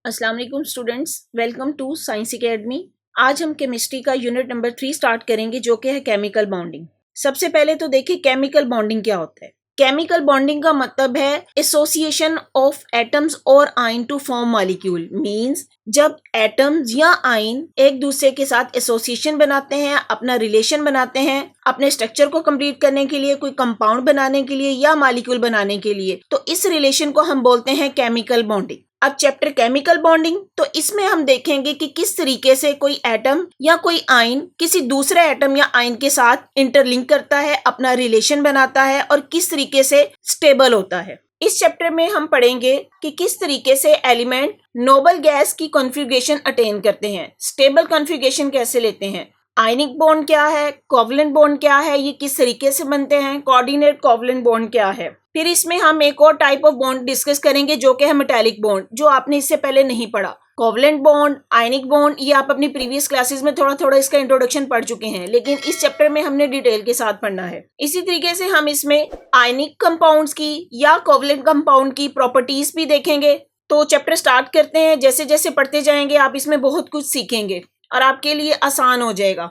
अस्सलाम वालेकुम students, welcome to science academy. आज हम केमिस्ट्री का यूनिट नंबर 3 स्टार्ट करेंगे जो कि है केमिकल बॉन्डिंग। सबसे पहले तो देखिए केमिकल बॉन्डिंग क्या होता है। केमिकल बॉन्डिंग का मतलब है एसोसिएशन ऑफ एटम्स और ion to form molecule. Means जब एटम्स या आयन एक दूसरे के साथ एसोसिएशन बनाते हैं, अपना रिलेशन बनाते हैं, अपने स्ट्रक्चर को कंप्लीट करने के लिए, कोई कंपाउंड बनाने के लिए या मॉलिक्यूल बनाने के लिए, तो इस रिलेशन को हम बोलते हैं केमिकल बॉन्डिंग। अब चैप्टर केमिकल बॉन्डिंग, तो इसमें हम देखेंगे कि किस तरीके से कोई एटम या कोई आयन किसी दूसरे एटम या आयन के साथ इंटरलिंक करता है, अपना रिलेशन बनाता है और किस तरीके से स्टेबल होता है। इस चैप्टर में हम पढ़ेंगे कि किस तरीके से एलिमेंट नोबल गैस की कॉन्फ़िगरेशन अटेन करते हैं, स्टेबल कॉन्फ़िगरेशन कैसे लेते हैं, आयनिक बॉन्ड क्या है, कोवलेंट बॉन्ड क्या है, ये किस तरीके से बनते हैं, कोऑर्डिनेट कोवलेंट बॉन्ड क्या है। फिर इसमें हम एक और टाइप ऑफ बॉन्ड डिस्कस करेंगे जो कि है मेटालिक बॉन्ड, जो आपने इससे पहले नहीं पढ़ा। कोवलेंट बॉन्ड, आयनिक बॉन्ड, ये आप अपनी प्रीवियस क्लासेस में थोड़ा थोड़ा इसका इंट्रोडक्शन पढ़ चुके हैं, लेकिन इस चैप्टर में हमने डिटेल के साथ पढ़ना है। इसी तरीके से हम इसमें आयनिक कंपाउंड्स की या कोवलेंट कंपाउंड की प्रॉपर्टीज भी देखेंगे। तो चैप्टर स्टार्ट करते हैं। जैसे जैसे पढ़ते जाएंगे आप इसमें बहुत कुछ सीखेंगे और आपके लिए आसान हो जाएगा।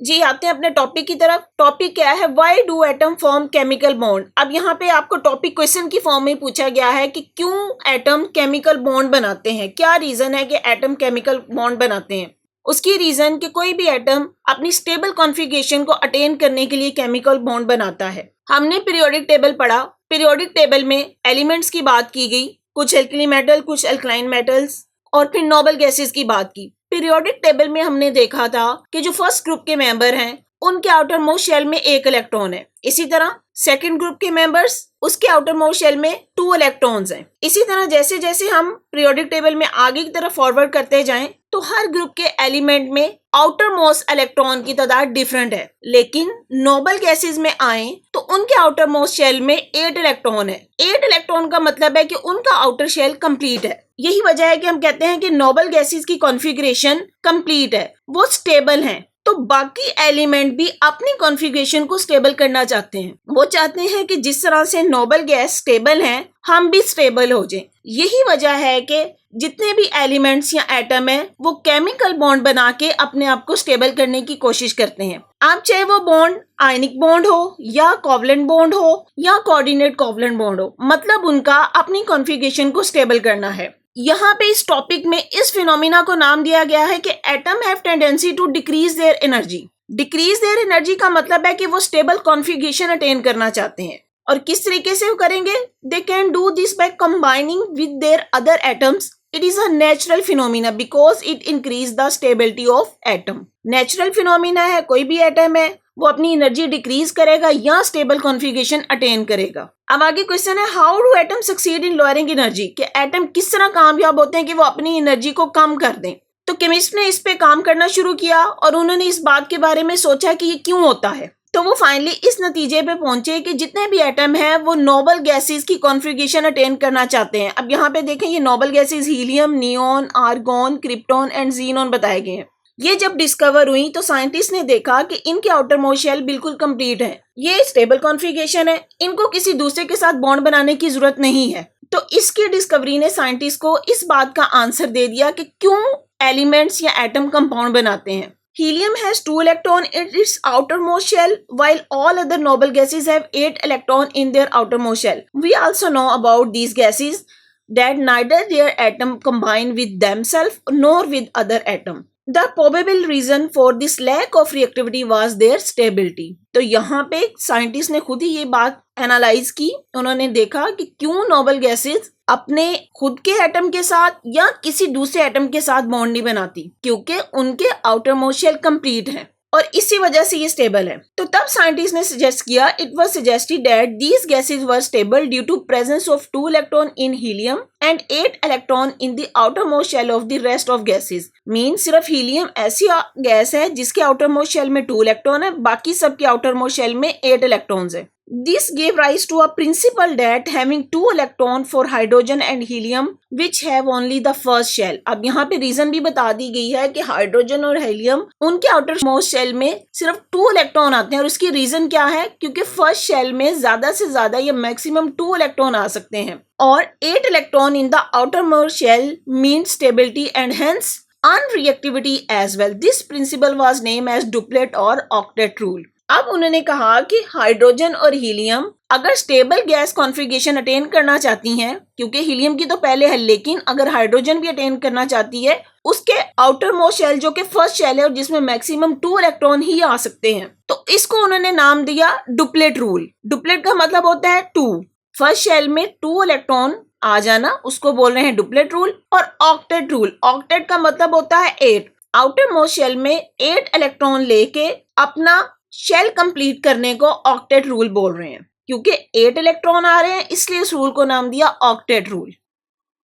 जी, आते हैं अपने टॉपिक की तरफ। टॉपिक क्या है? Why do atom form chemical bond. अब यहाँ पे आपको टॉपिक क्वेश्चन की फॉर्म में पूछा गया है कि क्यों एटम केमिकल बॉन्ड बनाते हैं, क्या रीजन है कि एटम केमिकल बॉन्ड बनाते हैं। उसकी रीजन कि कोई भी एटम अपनी स्टेबल कॉन्फ़िगरेशन को अटेन करने के लिए केमिकल बॉन्ड बनाता है। हमने पीरियोडिक टेबल पढ़ा। पीरियोडिक टेबल में एलिमेंट्स की बात की गई, कुछ एल्कली मेटल, कुछ अल्कलाइन मेटल्स, और फिर नोबल गैसेस की बात की। पीरियोडिक टेबल में हमने देखा था कि जो फर्स्ट ग्रुप के मेंबर हैं उनके आउटर मोस्ट शेल में 1 इलेक्ट्रॉन है। इसी तरह सेकंड ग्रुप के मेंबर्स, उसके आउटर मोस्ट शेल में 2 इलेक्ट्रॉन्स हैं। इसी तरह जैसे जैसे हम पीरियोडिक टेबल में आगे की तरफ फॉरवर्ड करते जाएं तो हर ग्रुप के एलिमेंट में आउटर मोस्ट इलेक्ट्रॉन की तादाद डिफरेंट है। लेकिन नोबल गैसेस में आए तो उनके आउटर मोस्ट शेल में 8 इलेक्ट्रॉन है। 8 इलेक्ट्रॉन का मतलब है कि उनका आउटर शेल कंप्लीट है। यही वजह है कि हम कहते हैं कि नोबल गैसेस की कॉन्फ़िगरेशन कंप्लीट है, वो स्टेबल हैं। तो बाकी एलिमेंट भी अपनी कॉन्फ़िगरेशन को स्टेबल करना चाहते हैं। वो चाहते हैं कि जिस तरह से नोबल गैस स्टेबल हैं, हम भी स्टेबल हो जाएं। यही वजह है कि जितने भी एलिमेंट्स या एटम हैं वो केमिकल बॉन्ड बना के अपने आप को स्टेबल करने की कोशिश करते हैं। अब चाहे वो बॉन्ड आयनिक बॉन्ड हो या कोवलेंट बॉन्ड हो या कोऑर्डिनेट कोवलेंट बॉन्ड हो, मतलब उनका अपनी कॉन्फ़िगरेशन को स्टेबल करना है। यहाँ पे इस टॉपिक में इस फिनोमिना को नाम दिया गया है कि atom have tendency to decrease their energy. Decrease their energy का मतलब है कि वो स्टेबल कॉन्फ़िगरेशन अटेन करना चाहते हैं। और किस तरीके से वो करेंगे? They can do this by combining with their other atoms. It is a natural phenomena because it increase the stability of atom. Natural phenomena है, कोई भी एटम है वो अपनी एनर्जी डिक्रीज करेगा या स्टेबल कॉन्फ़िगरेशन अटेन करेगा। अब आगे क्वेश्चन है, how do atom succeed in lowering energy, कि एटम किस तरह कामयाब होते हैं कि वो अपनी एनर्जी को कम कर दें। तो केमिस्ट ने इस पे काम करना शुरू किया और उन्होंने इस बात के बारे में सोचा कि ये क्यों होता है। तो वो फाइनली इस नतीजे पे पहुंचे कि जितने भी एटम हैं वो नोबल गैसेस की कॉन्फ़िगरेशन अटेन करना चाहते हैं। अब यहाँ पे देखें, ये noble gases helium, neon, argon, krypton and xenon बताए गए हैं। ये जब डिस्कवर हुई तो साइंटिस्ट ने देखा कि इनके आउटर मोस्ट शेल बिल्कुल कंप्लीट है, ये स्टेबल कॉन्फ़िगरेशन है, इनको किसी दूसरे के साथ बॉन्ड बनाने की जरूरत नहीं है। तो इसकी डिस्कवरी ने साइंटिस्ट को इस बात का आंसर दे दिया कि क्यों एलिमेंट्स या एटम कंपाउंड बनाते हैं। Helium has 2 electrons in its outermost shell, while all other noble gases have 8 electrons in their outermost shell. We also know about these gases that neither their atom combine with themselves nor with other atom. The probable reason for this lack of reactivity was their stability. तो यहाँ पे scientist ने खुद ही ये बात analyse की। उन्होंने देखा कि क्यों नोबल गैसेस अपने खुद के एटम के साथ या किसी दूसरे एटम के साथ बॉन्ड नहीं बनाती, क्योंकि उनके आउटर मोस्ट शेल कंप्लीट है और इसी वजह से ये स्टेबल है। तो तब साइंटिस्ट ने सजेस्ट किया, it was suggested that these gases were stable due to presence of 2 electron in helium and 8 electron in the outer most shell of the rest of gases. Mean सिर्फ helium ऐसी gas है जिसके outer most shell में 2 electron है, बाकी सबके outer most shell में 8 electrons है। This gave rise to a principle that having two electron for hydrogen and helium which have only the first shell. अब यहाँ पे रीजन भी बता दी गई है कि हाइड्रोजन और हीलियम उनके आउटर मोस्ट शेल में सिर्फ 2 इलेक्ट्रॉन आते हैं और इसकी रीजन क्या है, क्योंकि फर्स्ट शेल में ज्यादा से ज्यादा या मैक्सिमम 2 इलेक्ट्रॉन आ सकते हैं और 8 electron in the outer most shell mean stability and hence unreactivity as well. This principle was named as duplet or octet rule. अब उन्होंने कहा कि हाइड्रोजन और हीलियम अगर स्टेबल गैस कॉन्फ़िगरेशन अटेन करना चाहती हैं, क्योंकि हीलियम की तो पहले है, लेकिन अगर हाइड्रोजन भी अटेन करना चाहती है, उसके आउटर मोस्ट शेल जो कि फर्स्ट शेल है और जिसमें मैक्सिमम 2 इलेक्ट्रॉन ही आ सकते हैं, तो इसको उन्होंने नाम दिया डुप्लेट रूल. डुप्लेट का मतलब होता है 2. फर्स्ट शेल में 2 इलेक्ट्रॉन आ जाना, उसको बोल रहे हैं डुप्लेट रूल. और ऑक्टेट रूल, ऑक्टेट का मतलब होता है 8. आउटर मोस्ट शेल में 8 इलेक्ट्रॉन लेके अपना शेल कंप्लीट करने को ऑक्टेट रूल बोल रहे हैं. क्योंकि 8 इलेक्ट्रॉन आ रहे हैं इसलिए इस रूल को नाम दिया octet rule.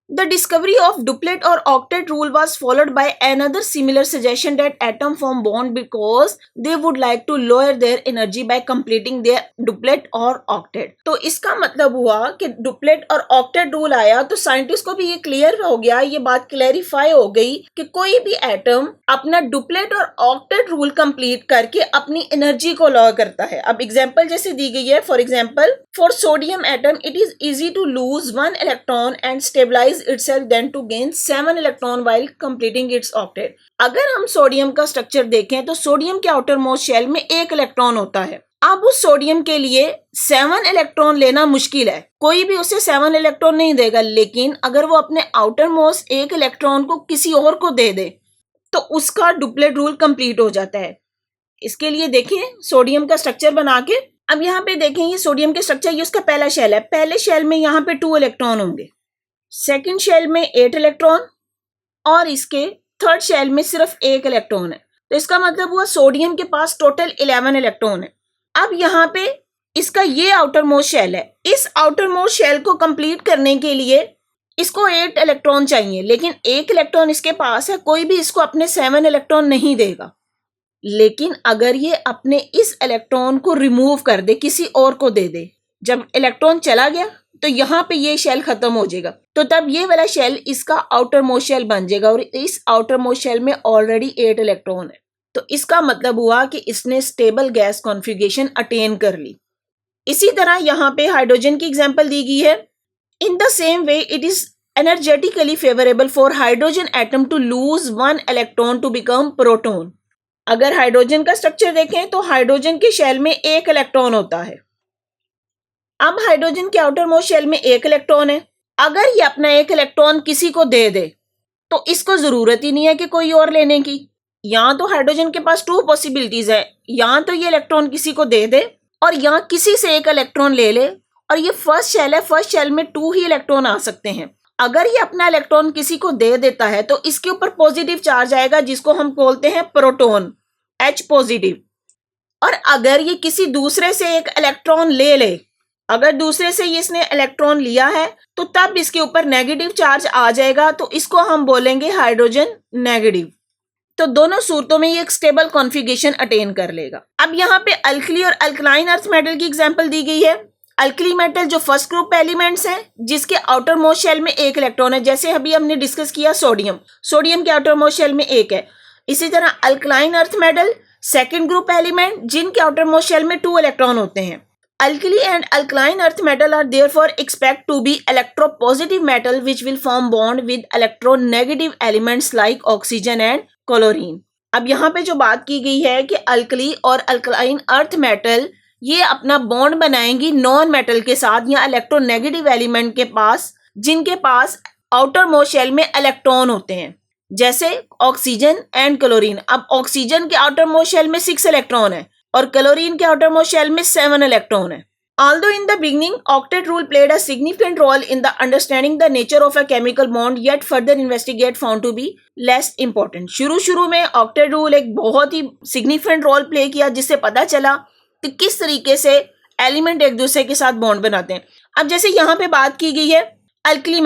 The discovery of duplet or octet rule was followed by another similar suggestion that atom form bond because they would like to lower their energy by completing their duplet or octet. तो इसका मतलब हुआ कि duplet और octet rule आया तो scientist को भी ये क्लियर हो गया, ये बात क्लैरिफाई हो गई कि कोई भी एटम अपना duplet और octet rule कंप्लीट करके अपनी एनर्जी को लॉ करता है. अब एग्जाम्पल जैसे दी गई है, for example for sodium atom it is easy to lose 1 electron and stabilise itself than to gain 7 electron while completing its octet. अगर हम सोडियम का स्ट्रक्चर देखें तो सोडियम के आउटर मोस्ट शेल में 1 इलेक्ट्रॉन होता है. अब उस सोडियम के लिए 7 इलेक्ट्रॉन लेना मुश्किल है, कोई भी उसे 7 इलेक्ट्रॉन नहीं देगा, लेकिन अगर वो अपने आउटर मोस्ट 1 इलेक्ट्रॉन को किसी और को दे दे तो उसका डुप्लेट रूल कंप्लीट हो जाता है. इसके लिए देखें सोडियम का स्ट्रक्चर बना के, अब यहाँ पे देखें ये सोडियम के स्ट्रक्चर, ये उसका पहला शेल है. पहले शेल में यहाँ पे 2 इलेक्ट्रॉन होंगे, सेकेंड शेल में 8 इलेक्ट्रॉन और इसके थर्ड शेल में सिर्फ 1 इलेक्ट्रॉन है. तो इसका मतलब हुआ सोडियम के पास टोटल 11 इलेक्ट्रॉन है. अब यहाँ पे इसका ये आउटर मोस्ट शेल है, इस आउटर मोस्ट शेल को कंप्लीट करने के लिए इसको 8 इलेक्ट्रॉन चाहिए, लेकिन 1 इलेक्ट्रॉन इसके पास है, कोई भी इसको अपने 7 इलेक्ट्रॉन नहीं देगा. लेकिन अगर ये अपने इस इलेक्ट्रॉन को रिमूव कर दे, किसी और को दे दे, जब इलेक्ट्रॉन चला गया तो यहाँ पे ये शेल खत्म हो जाएगा, तो तब ये वाला शेल इसका आउटर मोस्ट शेल बन जाएगा और इस आउटर मोस्ट शेल में ऑलरेडी 8 इलेक्ट्रॉन है. तो इसका मतलब हुआ कि इसने स्टेबल गैस कॉन्फ़िगरेशन अटेन कर ली. इसी तरह यहाँ पे हाइड्रोजन की एग्जांपल दी गई है. In the same way it is energetically favourable for hydrogen atom to lose 1 electron to become proton. अगर हाइड्रोजन का स्ट्रक्चर देखें तो हाइड्रोजन के शेल में 1 इलेक्ट्रॉन होता है. अब हाइड्रोजन के आउटर मोस्ट शेल में 1 इलेक्ट्रॉन है. अगर ये अपना 1 इलेक्ट्रॉन किसी को दे दे तो इसको जरूरत ही नहीं है कि कोई और लेने की. या तो हाइड्रोजन के पास 2 पॉसिबिलिटीज है, या तो ये इलेक्ट्रॉन किसी को दे दे और या किसी से 1 इलेक्ट्रॉन ले ले. और ये फर्स्ट शेल है, फर्स्ट शेल में 2 ही इलेक्ट्रॉन आ सकते हैं. अगर ये अपना इलेक्ट्रॉन किसी को दे देता है तो इसके ऊपर पॉजिटिव चार्ज आएगा जिसको हम बोलते हैं प्रोटॉन, H पॉजिटिव. और अगर ये किसी दूसरे से 1 इलेक्ट्रॉन ले ले, अगर दूसरे से ये इसने इलेक्ट्रॉन लिया है तो तब इसके ऊपर नेगेटिव चार्ज आ जाएगा, तो इसको हम बोलेंगे हाइड्रोजन नेगेटिव. तो दोनों सूरतों में ये एक स्टेबल कॉन्फ़िगरेशन अटेन कर लेगा. अब यहाँ पे अल्कली और अल्कलाइन अर्थ मेटल की एग्जांपल दी गई है. अल्कली मेटल जो फर्स्ट ग्रुप एलिमेंट्स हैं जिसके आउटर मोस्ट शेल में 1 इलेक्ट्रॉन है, जैसे अभी हमने डिस्कस किया सोडियम, सोडियम के आउटर मोस्ट शेल में 1 है. इसी तरह alkaline earth metal second group element जिनके आउटर मोस्ट शेल में 2 इलेक्ट्रॉन होते हैं. Alkali and alkaline earth metal are therefore expect to be electropositive metal which will form bond with electronegative elements like oxygen and chlorine. अब यहाँ पे जो बात की गई है कि अल्कली और अल्कलाइन अर्थ मेटल ये अपना बॉन्ड बनाएंगी नॉन मेटल के साथ या इलेक्ट्रोनेगेटिव एलिमेंट के पास जिनके पास आउटर मोस्ट शेल में इलेक्ट्रॉन होते हैं, जैसे ऑक्सीजन एंड क्लोरीन. अब ऑक्सीजन के आउटर मोस्ट शेल में 6 इलेक्ट्रॉन है और क्लोरीन के आउटर मोस्ट शेल में 7 इलेक्ट्रॉन है. Although in the beginning octet rule played a significant role in the understanding the nature of a chemical bond, yet further investigate found to be less important. शुरू में octet rule एक बहुत ही significant role play किया जिससे पता चला कि किस तरीके से एलिमेंट एक दूसरे के साथ बॉन्ड बनाते हैं. अब जैसे यहाँ पे बात की गई है अल्कली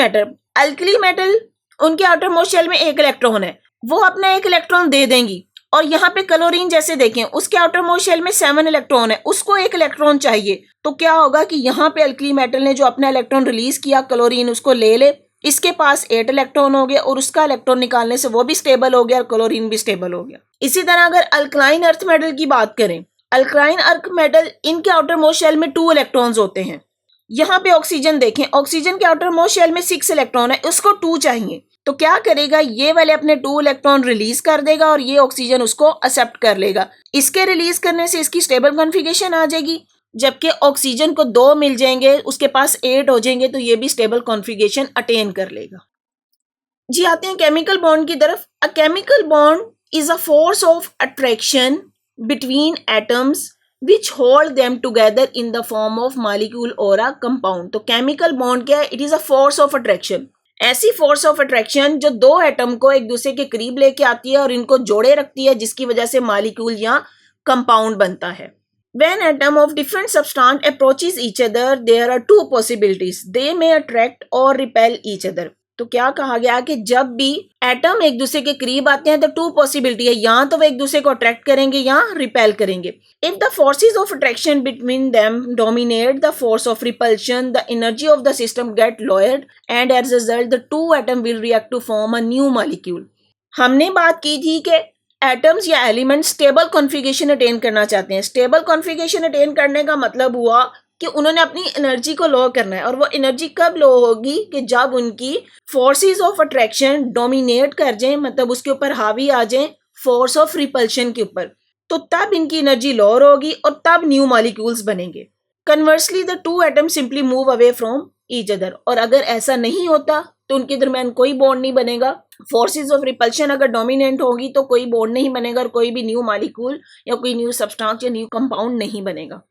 मेटल उनके आउटर मोस्ट शेल में 1 इलेक्ट्रॉन है, वो अपना 1 इलेक्ट्रॉन दे देंगी और यहाँ पे क्लोरीन जैसे देखें, उसके आउटर मोस्ट शेल में 7 इलेक्ट्रॉन है, उसको 1 इलेक्ट्रॉन चाहिए, तो क्या होगा कि यहाँ पे अल्कली मेटल ने जो अपना इलेक्ट्रॉन रिलीज किया, क्लोरीन उसको ले ले, इसके पास 8 इलेक्ट्रॉन हो गया और उसका इलेक्ट्रॉन निकालने से वो भी स्टेबल हो गया और क्लोरीन भी स्टेबल हो गया। इसी तरह अगर अल्कलाइन अर्थ मेटल की बात करें, अल्कलाइन अर्थ मेटल इनके आउटर मोस्ट शेल में 2 इलेक्ट्रॉन्स होते हैं। यहाँ पे ऑक्सीजन देखें, ऑक्सीजन के आउटर मोस्ट शेल में 6 इलेक्ट्रॉन है, उसको 2 चाहिए, तो क्या करेगा, ये वाले अपने 2 इलेक्ट्रॉन रिलीज कर देगा और ये ऑक्सीजन उसको एक्सेप्ट कर लेगा। इसके रिलीज करने से इसकी स्टेबल कॉन्फ़िगरेशन आ जाएगी, जबकि ऑक्सीजन को 2 मिल जाएंगे, उसके पास 8 हो जाएंगे, तो ये भी स्टेबल कॉन्फ़िगरेशन अटेन कर लेगा। जी आते हैं केमिकल बॉन्ड की तरफ। A chemical bond is a force of attraction between atoms which hold them together in the form of molecule or a compound। तो केमिकल बॉन्ड क्या है, it is a force of attraction, ऐसी force of attraction जो 2 atom को एक दूसरे के करीब लेके आती है और इनको जोड़े रखती है, जिसकी वजह से मॉलिक्यूल या कंपाउंड बनता है। When atom of different substance approaches each other, there are 2 possibilities, they may attract or repel each other। तो क्या कहा गया कि जब भी एटम एक दूसरे के करीब आते हैं तो 2 पॉसिबिलिटी है, या तो वो एक दूसरे को अट्रैक्ट करेंगे या रिपेल करेंगे। If the forces of attraction between them dominate the force of repulsion, the energy of the system get lowered and as a result the 2 atom will react to form a new molecule. हमने बात की थी कि atoms या element stable configuration attain करना चाहते हैं। Stable configuration attain करने का मतलब हुआ कि उन्होंने अपनी एनर्जी को लो करना है, और वो एनर्जी कब लो होगी कि जब उनकी फोर्सेस ऑफ अट्रैक्शन डोमिनेट कर जाएं, मतलब उसके ऊपर हावी आ जाएं फोर्स ऑफ रिपल्शन के ऊपर, तो तब इनकी एनर्जी लोअर होगी और तब न्यू मॉलिक्यूल्स बनेंगे। Conversely the 2 atom simply move away from each other, और अगर ऐसा नहीं होता तो उनके दरमियान कोई बॉन्ड नहीं बनेगा। फोर्सेस ऑफ रिपल्शन अगर डोमिनेंट होगी तो कोई बॉन्ड नहीं बनेगा और कोई भी न्यू मॉलिक्यूल या कोई न्यू सब्सटेंस या न्यू कंपाउंड नहीं बनेगा।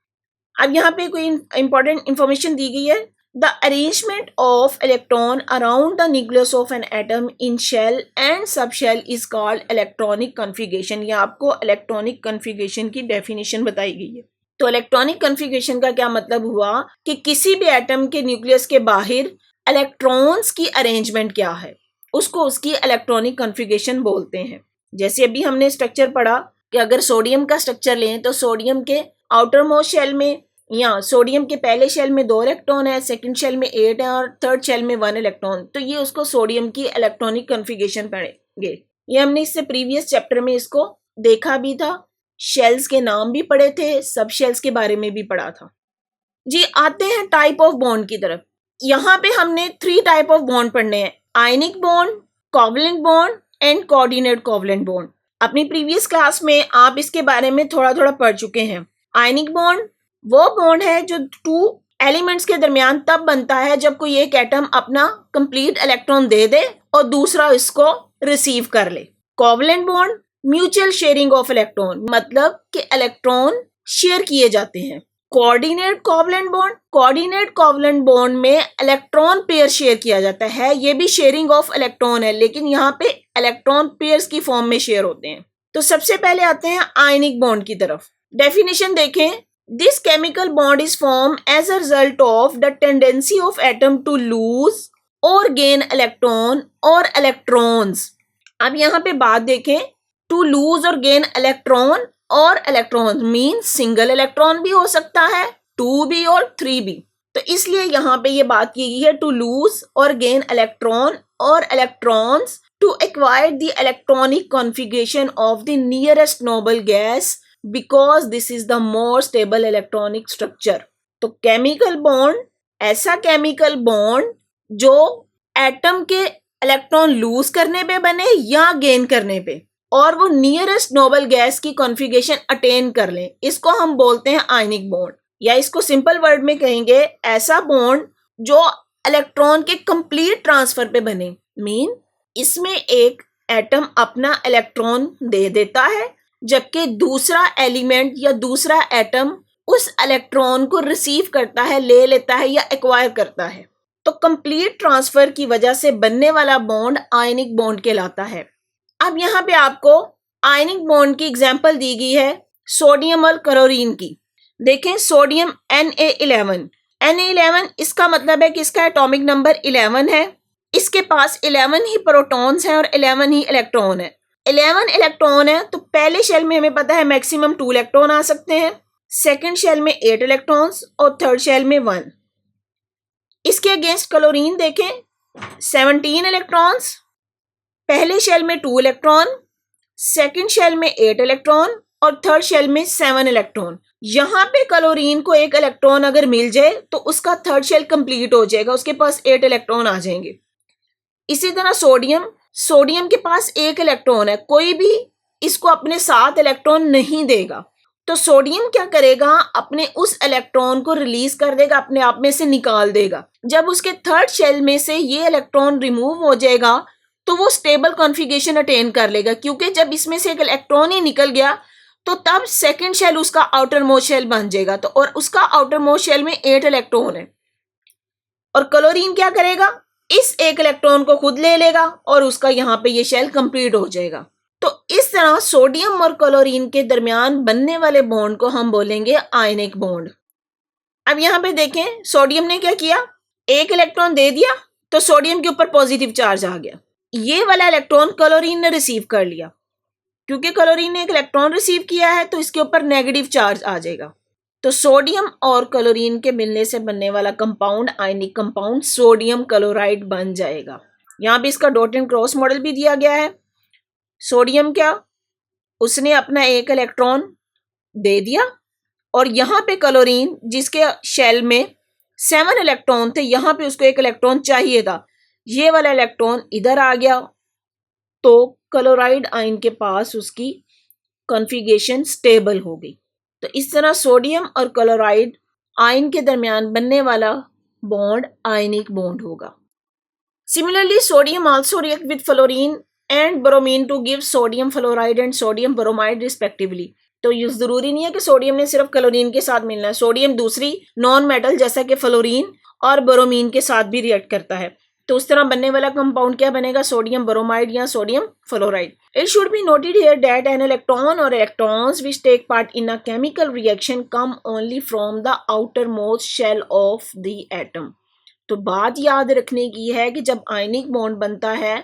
अब यहाँ पे कोई इंपॉर्टेंट इंफॉर्मेशन दी गई है, the arrangement of electron around the nucleus of an atom in shell and subshell is called electronic configuration. ये आपको इलेक्ट्रॉनिक कॉन्फ़िगरेशन की डेफिनेशन बताई गई है। तो इलेक्ट्रॉनिक कॉन्फ़िगरेशन का क्या मतलब हुआ कि किसी भी एटम के न्यूक्लियस के बाहर इलेक्ट्रॉन्स की अरेंजमेंट क्या है, उसको उसकी इलेक्ट्रॉनिक कॉन्फ़िगरेशन बोलते हैं। जैसे अभी हमने स्ट्रक्चर पढ़ा कि अगर सोडियम का स्ट्रक्चर लें तो सोडियम के आउटर मोस्ट शेल में, या सोडियम के पहले शेल में 2 इलेक्ट्रॉन है, सेकंड शेल में 8 है और थर्ड शेल में 1 इलेक्ट्रॉन, तो ये उसको सोडियम की इलेक्ट्रॉनिक कॉन्फ़िगरेशन पढ़ेंगे। ये हमने इससे प्रीवियस चैप्टर में इसको देखा भी था, शेल्स के नाम भी पढ़े थे, सब शेल्स के बारे में भी पढ़ा था। जी आते हैं टाइप ऑफ बॉन्ड की तरफ। यहाँ पे हमने 3 टाइप ऑफ बॉन्ड पढ़ने हैं, ionic bond, covalent bond and coordinate covalent bond. अपनी प्रीवियस क्लास में आप इसके बारे में थोड़ा थोड़ा पढ़ चुके हैं। आयनिक बॉन्ड वो बॉन्ड है जो 2 एलिमेंट्स के दरमियान तब बनता है जब कोई एक एटम अपना कंप्लीट इलेक्ट्रॉन दे दे और दूसरा इसको रिसीव कर ले। Covalent bond mutual sharing of electron, मतलब कि इलेक्ट्रॉन शेयर किए जाते हैं। Coordinate covalent bond, coordinate covalent bond में इलेक्ट्रॉन पेयर शेयर किया जाता है, ये भी शेयरिंग ऑफ इलेक्ट्रॉन है, लेकिन यहाँ पे इलेक्ट्रॉन पेयर्स की फॉर्म में शेयर होते हैं। तो सबसे पहले आते हैं आयनिक बॉन्ड की तरफ। डेफिनेशन देखें, this chemical bond is form as a result of the tendency of atom to lose or gain electron or electrons. अब यहाँ पे बात देखें, to lose or gain electron or electron mean single electron भी हो सकता है, 2 भी और 3 भी, तो इसलिए यहाँ पे ये बात की गई है to lose or gain electron or electrons to acquire the electronic configuration of the nearest noble gas because this is the more stable electronic structure. तो केमिकल बॉन्ड ऐसा केमिकल बॉन्ड जो एटम के इलेक्ट्रॉन लूज करने पे बने या gain करने पे, और वो नियरेस्ट नोबल गैस की कॉन्फ़िगरेशन अटेन कर लें, इसको हम बोलते हैं आयनिक बॉन्ड, या इसको सिंपल वर्ड में कहेंगे ऐसा बॉन्ड जो इलेक्ट्रॉन के कंप्लीट ट्रांसफर पे बने। मीन इसमें एक एटम अपना इलेक्ट्रॉन दे देता है जबकि दूसरा एलिमेंट या दूसरा एटम उस इलेक्ट्रॉन को रिसीव करता है, ले लेता है या एक्वायर करता है। तो कंप्लीट ट्रांसफर की वजह से बनने वाला बॉन्ड आयनिक बॉन्ड कहलाता है। अब यहाँ पे आपको आयनिक बॉन्ड की एग्जांपल दी गई है सोडियम और क्लोरीन की। देखें सोडियम Na11, Na11 इसका मतलब है कि इसका एटॉमिक नंबर 11 है, इसके पास 11 ही प्रोटॉन्स हैं और 11 ही इलेक्ट्रॉन है। 11 इलेक्ट्रॉन है तो पहले शेल में हमें पता है मैक्सिमम 2 इलेक्ट्रॉन आ सकते हैं, सेकंड शेल में 8 इलेक्ट्रॉन्स और थर्ड शेल में 1। इसके अगेंस्ट क्लोरीन देखें, 17 इलेक्ट्रॉन्स, पहले शेल में 2 इलेक्ट्रॉन, सेकंड शेल में 8 इलेक्ट्रॉन और थर्ड शेल में 7 इलेक्ट्रॉन। यहां पे क्लोरीन को 1 इलेक्ट्रॉन अगर मिल जाए तो उसका थर्ड शेल कंप्लीट हो जाएगा, उसके पास 8 इलेक्ट्रॉन आ जाएंगे। इसी तरह सोडियम के पास 1 इलेक्ट्रॉन है, कोई भी इसको अपने 7 इलेक्ट्रॉन नहीं देगा, तो सोडियम क्या करेगा, अपने उस इलेक्ट्रॉन को रिलीज कर देगा, अपने आप में से निकाल देगा। जब उसके थर्ड शेल में से ये इलेक्ट्रॉन रिमूव हो जाएगा तो वो स्टेबल कॉन्फ़िगरेशन अटेन कर लेगा, क्योंकि जब इसमें से एक इलेक्ट्रॉन ही निकल गया तो तब सेकंड शेल उसका आउटर मोस्ट शेल बन जाएगा, तो और उसका आउटर मोस्ट शेल में 8 इलेक्ट्रॉन है। और क्लोरीन क्या करेगा, इस 1 इलेक्ट्रॉन को खुद ले लेगा और उसका यहाँ पे ये शेल कंप्लीट हो जाएगा। तो इस तरह सोडियम और क्लोरीन के दरमियान बनने वाले बॉन्ड को हम बोलेंगे आयनिक बॉन्ड। अब यहाँ पे देखें, सोडियम ने क्या किया, 1 इलेक्ट्रॉन दे दिया तो सोडियम के ऊपर पॉजिटिव चार्ज आ गया। ये वाला इलेक्ट्रॉन क्लोरीन ने रिसीव कर लिया, क्योंकि क्लोरीन ने 1 इलेक्ट्रॉन रिसीव किया है तो इसके ऊपर नेगेटिव चार्ज आ जाएगा। तो सोडियम और क्लोरीन के मिलने से बनने वाला compound ionic compound sodium chloride बन जाएगा। यहाँ पे इसका डॉट एंड क्रॉस मॉडल भी दिया गया है। सोडियम क्या, उसने अपना 1 इलेक्ट्रॉन दे दिया और यहाँ पे क्लोरीन जिसके शेल में 7 इलेक्ट्रॉन थे, यहाँ पे उसको 1 इलेक्ट्रॉन चाहिए था, ये वाला इलेक्ट्रॉन इधर आ गया तो क्लोराइड आयन के पास उसकी कॉन्फ़िगरेशन स्टेबल हो गई। तो इस तरह सोडियम और क्लोराइड आयन के दरमियान बनने वाला बॉन्ड आयनिक बॉन्ड होगा। Similarly sodium also react with fluorine and bromine to give sodium fluoride and sodium bromide respectively. तो ये जरूरी नहीं है कि सोडियम ने सिर्फ क्लोरीन के साथ मिलना है, सोडियम दूसरी नॉन मेटल जैसा कि फ्लोरीन और ब्रोमीन के साथ भी रिएक्ट करता है। तो उस तरह बनने वाला कंपाउंड क्या बनेगा, सोडियम ब्रोमाइड या sodium fluoride. It should be noted here that an electron or electrons which take part in a chemical reaction come only from the outermost shell of the atom। तो बात याद रखने की है कि जब आयनिक बॉन्ड बनता है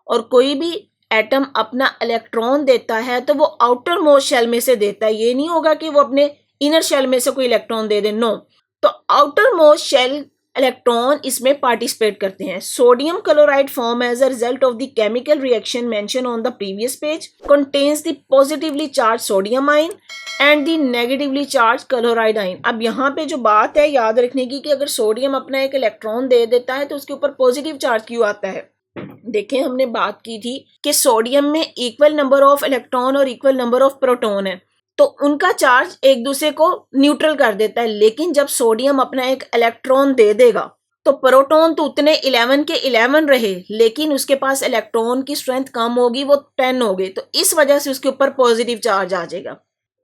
और कोई भी एटम अपना इलेक्ट्रॉन देता है तो वो आउटर मोस्ट शेल में से देता है, ये नहीं होगा कि वो अपने इनर शेल में से कोई इलेक्ट्रॉन दे दे, नो। तो आउटर मोस्ट शेल इलेक्ट्रॉन इसमें पार्टिसिपेट करते हैं। Sodium chloride form as a result of the chemical reaction mention on the previous page contains the positively charge sodium ion and the negatively charge chloride ion. अब यहाँ पे जो बात है याद रखने की कि अगर सोडियम अपना 1 इलेक्ट्रॉन दे देता है तो उसके ऊपर पॉजिटिव चार्ज क्यों आता है। देखें, हमने बात की थी कि सोडियम में इक्वल नंबर ऑफ इलेक्ट्रॉन और इक्वल नंबर ऑफ प्रोटॉन है, तो उनका चार्ज एक दूसरे को न्यूट्रल कर देता है। लेकिन जब सोडियम अपना 1 इलेक्ट्रॉन दे देगा तो प्रोटॉन तो उतने 11 के 11 रहे, लेकिन उसके पास इलेक्ट्रॉन की स्ट्रेंथ कम होगी, वो 10 हो गए, तो इस वजह से उसके ऊपर पॉजिटिव चार्ज आ जाएगा।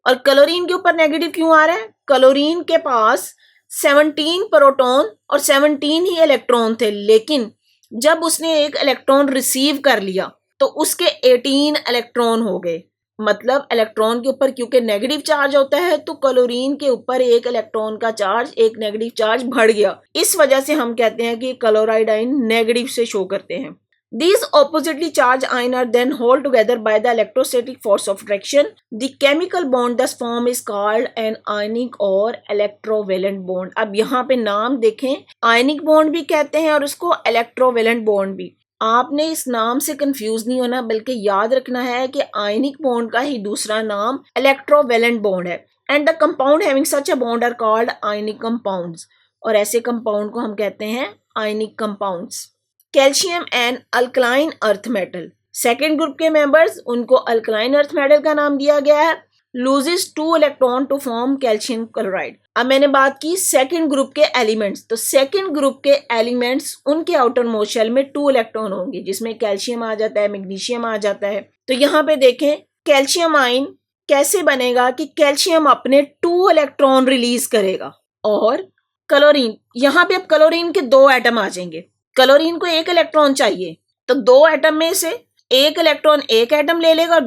और क्लोरीन के ऊपर नेगेटिव क्यों आ रहा है, क्लोरीन के पास 17 प्रोटॉन और 17 ही इलेक्ट्रॉन थे, लेकिन जब उसने 1 इलेक्ट्रॉन रिसीव कर लिया तो उसके 18 इलेक्ट्रॉन हो गए। मतलब इलेक्ट्रॉन के ऊपर क्योंकि नेगेटिव चार्ज होता है तो क्लोरीन के ऊपर 1 इलेक्ट्रॉन का चार्ज, 1 नेगेटिव चार्ज बढ़ गया। इस वजह से हम कहते हैं कि क्लोराइड आयन नेगेटिव से शो करते हैं। These oppositely charged ions are then held together by the electrostatic force of attraction. The chemical bond thus formed is called an ionic or electrovalent bond। अब यहाँ पे नाम देखें, आयनिक बॉन्ड भी कहते हैं और उसको इलेक्ट्रोवेलेंट बॉन्ड भी। आपने इस नाम से कंफ्यूज नहीं होना, बल्कि याद रखना है कि आयनिक बॉन्ड का ही दूसरा नाम इलेक्ट्रोवेलेंट बॉन्ड है। And the compound having such a bond are called ionic compounds. और ऐसे कंपाउंड को हम कहते हैं ionic compounds. Calcium and alkaline earth metal, second group के मेंबर्स, उनको अल्कलाइन अर्थ मेटल का नाम दिया गया है। Loses 2 electron to form calcium chloride. अब मैंने बात की सेकेंड ग्रुप के एलिमेंट्स, तो सेकेंड ग्रुप के एलिमेंट्स उनके आउटर मोस्ट शेल में 2 इलेक्ट्रॉन होंगे, जिसमें कैल्शियम आ जाता है, मैग्नीशियम आ जाता है। तो यहाँ पे देखें कैल्शियम आयन कैसे बनेगा कि कैल्शियम अपने 2 इलेक्ट्रॉन रिलीज करेगा। और क्लोरीन, यहाँ पे अब क्लोरीन के 2 एटम आ जाएंगे। क्लोरीन को 1 इलेक्ट्रॉन चाहिए, तो 2 एटम में से 1 इलेक्ट्रॉन एक एटम ले लेगा और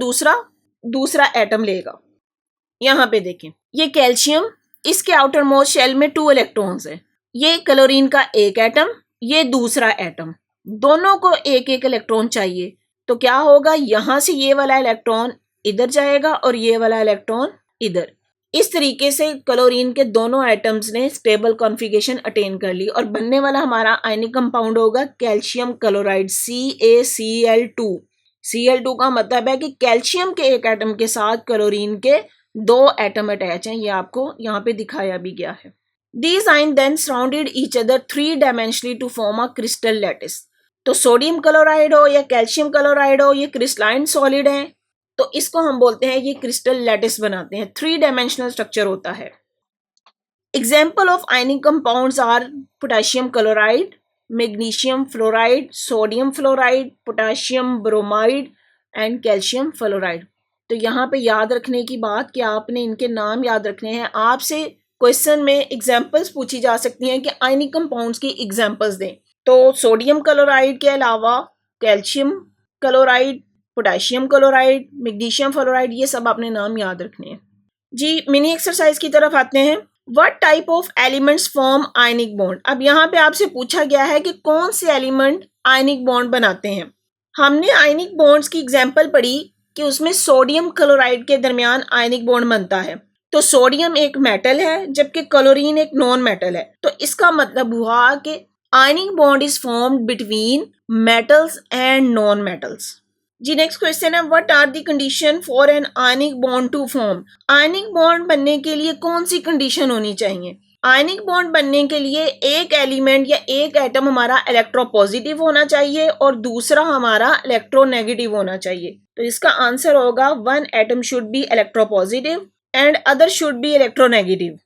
दूसरा एटम लेगा। यहाँ पे देखें, ये कैल्शियम, इसके आउटर मोस्ट शेल में 2 इलेक्ट्रॉन्स है, ये क्लोरीन का 1 एटम, ये दूसरा एटम, दोनों को 1-1 इलेक्ट्रॉन चाहिए, तो क्या होगा, यहां से ये वाला इलेक्ट्रॉन इधर जाएगा और ये वाला इलेक्ट्रॉन इधर। इस तरीके से क्लोरीन के दोनों एटम्स ने स्टेबल कॉन्फ़िगरेशन अटेन कर ली और बनने वाला हमारा आयनिक कंपाउंड होगा कैल्शियम क्लोराइड CaCl2। Cl2 का मतलब है कि कैल्शियम के एक एटम के साथ क्लोरीन के 2 एटम अटैच हैं। ये आपको यहाँ पे दिखाया भी गया है। These ions then surrounded each other 3-dimensionally to form a crystal lattice। तो सोडियम क्लोराइड हो या कैल्शियम क्लोराइड हो, ये क्रिस्टलाइन सॉलिड है, तो इसको हम बोलते हैं ये क्रिस्टल लैटिस बनाते हैं। 3-डायमेंशनल स्ट्रक्चर होता है। Example of ionic compounds are potassium chloride, magnesium fluoride, sodium fluoride, potassium bromide and calcium fluoride. तो यहाँ पे याद रखने की बात कि आपने इनके नाम याद रखने हैं। आपसे क्वेश्चन में एग्जाम्पल्स पूछी जा सकती हैं कि आयनिक कंपाउंड्स की एग्जाम्पल्स दें। तो सोडियम क्लोराइड के अलावा calcium chloride, potassium chloride, magnesium fluoride, ये सब आपने नाम याद रखने हैं। जी, मिनी एक्सरसाइज की तरफ आते हैं। What type of elements form ionic bond. अब यहाँ पे आपसे पूछा गया है कि कौन से एलिमेंट आयनिक बॉन्ड बनाते हैं। हमने आयनिक बॉन्ड्स की एग्जाम्पल पढ़ी कि उसमें सोडियम क्लोराइड के दरमियान आयनिक बॉन्ड बनता है। तो सोडियम एक मेटल है जबकि क्लोरीन एक नॉन मेटल है। तो इसका मतलब हुआ कि ionic bond is formed between metals and non metals. जी, नेक्स्ट क्वेश्चन है, what are the condition for an ionic bond to form. Ionic bond बनने के लिए कौन सी कंडीशन होनी चाहिए। आयनिक बॉन्ड बनने के लिए एक एलिमेंट या एक एटम हमारा इलेक्ट्रोपॉजिटिव होना चाहिए और दूसरा हमारा इलेक्ट्रोनेगेटिव होना चाहिए। तो इसका आंसर होगा one atom should be electropositive and other should be electronegative.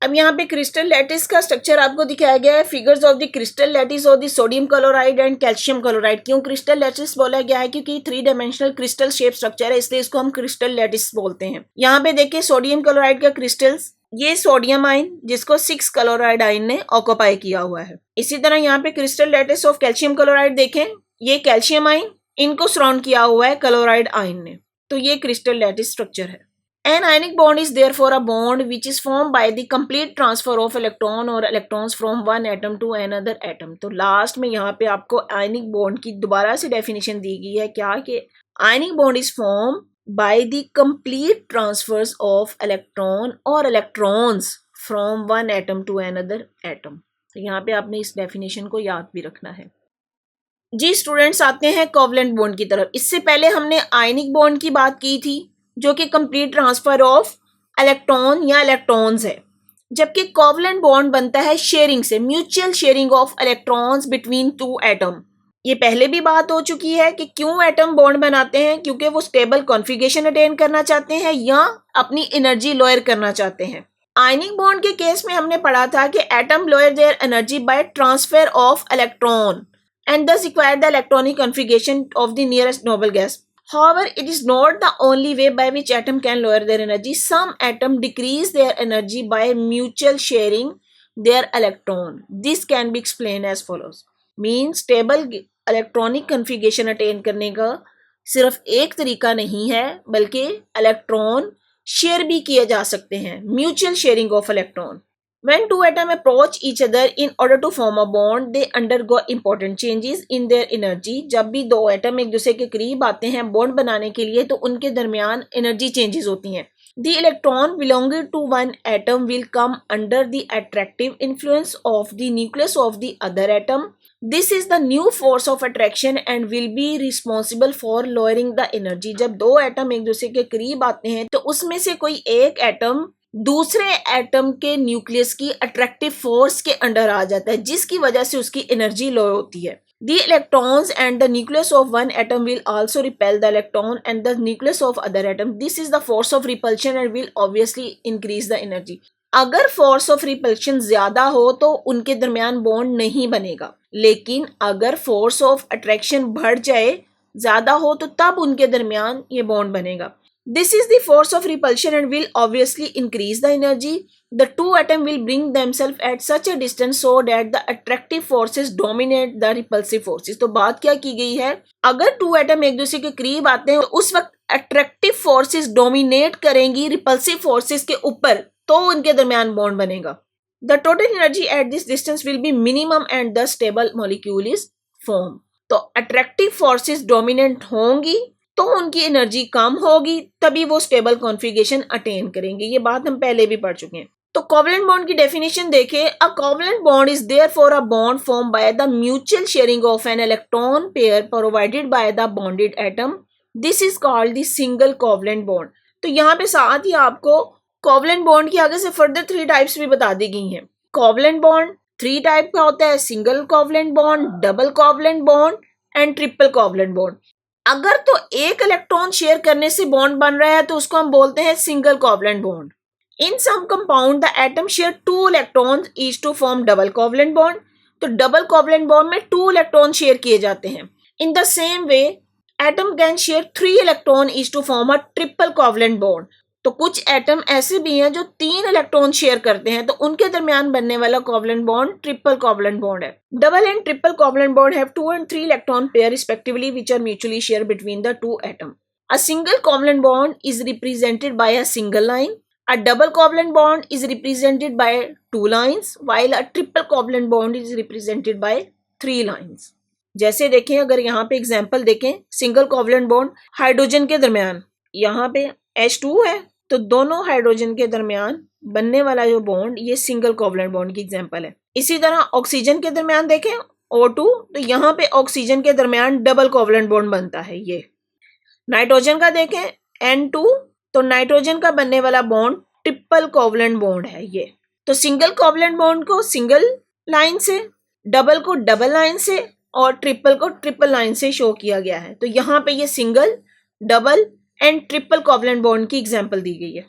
अब यहाँ पे क्रिस्टल लैटिस का स्ट्रक्चर आपको दिखाया गया है। Figures of the crystal lattice of the sodium chloride and calcium chloride. क्यों क्रिस्टल लैटिस बोला गया है, क्योंकि 3-डायमेंशनल क्रिस्टल शेप स्ट्रक्चर है, इसलिए इसको हम क्रिस्टल लैटिस बोलते हैं। यहाँ पे देखिए सोडियम क्लोराइड का क्रिस्टल्स, ये सोडियम आयन जिसको 6 क्लोराइड आयन ने ऑक्यूपाई किया हुआ है। इसी तरह यहाँ पे crystal lattice of calcium chloride देखें, ये कैल्शियम आयन, इनको सराउंड किया हुआ है क्लोराइड आयन ने। तो ये क्रिस्टल लैटिस स्ट्रक्चर है। An ionic bond is therefore a bond which is formed by the complete transfer of electron or electrons from one atom to another atom। तो last में यहाँ पे आपको आयनिक बॉन्ड की दोबारा से डेफिनेशन दी गई है क्या, कि ionic bond is form by the complete transfers of electron or electrons from one atom to another atom। तो यहाँ पे आपने इस डेफिनेशन को याद भी रखना है। जी स्टूडेंट्स, आते हैं कोवलेंट बॉन्ड की तरफ। इससे पहले हमने आयनिक बॉन्ड की बात की थी जो कि कंप्लीट ट्रांसफर ऑफ इलेक्ट्रॉन या इलेक्ट्रॉन्स है, जबकि कोवलेंट बॉन्ड बनता है शेयरिंग से, mutual sharing of electrons between 2 atom. ये पहले भी बात हो चुकी है कि क्यों एटम बॉन्ड बनाते हैं, क्योंकि वो स्टेबल कॉन्फ़िगरेशन अटेन करना चाहते हैं या अपनी एनर्जी लोअर करना चाहते हैं। आयनिक बॉन्ड के केस में हमने पढ़ा था कि atom lower their energy by transfer of electron and thus require the electronic configuration of the nearest noble gas. However, it is not the only way by which atom can lower their energy. Some atom decrease their energy by mutual sharing their electron. This can be explained as follows. Means stable electronic configuration attain करने का सिर्फ एक तरीका नहीं है, बल्कि electron share भी किए जा सकते हैं, mutual sharing of electron. When two atoms approach each other in order to form a bond, they undergo important changes in their energy। जब भी दो एटम एक दूसरे के करीब आते हैं बॉन्ड बनाने के लिए, तो उनके दरमियान एनर्जी चेंजेस होती हैं। The electron belonging to one atom will come under the attractive influence of the nucleus of the other atom. This is the new force of attraction and will be responsible for lowering the energy। जब दो atom एक दूसरे के करीब आते हैं तो उसमें से कोई एक एटम दूसरे एटम के न्यूक्लियस की अट्रैक्टिव फोर्स के अंडर आ जाता है, जिसकी वजह से उसकी एनर्जी लो होती है। The electrons and the nucleus of one atom will also repel the electron and the nucleus of other atom. This is the force of repulsion and will obviously increase the energy। अगर force of repulsion ज्यादा हो तो उनके दरमियान bond नहीं बनेगा, लेकिन अगर फोर्स ऑफ अट्रैक्शन बढ़ जाए, ज्यादा हो, तो तब उनके दरमियान ये बॉन्ड बनेगा। This is the force of repulsion and will obviously increase the energy. The two atoms will bring themselves at such a distance so that the attractive forces dominate the repulsive forces। तो बात क्या की गई है, अगर to atom एक दूसरे के करीब आते हैं उस वक्त अट्रैक्टिव फोर्सेस डोमिनेट करेंगी रिपल्सिव फोर्सेस के ऊपर, तो उनके दरमियान बॉन्ड बनेगा। The total energy at this distance will be minimum and the stable molecule is formed। तो अट्रैक्टिव फोर्सेस डोमिनेंट होंगी तो उनकी एनर्जी कम होगी, तभी वो स्टेबल कॉन्फ़िगरेशन अटेन करेंगे। ये बात हम पहले भी पढ़ चुके हैं। तो कोवलेंट बॉन्ड की डेफिनेशन देखें, a covalent bond is therefore a bond form by the mutual sharing of an electron pair provided by the bonded atom. This is called the single covalent bond. तो यहाँ पे साथ ही आपको covalent bond की आगे से further 3 types भी बता दी गई हैं। कोवलेंट बॉन्ड 3 टाइप का होता है, single covalent bond, double covalent bond and triple covalent bond. अगर तो एक इलेक्ट्रॉन शेयर करने से बॉन्ड बन रहा है तो उसको हम बोलते हैं single covalent bond. In some compound the atom share 2 electrons each to form double covalent bond. तो डबल कोवलेंट बॉन्ड में 2 इलेक्ट्रॉन शेयर किए जाते हैं। In the same way atom can share 3 electron each to form a triple covalent bond. तो कुछ atom ऐसे भी हैं जो 3 इलेक्ट्रॉन शेयर करते हैं, तो उनके दरमियान बनने वाला covalent bond triple covalent bond है। Double and triple covalent bond have 2 and 3 electron pair respectively which are mutually share between the 2 atom. A single covalent bond is represented by a single line. A double covalent bond is represented by 2 lines, while a triple covalent bond is represented by 3 lines. जैसे देखें, अगर यहाँ पे example देखें, single covalent bond hydrogen के दरमियान यहाँ पे H2 है, तो दोनों हाइड्रोजन के दरमियान बनने वाला जो बॉन्ड ये सिंगल कोवलेंट बॉन्ड की एग्जाम्पल है। इसी तरह ऑक्सीजन के दरमियान देखें O2, तो यहाँ पे ऑक्सीजन के दरमियान डबल कोवलेंट बॉन्ड बनता है। ये नाइट्रोजन का देखें N2, तो नाइट्रोजन का बनने वाला बॉन्ड ट्रिपल कोवलेंट बॉन्ड है ये। तो सिंगल कोवलेंट बॉन्ड को सिंगल लाइन से, डबल को डबल लाइन से और ट्रिपल को ट्रिपल लाइन से शो किया गया है। तो यहाँ पे ये single, double and triple covalent bond की एग्जांपल दी गई है।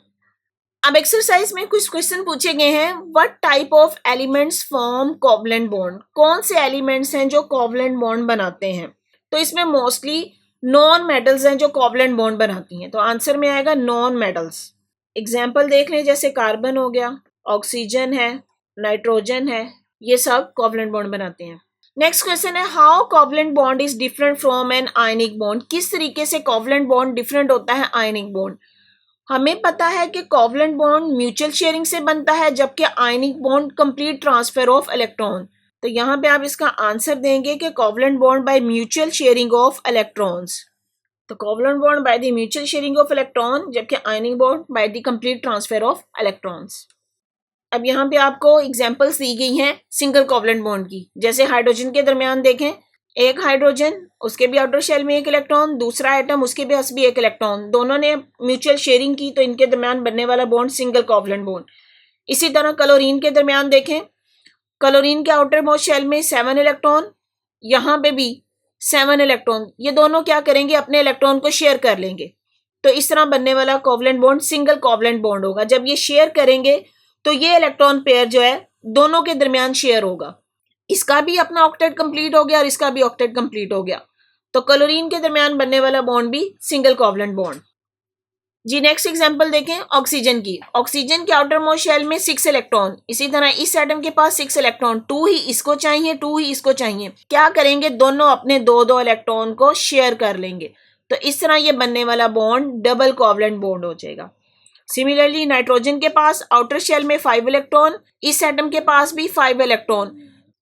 अब एक्सरसाइज में कुछ क्वेश्चन पूछे गए हैं। What type of elements form covalent bond? कौन से एलिमेंट्स हैं जो कोवलेंट बॉन्ड बनाते हैं? तो इसमें मोस्टली नॉन मेटल्स हैं जो कोवलेंट बॉन्ड बनाती हैं। तो आंसर में आएगा नॉन मेटल्स। एग्जाम्पल देख लें, जैसे कार्बन हो गया, ऑक्सीजन है, नाइट्रोजन है, ये सब कोवलेंट बॉन्ड बनाते हैं। नेक्स्ट क्वेश्चन है, how covalent bond is different from N ionic bond? किस तरीके से कोवलेंट बॉन्ड डिफरेंट होता है आयनिक बॉन्ड? हमें पता है कि कोवलेंट बॉन्ड म्यूचुअल शेयरिंग से बनता है, जबकि ionic bond complete transfer of electron. तो यहाँ पे आप इसका आंसर देंगे कि covalent bond by mutual sharing of electrons. तो covalent bond by the mutual sharing of electron, जबकि ionic bond by the complete transfer of electrons. अब यहाँ पे आपको एग्जांपल्स दी गई हैं सिंगल कोवलेंट बॉन्ड की। जैसे हाइड्रोजन के दरमियान देखें, एक हाइड्रोजन, उसके भी आउटर शेल में एक इलेक्ट्रॉन, दूसरा एटम, उसके पास भी एक इलेक्ट्रॉन, दोनों ने म्यूचुअल शेयरिंग की, तो इनके दरमियान बनने वाला बॉन्ड सिंगल कोवलेंट बॉन्ड। इसी तरह क्लोरीन के दरमियान देखें, क्लोरीन के आउटर मोस्ट शेल में 7 इलेक्ट्रॉन, यहाँ पे भी 7 इलेक्ट्रॉन, ये दोनों क्या करेंगे, अपने इलेक्ट्रॉन को शेयर कर लेंगे। तो इस तरह बनने वाला covalent bond single covalent bond होगा। जब ये शेयर करेंगे तो ये इलेक्ट्रॉन पेयर जो है दोनों के दरमियान शेयर होगा। इसका भी अपना ऑक्टेट कंप्लीट हो गया और इसका भी ऑक्टेट कंप्लीट हो गया। तो क्लोरीन के दरमियान बनने वाला बॉन्ड भी सिंगल कोवलेंट बॉन्ड। जी नेक्स्ट एग्जांपल देखें ऑक्सीजन की। ऑक्सीजन के आउटर मोस्ट शेल में 6 इलेक्ट्रॉन, इसी तरह इस एटम के पास 6 इलेक्ट्रॉन, 2 ही इसको चाहिए, 2 ही इसको चाहिए। क्या करेंगे, दोनों अपने 2-2 इलेक्ट्रॉन को शेयर कर लेंगे। तो इस तरह ये बनने वाला बॉन्ड डबल कोवलेंट बॉन्ड हो जाएगा। सिमिलरली नाइट्रोजन के पास आउटर शेल में 5 इलेक्ट्रॉन, इस एटम के पास भी 5 इलेक्ट्रॉन,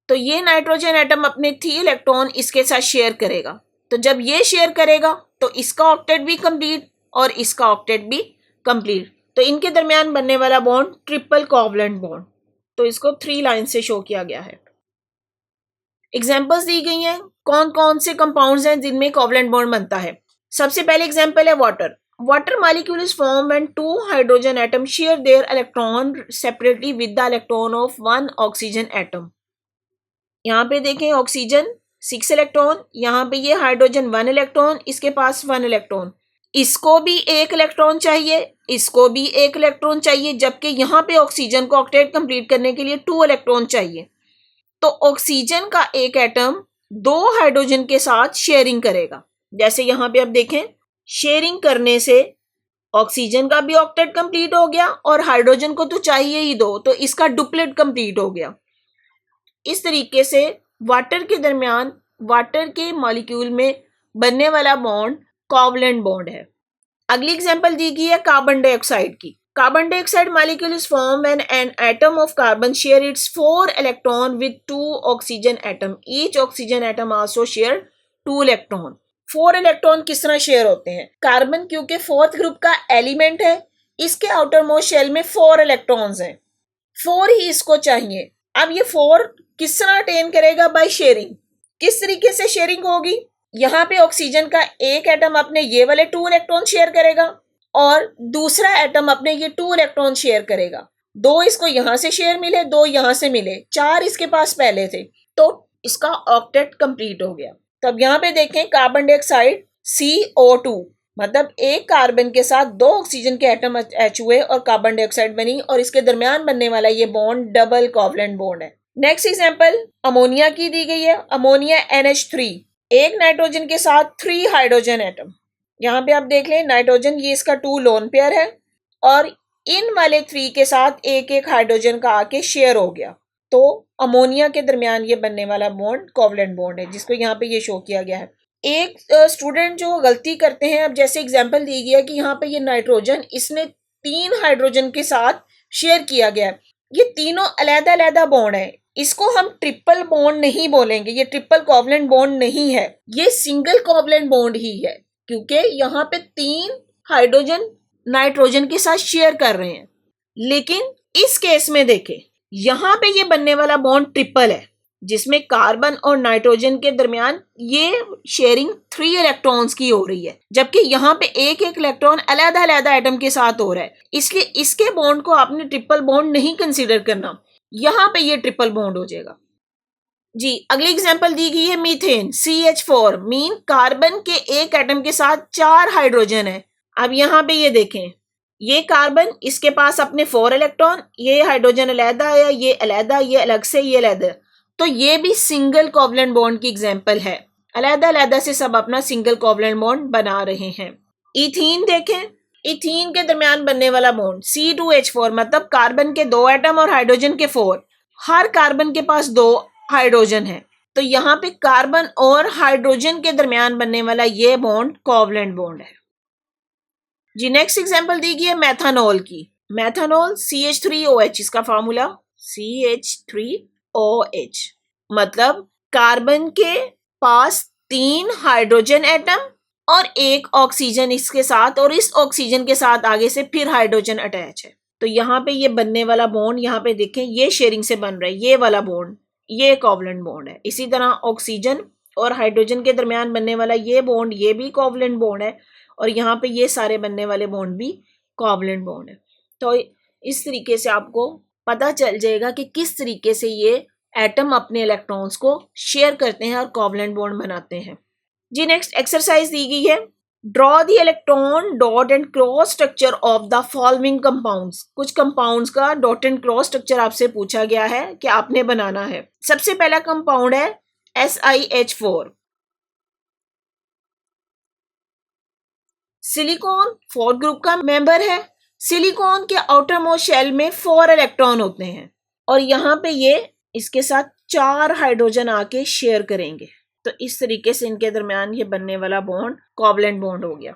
तो ये नाइट्रोजन एटम अपने 3 इलेक्ट्रॉन इसके साथ शेयर करेगा। तो जब ये शेयर करेगा तो इसका ऑक्टेट भी कंप्लीट और इसका ऑक्टेट भी कंप्लीट, तो इनके दरमियान बनने वाला बॉन्ड ट्रिपल कोवलेंट बॉन्ड। तो इसको 3 लाइन से शो किया गया है। एग्जांपल्स दी गई हैं, कौन कौन से कंपाउंड्स हैं जिनमें कोवलेंट बॉन्ड बनता है। सबसे पहले एग्जांपल है water. Water molecule is form when 2 hydrogen atom share their electron separately with the electron of 1 oxygen atom. यहाँ पे देखें ऑक्सीजन 6 इलेक्ट्रॉन, यहाँ पे ये हाइड्रोजन 1 इलेक्ट्रॉन, इसके पास 1 इलेक्ट्रॉन, इसको भी 1 इलेक्ट्रॉन चाहिए, इसको भी 1 इलेक्ट्रॉन चाहिए, जबकि यहाँ पे ऑक्सीजन को ऑक्टेट कंप्लीट करने के लिए 2 इलेक्ट्रॉन चाहिए। तो ऑक्सीजन का एक एटम 2 हाइड्रोजन के साथ शेयरिंग करेगा। जैसे यहाँ पे आप देखें, शेयरिंग करने से ऑक्सीजन का भी ऑक्टेट कंप्लीट हो गया और हाइड्रोजन को तो चाहिए ही 2, तो इसका डुप्लेट कंप्लीट हो गया। इस तरीके से वाटर के दरमियान, वाटर के मॉलिक्यूल में बनने वाला बॉन्ड कोवलेंट बॉन्ड है। अगली एग्जांपल दी गई है कार्बन डाइऑक्साइड की। Carbon dioxide molecule is form when an atom of carbon share its 4 electron with 2 oxygen atom. Each oxygen atom also share 2 electron. 4 electron किस तरह शेयर होते हैं? कार्बन क्योंकि फोर्थ ग्रुप का एलिमेंट है, इसके आउटर मोस्ट शेल में 4 electrons हैं, 4 ही इसको चाहिए। अब ये 4 किस तरह अटेन करेगा? By sharing. किस तरीके से शेयरिंग होगी? यहाँ पे ऑक्सीजन का एक एटम अपने ये वाले 2 इलेक्ट्रॉन शेयर करेगा और दूसरा एटम अपने ये 2 इलेक्ट्रॉन शेयर करेगा। 2 इसको यहां से शेयर मिले, 2 यहां से मिले, 4 इसके पास पहले थे, तो इसका ऑक्टेट कंप्लीट हो गया। तब यहाँ पे देखें कार्बन डाइऑक्साइड CO2, मतलब एक कार्बन के साथ 2 ऑक्सीजन के एटम अटैच हुए और कार्बन डाइऑक्साइड बनी और इसके दरमियान बनने वाला ये बॉन्ड डबल कोवलेंट बॉन्ड है। नेक्स्ट एग्जांपल अमोनिया की दी गई है। अमोनिया NH3, एक नाइट्रोजन के साथ 3 हाइड्रोजन एटम। यहाँ पे आप देख लें नाइट्रोजन ये इसका 2 लोन पेयर है और इन वाले 3 के साथ एक एक हाइड्रोजन का आके शेयर हो गया, तो अमोनिया के दरमियान ये बनने वाला बॉन्ड कोवलेंट बॉन्ड है, जिसको यहाँ पे ये शो किया गया है। एक स्टूडेंट जो गलती करते हैं, अब जैसे एग्जांपल दी गई है कि यहाँ पे ये नाइट्रोजन इसने 3 हाइड्रोजन के साथ शेयर किया गया है, ये तीनों अलग अलग बॉन्ड है, इसको हम ट्रिपल बॉन्ड नहीं बोलेंगे, ये ट्रिपल कोवलेंट बॉन्ड नहीं है, ये सिंगल कोवलेंट बॉन्ड ही है, क्योंकि यहाँ पे 3 हाइड्रोजन नाइट्रोजन के साथ शेयर कर रहे हैं। लेकिन इस केस में देखें यहाँ पे ये बनने वाला बॉन्ड ट्रिपल है, जिसमें कार्बन और नाइट्रोजन के दरमियान ये शेयरिंग 3 इलेक्ट्रॉन्स की हो रही है, जबकि यहाँ पे एक एक इलेक्ट्रॉन अलग अलग एटम के साथ हो रहा है, इसलिए इसके बॉन्ड को आपने ट्रिपल बॉन्ड नहीं कंसीडर करना, यहाँ पे ये ट्रिपल बॉन्ड हो जाएगा। जी अगली एग्जांपल दी गई है मीथेन CH4, मीन कार्बन के एक एटम के साथ 4 हाइड्रोजन है। अब यहाँ पे ये देखें, ये कार्बन इसके पास अपने 4 इलेक्ट्रॉन, ये हाइड्रोजन अलग है, ये अलग, ये अलग से, ये अलग, तो ये भी सिंगल कोवलेंट बॉन्ड की एग्जांपल है, अलग अलग से सब अपना सिंगल कोवलेंट बॉन्ड बना रहे हैं। इथीन देखें, इथीन के दरमियान बनने वाला बॉन्ड C2H4, मतलब कार्बन के 2 एटम और हाइड्रोजन के 4, हर कार्बन के पास 2 हाइड्रोजन है, तो यहाँ पे कार्बन और हाइड्रोजन के दरमियान बनने वाला ये बॉन्ड कोवलेंट बॉन्ड है। जी नेक्स्ट एग्जांपल दी गई है मेथानॉल की। मेथानॉल CH3OH, इसका फार्मूला CH3OH, मतलब कार्बन के पास 3 हाइड्रोजन एटम और 1 ऑक्सीजन इसके साथ, और इस ऑक्सीजन के साथ आगे से फिर हाइड्रोजन अटैच है, तो यहाँ पे ये बनने वाला बॉन्ड, यहाँ पे देखें ये शेयरिंग से बन रहा है, ये वाला बॉन्ड ये कोवलेंट बॉन्ड है। इसी तरह ऑक्सीजन और हाइड्रोजन के दरमियान बनने वाला ये बॉन्ड, ये भी कोवलेंट बॉन्ड है, और यहाँ पे ये सारे बनने वाले बॉन्ड भी कोवलेंट बॉन्ड है। तो इस तरीके से आपको पता चल जाएगा कि किस तरीके से ये एटम अपने इलेक्ट्रॉन्स को शेयर करते हैं और कोवलेंट बॉन्ड बनाते हैं। जी नेक्स्ट एक्सरसाइज दी गई है, draw the electron dot and cross structure of the following compounds. कुछ कंपाउंड्स का डॉट एंड क्रॉस स्ट्रक्चर आपसे पूछा गया है कि आपने बनाना है। सबसे पहला कंपाउंड है SiH4। सिलिकॉन फोर्थ ग्रुप का मेंबर है। सिलिकॉन के आउटर मोस्ट शेल में 4 इलेक्ट्रॉन होते हैं और यहाँ पे ये इसके साथ 4 हाइड्रोजन आके शेयर करेंगे, तो इस तरीके से इनके दरमियान ये बनने वाला बॉन्ड कोवलेंट बॉन्ड हो गया।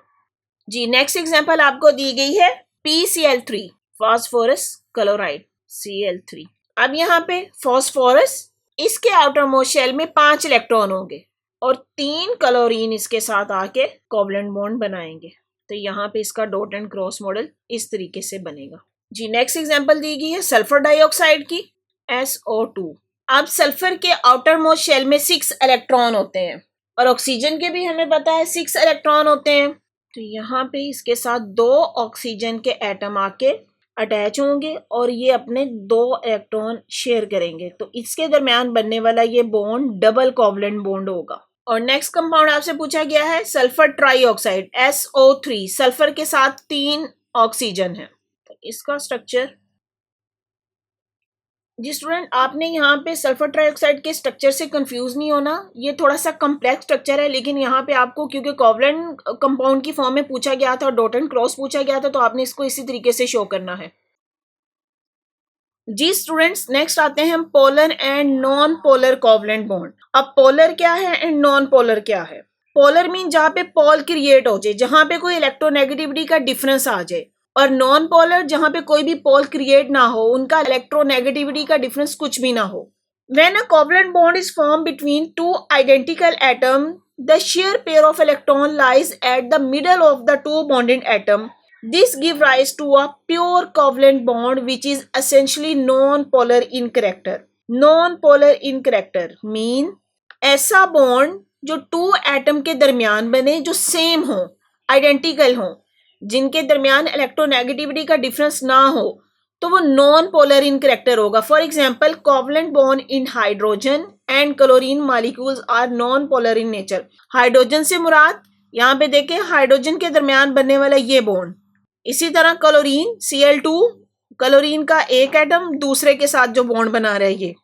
जी नेक्स्ट एग्जांपल आपको दी गई है PCl3, फास्फोरस क्लोराइड Cl3। अब यहाँ पे फास्फोरस, इसके आउटर मोस्ट शेल में 5 इलेक्ट्रॉन होंगे और 3 क्लोरीन इसके साथ आके कोवलेंट बॉन्ड बनाएंगे, तो यहाँ पे इसका डॉट एंड क्रॉस मॉडल इस तरीके से बनेगा। जी नेक्स्ट एग्जांपल दी गई है सल्फर डाइऑक्साइड की SO2। अब सल्फर के आउटर मोस्ट शेल में 6 इलेक्ट्रॉन होते हैं और ऑक्सीजन के भी हमें पता है 6 इलेक्ट्रॉन होते हैं, तो यहाँ पे इसके साथ 2 ऑक्सीजन के एटम आके अटैच होंगे और ये अपने 2 इलेक्ट्रॉन शेयर करेंगे, तो इसके दरमियान बनने वाला ये बॉन्ड डबल कोवलेंट बॉन्ड होगा। और नेक्स्ट कंपाउंड आपसे पूछा गया है सल्फर ट्राइऑक्साइड SO3, सल्फर के साथ 3 ऑक्सीजन है, तो इसका स्ट्रक्चर। जी स्टूडेंट, आपने यहाँ पे सल्फर ट्राइऑक्साइड के स्ट्रक्चर से कंफ्यूज नहीं होना, ये थोड़ा सा कम्प्लेक्स स्ट्रक्चर है, लेकिन यहाँ पे आपको क्योंकि कोवलेंट कंपाउंड की फॉर्म में पूछा गया था और डॉट एंड क्रॉस पूछा गया था, तो आपने इसको इसी तरीके से शो करना है। जी स्टूडेंट्स, नेक्स्ट आते हैं हम polar and non polar covalent bond. अब पोलर क्या है एंड नॉन पोलर क्या है? पोलर मीन जहाँ पे पोल क्रिएट हो जाए, जहाँ पे कोई इलेक्ट्रोनेगेटिविटी का डिफरेंस आ जाए, और नॉन पोलर जहाँ पे कोई भी पोल क्रिएट ना हो, उनका इलेक्ट्रोनेगेटिविटी का डिफरेंस कुछ भी ना हो। When a covalent bond is formed between 2 identical atoms, the shear pair of electron lies at the middle of the two bonded atom. This gives rise to a pure covalent bond which is essentially non-polar in character. Non-polar in character mean ऐसा bond जो to atom के दरमियान बने जो same हो, identical हो, जिनके दरमियान इलेक्ट्रोनेगेटिविटी का डिफरेंस ना हो, तो वो नॉन पोलर इन करेक्टर होगा. For example covalent bond in hydrogen and chlorine molecules are non polar in nature. Hydrogen से मुराद यहाँ पे देखें हाइड्रोजन के दरमियान बनने वाला ये बॉन्ड. इसी तरह क्लोरीन Cl2, क्लोरीन का एक एटम दूसरे के साथ जो बॉन्ड बना रहा है ये.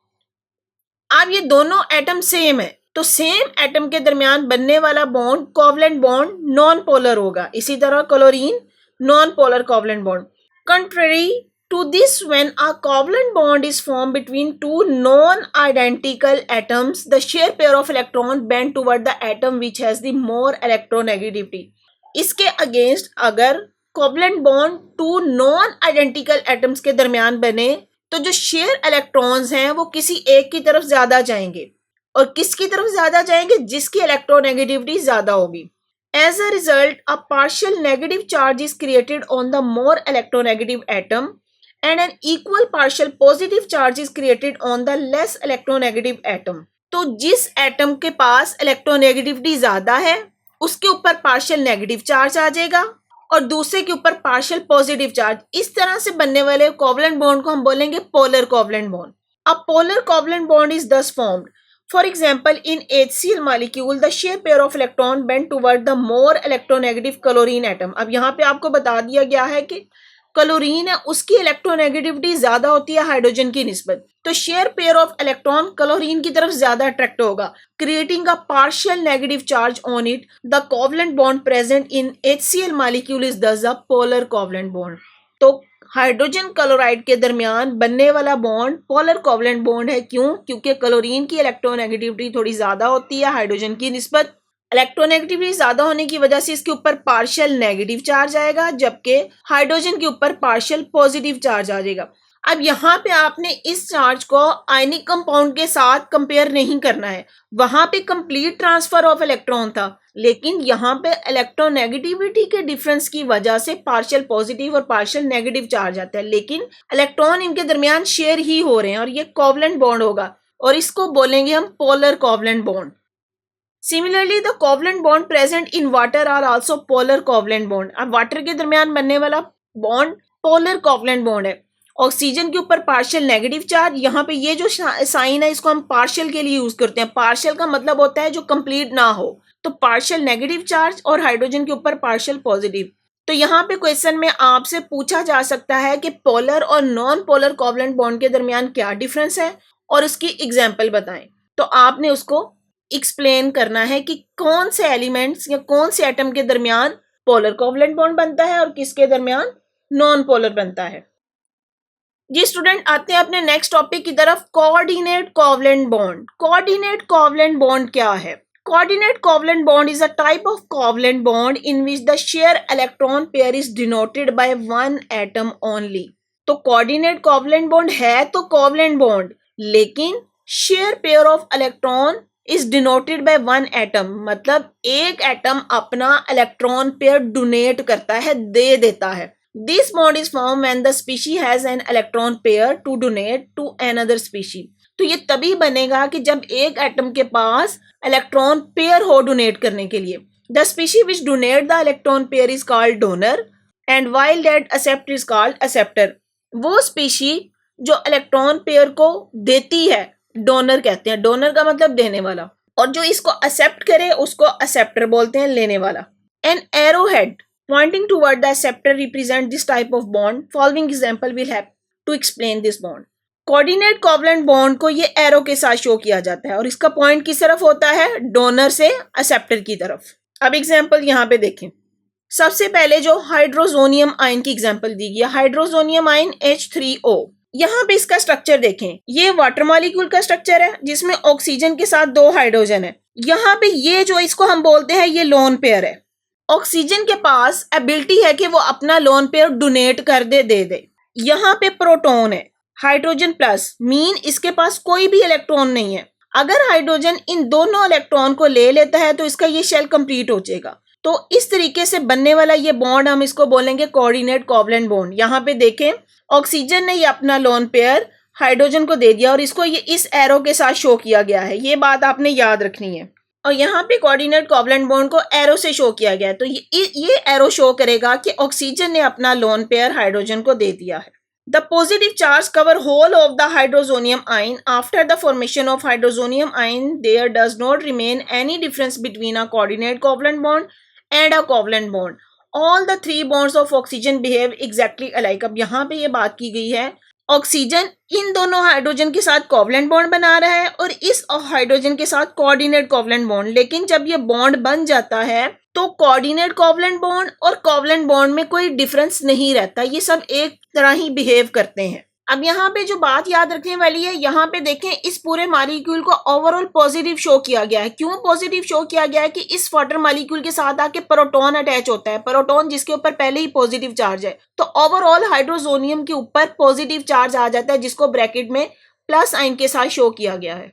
अब ये दोनों एटम सेम है तो सेम एटम के दरमियान बनने वाला bond covalent bond non polar होगा. इसी तरह chlorine non polar covalent bond. Contrary to this, when a covalent bond is formed between two non-identical atoms, the shear pair of electrons bend toward the atom which has the more electronegativity. इसके against अगर covalent bond two non-identical atoms के दरमियान बने तो जो shear electrons हैं वो किसी एक की तरफ ज्यादा जाएंगे. और किसकी तरफ ज्यादा जाएंगे? जिसकी electronegativity ज्यादा होगी. As a result, a partial negative charge is created on the more electronegative atom and an equal partial positive charge is created on the less electronegative atom. तो जिस एटम के पास इलेक्ट्रोनेगेटिविटी ज्यादा है उसके ऊपर पार्शियल नेगेटिव चार्ज आ जाएगा और दूसरे के ऊपर पार्शियल पॉजिटिव चार्ज. इस तरह से बनने वाले कोवलेंट बॉन्ड को हम बोलेंगे polar covalent bond. A polar covalent bond is दस formed. For example, in HCl molecule, the shear pair of electron bend toward the more electronegative chlorine atom. अब यहाँ पे आपको बता दिया गया है कि क्लोरीन है उसकी इलेक्ट्रोनेगेटिविटी ज्यादा होती है हाइड्रोजन की निस्बत, तो share pair of electron chlorine की तरफ ज्यादा अट्रैक्ट होगा, creating a partial negative charge on it. The covalent bond present in HCl molecule is दस अ पोलर कोवलेंट बॉन्ड. तो हाइड्रोजन क्लोराइड के दरमियान बनने वाला बॉन्ड पोलर कोवलेंट बॉन्ड है. क्यों? क्योंकि क्लोरीन की इलेक्ट्रोनेगेटिविटी थोड़ी ज्यादा होती है हाइड्रोजन की निस्बत. इलेक्ट्रोनेगेटिविटी ज्यादा होने की वजह से इसके ऊपर पार्शियल नेगेटिव चार्ज आएगा जबकि हाइड्रोजन के ऊपर पार्शियल पॉजिटिव चार्ज आ जाएगा. अब यहाँ पे आपने इस चार्ज को आयनिक कंपाउंड के साथ कंपेयर नहीं करना है. वहां पे कंप्लीट ट्रांसफर ऑफ इलेक्ट्रॉन था, लेकिन यहाँ पे इलेक्ट्रोनेगेटिविटी के डिफरेंस की वजह से पार्शियल पॉजिटिव और पार्शियल नेगेटिव चार्ज आता है, लेकिन इलेक्ट्रॉन इनके दरमियान शेयर ही हो रहे हैं और ये कोवलेंट बॉन्ड होगा और इसको बोलेंगे हम polar covalent bond. Similarly, the covalent bond present in water are also polar covalent bond. अब वाटर के दरमियान बनने वाला बॉन्ड पोलर कोवलेंट बॉन्ड है. ऑक्सीजन के ऊपर पार्शियल नेगेटिव चार्ज. यहाँ पे ये जो साइन है इसको हम पार्शियल के लिए यूज करते हैं. पार्शियल का मतलब होता है जो कंप्लीट ना हो, तो पार्शियल नेगेटिव चार्ज और हाइड्रोजन के ऊपर पार्शियल पॉजिटिव. तो यहाँ पे क्वेश्चन में आपसे पूछा जा सकता है कि पोलर और नॉन पोलर कोवलेंट बॉन्ड के दरमियान क्या डिफरेंस है और उसकी एग्जाम्पल बताएं. तो आपने उसको एक्सप्लेन करना है कि कौन से एलिमेंट्स या कौन से एटम के दरमियान पोलर कोवलेंट बॉन्ड बनता है और किसके दरमियान नॉन पोलर बनता है. जी स्टूडेंट, आते हैं अपने नेक्स्ट टॉपिक की तरफ. Coordinate covalent bond. Coordinate covalent bond क्या है? Coordinate covalent bond is a type of covalent bond in which the share electron pair is denoted by one atom only. तो कोऑर्डिनेट कोवलेंट बॉन्ड है तो covalent bond, लेकिन share pair of electron is denoted by one atom. मतलब एक atom अपना electron pair donate करता है, दे देता है. This bond is formed when the species has an electron pair to donate to another species. तो ये तभी बनेगा कि जब एक एटम के पास इलेक्ट्रॉन पेयर हो डोनेट करने के लिए. The species which donate the electron pair is called donor and while that accept is called acceptor. वो स्पीशीज जो इलेक्ट्रॉन पेयर को देती है डोनर कहते हैं. डोनर का मतलब देने वाला, और जो इसको एक्सेप्ट करे उसको एक्सेप्टर बोलते हैं, लेने वाला. An arrow head pointing toward the acceptor represent this type of bond. Following example will help to explain this bond. Coordinate covalent bond को ये एरो के साथ शो किया जाता है और इसका पॉइंट किस तरफ होता है? डोनर से एक्सेप्टर की तरफ. अब एग्जाम्पल यहाँ पे देखें. सबसे पहले जो हाइड्रोजोनियम आयन की एग्जाम्पल दी गई, हाइड्रोजोनियम आयन H3O. यहाँ पे इसका स्ट्रक्चर देखें. ये वाटर मॉलिक्यूल का स्ट्रक्चर है जिसमें ऑक्सीजन के साथ दो हाइड्रोजन है. यहाँ पे ये जो इसको हम बोलते हैं ये लोन पेयर है. ऑक्सीजन के पास एबिलिटी है कि वो अपना लोन पेयर डोनेट कर दे दे. यहाँ पे प्रोटॉन है, हाइड्रोजन प्लस मीन इसके पास कोई भी इलेक्ट्रॉन नहीं है. अगर हाइड्रोजन इन दोनों इलेक्ट्रॉन को ले लेता है तो इसका ये शेल कंप्लीट हो जाएगा। तो इस तरीके से बनने वाला ये बॉन्ड हम इसको बोलेंगे कोऑर्डिनेट कोवलेंट बॉन्ड। यहाँ पे देखें, ऑक्सीजन ने ये अपना लोन पेयर हाइड्रोजन को दे दिया और इसको ये इस एरो के साथ शो किया गया है, ये बात आपने याद रखनी है। और यहाँ पे कोऑर्डिनेट कोवलेंट बॉन्ड को एरो से शो किया गया है, तो ये एरो शो करेगा कि ऑक्सीजन ने अपना लोन पेयर हाइड्रोजन को दे दिया है। The positive charge cover whole of the hydrozonium ion. After the formation of hydrozonium ion, there does not remain any difference between a coordinate covalent bond and a covalent bond. All the three bonds of oxygen behave exactly alike. अब यहाँ पे ये बात की गई है, oxygen in दोनों hydrogen के साथ कोवलेंट बॉन्ड बना रहा है और इस हाइड्रोजन के साथ कोऑर्डिनेट कोवलेंट बॉन्ड, लेकिन जब ये बॉन्ड बन जाता है तो कोऑर्डिनेट कोवलेंट बॉन्ड और कोवलेंट बॉन्ड में कोई डिफरेंस नहीं रहता, ये सब एक तरह ही बिहेव करते हैं। अब यहाँ पे जो बात याद रखने वाली है, यहाँ पे देखें इस पूरे मॉलिक्यूल को ओवरऑल पॉजिटिव शो किया गया है। क्यों पॉजिटिव शो किया गया है कि इस वाटर मॉलिक्यूल के साथ आके प्रोटॉन अटैच होता है, प्रोटॉन जिसके ऊपर पहले ही पॉजिटिव चार्ज है, तो ओवरऑल हाइड्रोजोनियम के ऊपर पॉजिटिव चार्ज आ जाता है, जिसको ब्रैकेट में प्लस साइन के साथ शो किया गया है।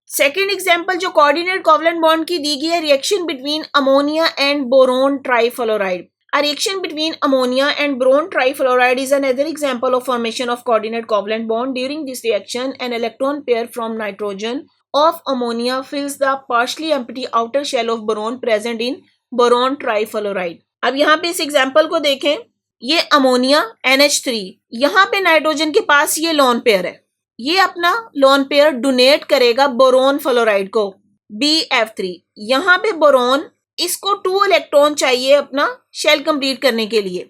सेकेंड एग्जाम्पल जो कोऑर्डिनेट कोवलेंट बॉन्ड की दी गई है, reaction between ammonia and boron trifluoride. A reaction between ammonia and boron trifluoride is another example of formation of coordinate covalent bond. During this reaction, an electron pair from nitrogen of ammonia fills the partially empty outer shell of boron present in boron trifluoride. अब यहाँ पे इस example को देखें, ये ammonia NH3, यहाँ पे nitrogen के पास ये लोन पेयर है, ये अपना लोन पेयर डोनेट करेगा बोरोन फ्लोराइड को BF3। यहाँ पे बोरोन, इसको 2 इलेक्ट्रॉन चाहिए अपना शेल कंप्लीट करने के लिए,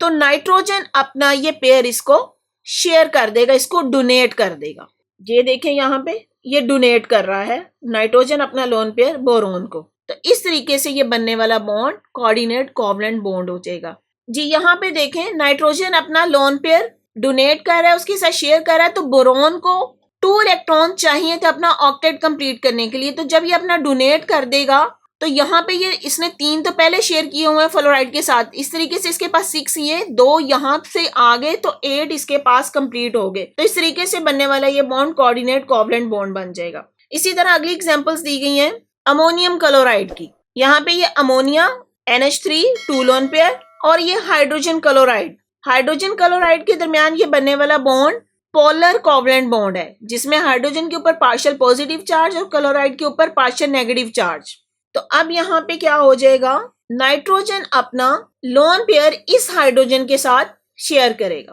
तो नाइट्रोजन अपना ये पेयर इसको शेयर कर देगा, इसको डोनेट कर देगा। ये देखें यहाँ पे ये डोनेट कर रहा है नाइट्रोजन अपना लोन पेयर बोरोन को, तो इस तरीके से ये बनने वाला बॉन्ड कोऑर्डिनेट कोवलेंट बॉन्ड हो जाएगा जी। यहाँ पे देखें नाइट्रोजन अपना लोन पेयर डोनेट कर रहा है, उसके साथ शेयर कर रहा है, तो बोरोन को 2 इलेक्ट्रॉन चाहिए थे अपना ऑक्टेट कंप्लीट करने के लिए, तो जब ये अपना डोनेट कर देगा तो यहाँ पे ये इसने 3 तो पहले शेयर किए हुए हैं फ्लोराइड के साथ, इस तरीके से इसके पास 6 ये 2 यहाँ से आ गए, तो 8 इसके पास कंप्लीट हो गए। तो इस तरीके से बनने वाला ये बॉन्ड कोऑर्डिनेट कोवलेंट बॉन्ड बन जाएगा। इसी तरह अगली एग्जांपल्स दी गई हैं अमोनियम क्लोराइड की। यहाँ पे ये अमोनिया NH3 2 लोन पेयर और ये हाइड्रोजन क्लोराइड, हाइड्रोजन क्लोराइड के दरमियान ये बनने वाला बॉन्ड पोलर कोवलेंट बॉन्ड है, जिसमें हाइड्रोजन के ऊपर पार्शियल पॉजिटिव चार्ज और क्लोराइड के ऊपर पार्शियल नेगेटिव चार्ज। तो अब यहाँ पे क्या हो जाएगा, नाइट्रोजन अपना लोन पेयर इस हाइड्रोजन के साथ शेयर करेगा,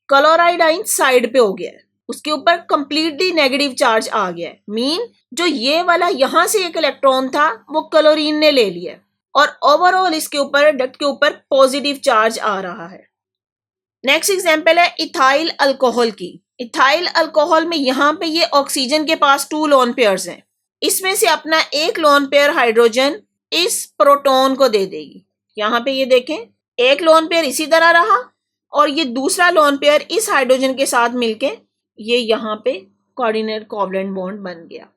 क्लोराइड आयन साइड पे हो गया है, उसके ऊपर कंप्लीटली नेगेटिव चार्ज आ गया है, मीन जो ये वाला यहाँ से एक इलेक्ट्रॉन था वो क्लोरीन ने ले लिया और ओवरऑल इसके ऊपर डक्ट के ऊपर पॉजिटिव चार्ज आ रहा है। नेक्स्ट एग्जांपल है इथाइल अल्कोहल की। इथाइल अल्कोहल में यहाँ पे ये ऑक्सीजन के पास 2 लोन पेयर्स हैं, इसमें से अपना एक लोन पेयर हाइड्रोजन इस प्रोटॉन को दे देगी। यहाँ पे ये देखें एक लोन पेयर इसी तरह रहा और ये दूसरा लोन पेयर इस हाइड्रोजन के साथ मिलके ये यहाँ पे कोऑर्डिनेट कोवलेंट बॉन्ड बन गया।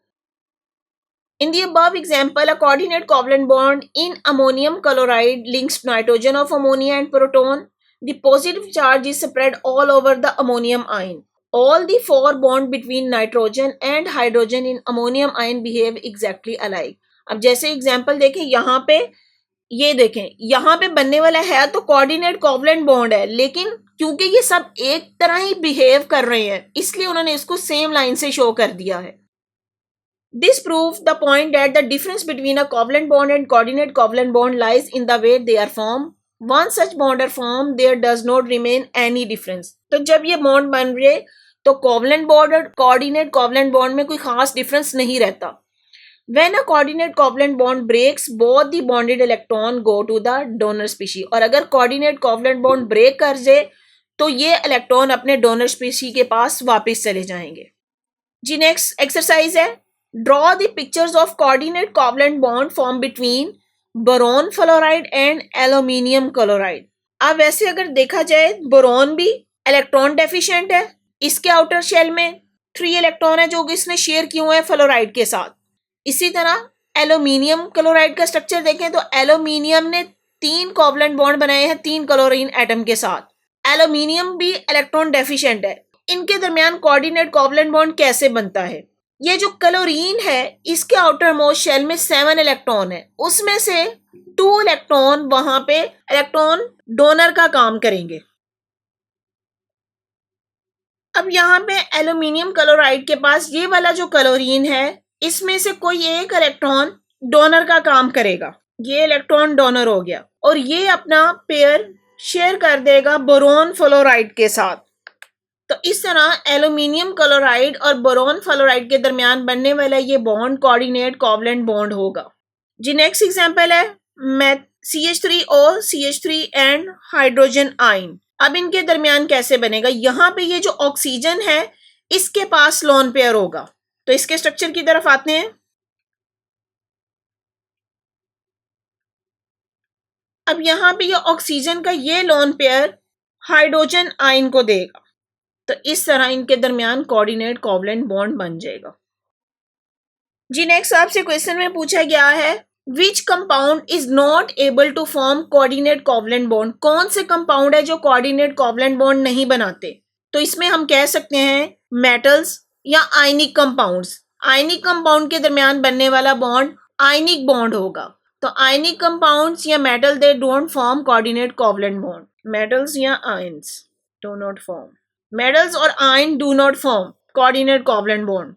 In the above example, a coordinate covalent bond in ammonium chloride links nitrogen of ammonia and proton. The positive charge is spread all over the ammonium ion. All the 4 bonds between nitrogen and hydrogen in ammonium ion behave exactly alike. अब जैसे example देखें, यहाँ पे ये देखें, यहाँ पे बनने वाला है तो कोऑर्डिनेट कोवलेंट बॉन्ड है, लेकिन क्योंकि ये सब एक तरह ही बिहेव कर रहे हैं इसलिए उन्होंने इसको सेम लाइन से शो कर दिया है। This proves the point that the difference between a covalent bond and coordinate covalent bond lies in the way they are formed. Once such bond are formed, there does not remain any difference. तो जब ये bond बन रहे तो covalent bond और coordinate covalent bond में कोई खास डिफरेंस नहीं रहता। When a coordinate covalent bond breaks, both the bonded electron go to the donor species. और अगर coordinate covalent bond break कर जाए तो ये इलेक्ट्रॉन अपने डोनर स्पीशी के पास वापस चले जाएंगे जी। नेक्स्ट एक्सरसाइज है, draw the pictures of coordinate covalent bond formed between boron fluoride and aluminium chloride. अब वैसे अगर देखा जाए बोरोन भी इलेक्ट्रॉन डेफिशिएंट है, इसके आउटर शेल में 3 इलेक्ट्रॉन है जो इसने शेयर किए हुए हैं फ्लोराइड के साथ। इसी तरह एल्यूमिनियम क्लोराइड का स्ट्रक्चर देखें तो एल्यूमिनियम ने 3 कोवलेंट बॉन्ड बनाए हैं 3 क्लोरीन एटम के साथ। एल्यूमिनियम भी इलेक्ट्रॉन डेफिशिएंट है, इनके दरमियान कोऑर्डिनेट कोवलेंट बॉन्ड कैसे बनता है ये जो क्लोरीन है इसके आउटर मोस्ट शेल में 7 इलेक्ट्रॉन है, उसमें से 2 इलेक्ट्रॉन वहां पे इलेक्ट्रॉन डोनर का काम करेंगे। अब यहाँ पे एल्यूमिनियम क्लोराइड के पास ये वाला जो क्लोरीन है इसमें से कोई एक इलेक्ट्रॉन डोनर का काम करेगा, ये इलेक्ट्रॉन डोनर हो गया, और ये अपना पेयर शेयर कर देगा बोरोन फ्लोराइड के साथ। तो इस तरह एल्यूमिनियम क्लोराइड और बोरोन फ्लोराइड के दरमियान बनने वाला ये बॉन्ड कोऑर्डिनेट कोवलेंट बॉन्ड होगा जी। नेक्स्ट एग्जांपल है CH3O CH3 and hydrogen ion. अब इनके दरमियान कैसे बनेगा, यहाँ पे ये जो ऑक्सीजन है इसके पास लोन पेयर होगा। तो इसके स्ट्रक्चर की तरफ आते हैं। अब यहाँ पे ये ऑक्सीजन का ये लोन पेयर हाइड्रोजन आयन को देगा, तो इस तरह इनके दरमियान कोऑर्डिनेट कोवलेंट बॉन्ड बन जाएगा जी। नेक्स्ट आपसे क्वेश्चन में पूछा गया है which compound is not able to form coordinate covalent bond. कौन से कंपाउंड है जो कोऑर्डिनेट कोवलेंट बॉन्ड नहीं बनाते। तो इसमें हम कह सकते हैं मेटल्स या आयनिक कंपाउंड्स। आयनिक कंपाउंड के दरमियान बनने वाला बॉन्ड आयनिक बॉन्ड होगा। तो आयनिक कंपाउंड्स या metal they don't form coordinate covalent bond. Metals या ions do not form, metals और ion do not form coordinate covalent bond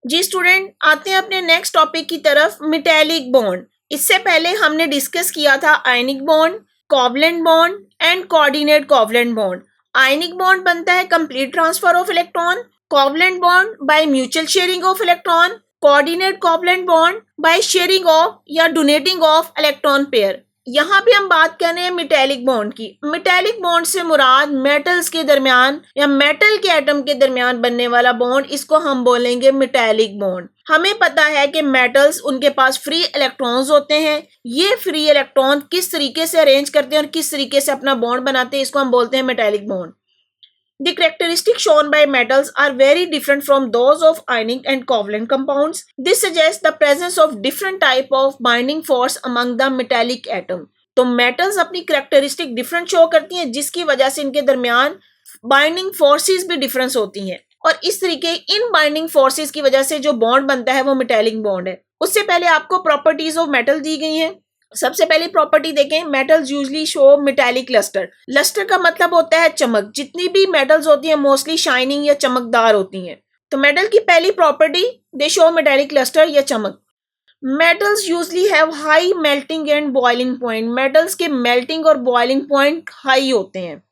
जी। स्टूडेंट आते हैं अपने नेक्स्ट टॉपिक की तरफ, मेटेलिक बॉन्ड। इससे पहले हमने डिस्कस किया था ionic bond, covalent bond and coordinate covalent bond. Ionic bond बनता है complete transfer of electron, covalent bond by mutual sharing of electron, coordinate covalent bond by sharing of या डोनेटिंग ऑफ इलेक्ट्रॉन पेयर। यहाँ पे हम बात कर रहे हैं मेटेलिक बॉन्ड की। मेटेलिक बॉन्ड से मुराद मेटल्स के दरमियान या मेटल के एटम के दरमियान बनने वाला बॉन्ड, इसको हम बोलेंगे मेटेलिक बॉन्ड। हमें पता है कि मेटल्स उनके पास फ्री इलेक्ट्रॉन्स होते हैं, ये फ्री इलेक्ट्रॉन किस तरीके से अरेंज करते हैं और किस तरीके से अपना बॉन्ड बनाते हैं, इसको हम बोलते हैं metallic bond. The characteristics shown by metals are very different from those of ionic and covalent compounds. This suggests the presence of different type of binding force among the metallic atom. तो metals अपनी characteristic different show करती हैं, जिसकी वजह से इनके दरमियान binding forces भी difference होती हैं, और इस तरीके इन binding forces की वजह से जो bond बनता है वो metallic bond है। उससे पहले आपको properties of metal दी गई हैं। सबसे पहली प्रॉपर्टी देखें, metals usually show metallic lustre. Lustre का मतलब होता है चमक। जितनी भी मेटल्स होती हैं मोस्टली शाइनिंग या चमकदार होती हैं। तो मेटल की पहली property, they show metallic lustre या चमक। Metals usually have high melting and boiling point. Metals के मेल्टिंग और बॉइलिंग पॉइंट हाई होते हैं।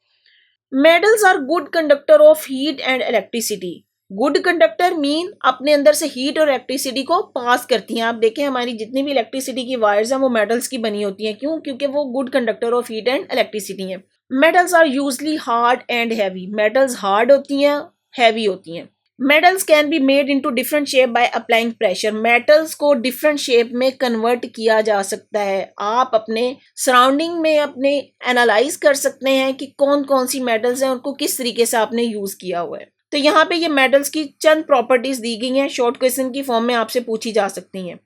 Metals are good conductor of heat and electricity. Good conductor mean अपने अंदर से हीट और इलेक्ट्रिसिटी को पास करती हैं। आप देखें हमारी जितनी भी इलेक्ट्रिसिटी की वायर्स हैं वो मेटल्स की बनी होती हैं। क्यों? क्योंकि वो good conductor of heat and electricity हैं। Metals are usually hard and heavy. Metals hard होती हैं, हैवी होती हैं। Metals can be made into different shape by applying pressure. Metals को डिफरेंट शेप में कन्वर्ट किया जा सकता है। आप अपने सराउंडिंग में अपने एनालाइज कर सकते हैं कि कौन कौन सी मेटल्स हैं, उनको किस तरीके से आपने यूज किया हुआ है। तो यहाँ पे ये मेटल्स की चंद प्रॉपर्टीज दी गई हैं, शॉर्ट क्वेश्चन की फॉर्म में आपसे पूछी जा सकती हैं।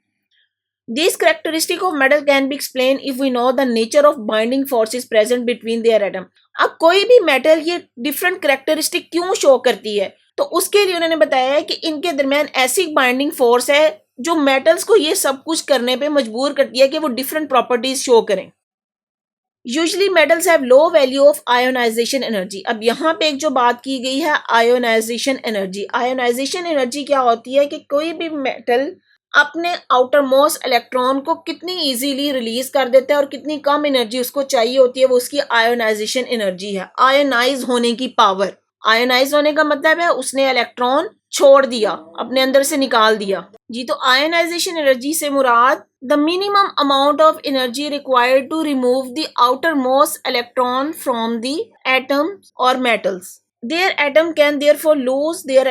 These characteristics of metal can be explained if we know the nature of binding forces present between their atom. अब कोई भी मेटल ये डिफरेंट कैरेक्टरिस्टिक क्यों शो करती है, तो उसके लिए उन्होंने बताया है कि इनके दरमियान ऐसी बाइंडिंग फोर्स है जो मेटल्स को ये सब कुछ करने पे मजबूर करती है कि वो डिफरेंट प्रॉपर्टीज शो करें। Usually metals have low value of ionisation energy. अब यहाँ पे एक जो बात की गई है आयोनाइजेशन एनर्जी। आयोनाइजेशन एनर्जी क्या होती है कि कोई भी मेटल अपने आउटर मोस्ट इलेक्ट्रॉन को कितनी इजीली रिलीज कर देता है और कितनी कम एनर्जी उसको चाहिए होती है, वो उसकी आयोनाइजेशन एनर्जी है। आयोनाइज होने की पावर। आयोनाइज होने का मतलब है उसने इलेक्ट्रॉन छोड़ दिया, अपने अंदर से निकाल दिया जी। तो आयोनाइजेशन एनर्जी से मुराद the minimum amount of energy required to remove the outer most electron from the atom और metals. Their atom can therefore lose their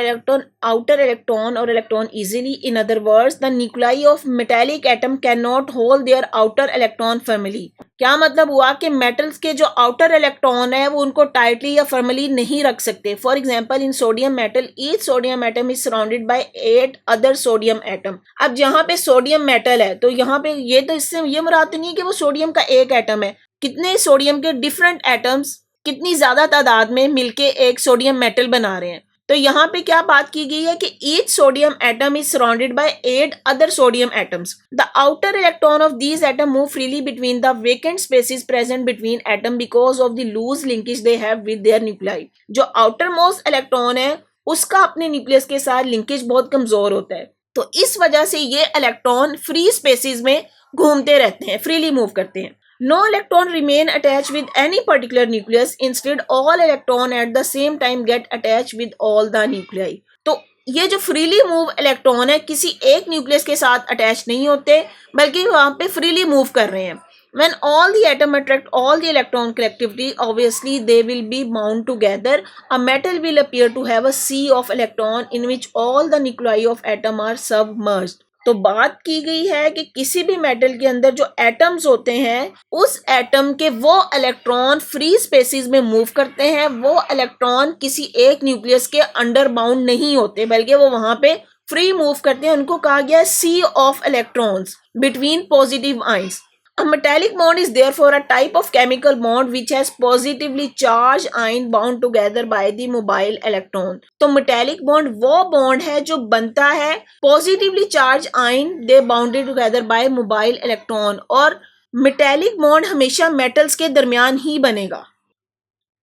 outer electron or electron easily. In other words, the nuclei of metallic atom cannot hold their outer electron firmly. क्या मतलब हुआ कि metals के जो outer electron है वो उनको टाइटली या फर्मली नहीं रख सकते। For example in sodium metal, each sodium atom is surrounded by 8 other sodium atom. अब जहाँ पे सोडियम मेटल है तो यहाँ पे ये तो इससे ये मुराद नहीं है कि वो सोडियम का एक एटम है। कितने सोडियम के डिफरेंट एटम्स कितनी ज्यादा तादाद में मिलके एक सोडियम मेटल बना रहे हैं। तो यहाँ पे क्या बात की गई है कि each sodium atom is surrounded by 8 other sodium atoms. The outer electron of these atoms move freely between the vacant spaces present between atom because of the loose linkage they have with their nuclei. जो outermost electron है उसका अपने nucleus के साथ linkage बहुत कमजोर होता है, तो इस वजह से ये इलेक्ट्रॉन फ्री स्पेसिस में घूमते रहते हैं, फ्रीली मूव करते हैं. No electron remain attached with any particular nucleus. Instead, all electron at the same time get attached with all the nuclei. तो ये जो फ्रीली मूव इलेक्ट्रॉन है किसी एक न्यूक्लियस के साथ अटैच नहीं होते, बल्कि वहां पे फ्रीली मूव कर रहे हैं. When all the atom attract all the electron collectively, obviously they will be bound together. A metal will appear to have a sea of electron in which all the nuclei of atom are submerged. तो बात की गई है कि किसी भी metal के अंदर जो एटम्स होते हैं उस एटम के वो इलेक्ट्रॉन फ्री स्पेसिस में मूव करते हैं, वो इलेक्ट्रॉन किसी एक न्यूक्लियस के अंडर बाउंड नहीं होते, बल्कि वो वहां पे फ्री मूव करते हैं. उनको कहा गया है sea of electrons between positive ions. A metallic bond is therefore a type of chemical bond which has positively charged ion bound together by the mobile electron. तो metallic bond वो bond है जो बनता है positively charged ion they bounded together by mobile electron, और metallic bond हमेशा metals के दरमियान ही बनेगा.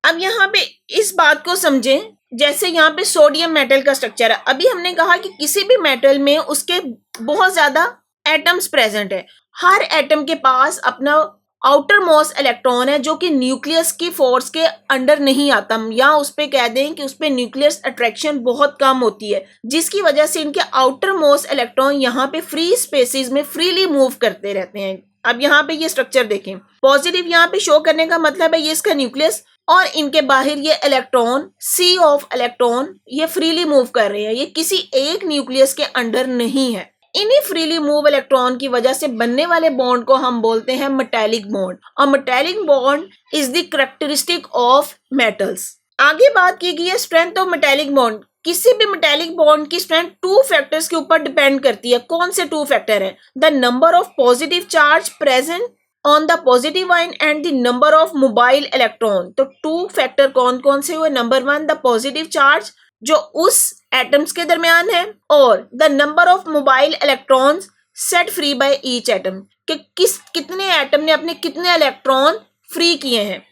अब यहाँ पे इस बात को समझें, जैसे यहाँ पे सोडियम मेटल का स्ट्रक्चर है. अभी हमने कहा कि किसी भी मेटल में उसके बहुत ज्यादा एटम्स प्रेजेंट है. हर एटम के पास अपना आउटर मोस्ट इलेक्ट्रॉन है जो कि न्यूक्लियस की फोर्स के अंडर नहीं आता, या उस पे कह दें कि उस पे न्यूक्लियस अट्रैक्शन बहुत कम होती है, जिसकी वजह से इनके आउटर मोस्ट इलेक्ट्रॉन यहाँ पे फ्री स्पेसिस में फ्रीली मूव करते रहते हैं. अब यहाँ पे ये स्ट्रक्चर देखें, पॉजिटिव यहाँ पे शो करने का मतलब है ये इसका न्यूक्लियस, और इनके बाहर ये इलेक्ट्रॉन सी ऑफ इलेक्ट्रॉन ये फ्रीली मूव कर रहे हैं, ये किसी एक न्यूक्लियस के अंडर नहीं है. इन्हीं फ्रीली मूव इलेक्ट्रॉन की वजह से बनने वाले बॉन्ड को हम बोलते हैं मेटालिक बॉन्ड, और metallic bond is the characteristic of metals. आगे बात की गई है स्ट्रेंथ ऑफ मेटालिक बॉन्ड. किसी भी मेटालिक बॉन्ड की स्ट्रेंथ 2 फैक्टर्स के ऊपर डिपेंड करती है. कौन से 2 फैक्टर हैं? The number of positive charge present on the positive ion and the number of mobile electron. तो 2 फैक्टर कौन कौन से हुए? नंबर 1 द पॉजिटिव चार्ज जो उस एटम्स के दरमियान है, और the number of mobile electrons set free by each atom, कि कितने एटम ने अपने कितने इलेक्ट्रॉन फ्री किए हैं.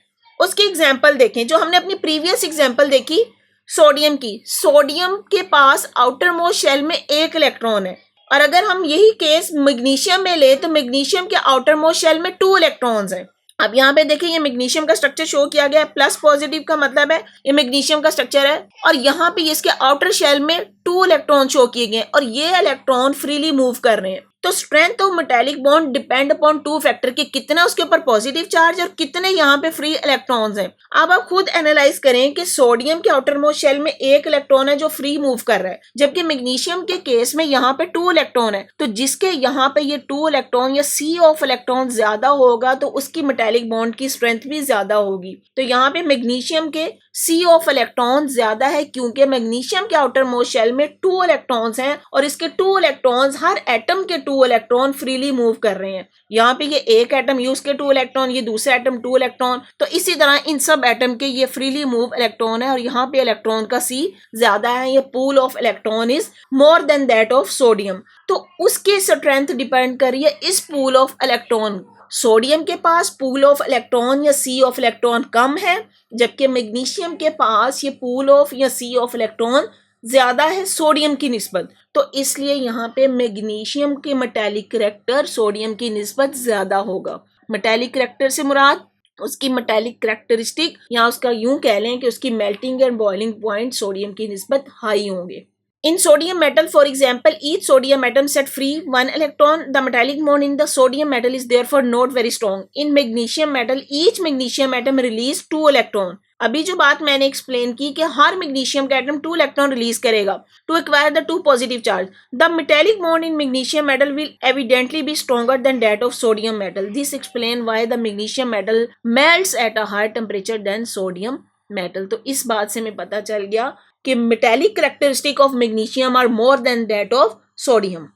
उसकी एग्जांपल देखें, जो हमने अपनी प्रीवियस एग्जांपल देखी सोडियम की. सोडियम के पास आउटर मोस्ट शेल में 1 इलेक्ट्रॉन है, और अगर हम यही केस मैग्नीशियम में ले तो मैग्नीशियम के आउटर मोस्ट शेल में 2 इलेक्ट्रॉन्स हैं. अब यहाँ पे देखिए ये मैग्नीशियम का स्ट्रक्चर शो किया गया है, प्लस पॉजिटिव का मतलब है ये मैग्नीशियम का स्ट्रक्चर है, और यहाँ पे इसके आउटर शेल में 2 इलेक्ट्रॉन शो किए गए और ये इलेक्ट्रॉन फ्रीली मूव कर रहे हैं. तो strength of metallic bond depend upon 2 factor कि कितना उसके ऊपर पॉजिटिव चार्ज और कितने यहाँ पे फ्री इलेक्ट्रॉन्स हैं. अब आप खुद एनालाइज करें कि सोडियम के आउटर मोस्ट शेल में 1 इलेक्ट्रॉन है जो फ्री मूव कर रहा है, जबकि मैग्नीशियम के केस में यहाँ पे 2 इलेक्ट्रॉन है. तो जिसके यहाँ पे ये 2 इलेक्ट्रॉन या सी ऑफ इलेक्ट्रॉन ज्यादा होगा तो उसकी मेटालिक बॉन्ड की स्ट्रेंथ भी ज्यादा होगी. तो यहाँ पे मैग्नीशियम के सी ऑफ इलेक्ट्रॉन ज्यादा है क्योंकि मैग्नीशियम के आउटर मोस्ट शेल में 2 इलेक्ट्रॉन्स हैं, और इसके 2 इलेक्ट्रॉन्स हर एटम के 2 इलेक्ट्रॉन फ्रीली मूव कर रहे हैं. यहाँ पे ये एक एटम यूज के 2 इलेक्ट्रॉन, ये दूसरा एटम 2 इलेक्ट्रॉन, तो इसी तरह इन सब एटम के ये फ्रीली मूव इलेक्ट्रॉन है, और यहाँ पे इलेक्ट्रॉन का सी ज्यादा है. ये pool of electron is more than that of sodium. तो उसकी स्ट्रेंथ डिपेंड कर रही है इस पूल ऑफ इलेक्ट्रॉन. सोडियम के पास पूल ऑफ इलेक्ट्रॉन या सी ऑफ इलेक्ट्रॉन कम है, जबकि मैग्नीशियम के पास ये पूल ऑफ या सी ऑफ इलेक्ट्रॉन ज्यादा है सोडियम की निस्बत. तो इसलिए यहाँ पे मैग्नीशियम के मेटालिक करैक्टर सोडियम की निस्बत ज्यादा होगा. मेटालिक करैक्टर से मुराद उसकी मेटालिक करैक्टरिस्टिक, या उसका यूं कह लें कि उसकी melting and boiling point sodium की निस्बत हाई होंगे. In sodium metal, for example, each sodium atom set free 1 electron. The metallic bond in the sodium metal is therefore not very strong. In magnesium metal, each magnesium atom release 2 electron. अभी जो बात मैंने explain की कि हर magnesium का atom 2 electron release करेगा to acquire the 2 positive charge. The metallic bond in magnesium metal will evidently be stronger than that of sodium metal. This explain why the magnesium metal melts at a higher temperature than sodium metal. तो इस बात से हमें पता चल गया कि metallic characteristic of magnesium are more than that of sodium.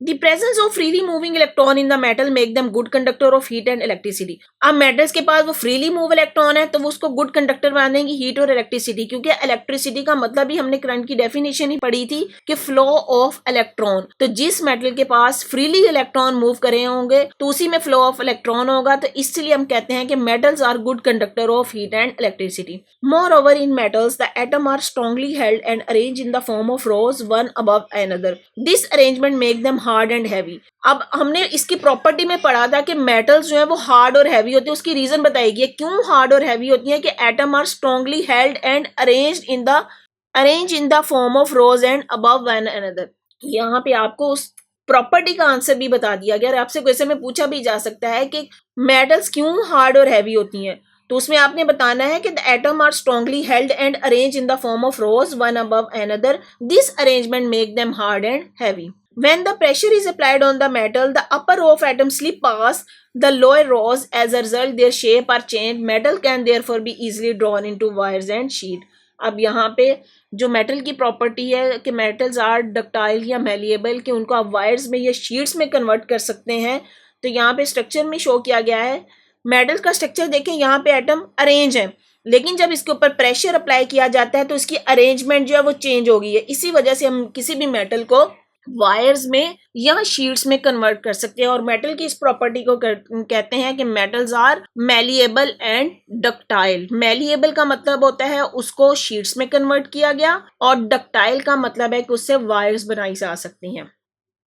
The presence of freely moving electron in the metal make them good conductor of heat and electricity. अब मेटल्स के पास वो freely move इलेक्ट्रॉन है तो वो उसको good conductor मानेंगे heat और electricity, क्योंकि इलेक्ट्रिसिटी का मतलब ही हमने करंट की डेफिनेशन ही पढ़ी थी कि फ्लो ऑफ इलेक्ट्रॉन। तो जिस मेटल के पास फ्रीली इलेक्ट्रॉन मूव करे होंगे तो उसी में फ्लो ऑफ इलेक्ट्रॉन होगा, तो इसलिए हम कहते हैं कि metals are good conductor of heat and electricity. Moreover, in metals, the atoms are strongly held and arranged in the form of rows, one above another. This arrangement make them hard and heavy. अब हमने इसकी property में पढ़ा था कि metals जो है वो हार्ड और हैवी होती है। उसकी रीजन बताएगी क्यों हार्ड और हैवी होती है कि atom are strongly held and arrange in the form of rows and above one another. यहाँ पे आपको उस प्रॉपर्टी का आंसर भी बता दिया गया और आपसे क्वेश्चन में पूछा भी जा सकता है कि मेटल्स क्यों हार्ड और हैवी होती हैं, तो उसमें आपने बताना है कि the atom are strongly held and arrange in the form of rows one above another. This arrangement make them hard and heavy. When the pressure is applied on the metal, the upper row of atoms slip past the lower rows. As a result, their shape are changed. Metal can therefore be easily drawn into wires and sheet. अब यहाँ पे जो metal की property है कि metals are ductile या malleable, कि उनको आप वायर्स में या शीट्स में कन्वर्ट कर सकते हैं। तो यहाँ पे स्ट्रक्चर में शो किया गया है। मेटल का स्ट्रक्चर देखें, यहाँ पे एटम अरेंज है, लेकिन जब इसके ऊपर प्रेशर अप्लाई किया जाता है तो इसकी अरेंजमेंट जो है वो चेंज हो गई है। इसी वजह से हम किसी भी मेटल को वायर्स में या शीट्स में कन्वर्ट कर सकते हैं। और मेटल की इस प्रॉपर्टी को कहते हैं कि metals are malleable and ductile. Malleable का मतलब होता है उसको शीट्स में कन्वर्ट किया गया, और डक्टाइल का मतलब है कि उससे वायर्स बनाई जा सकती हैं।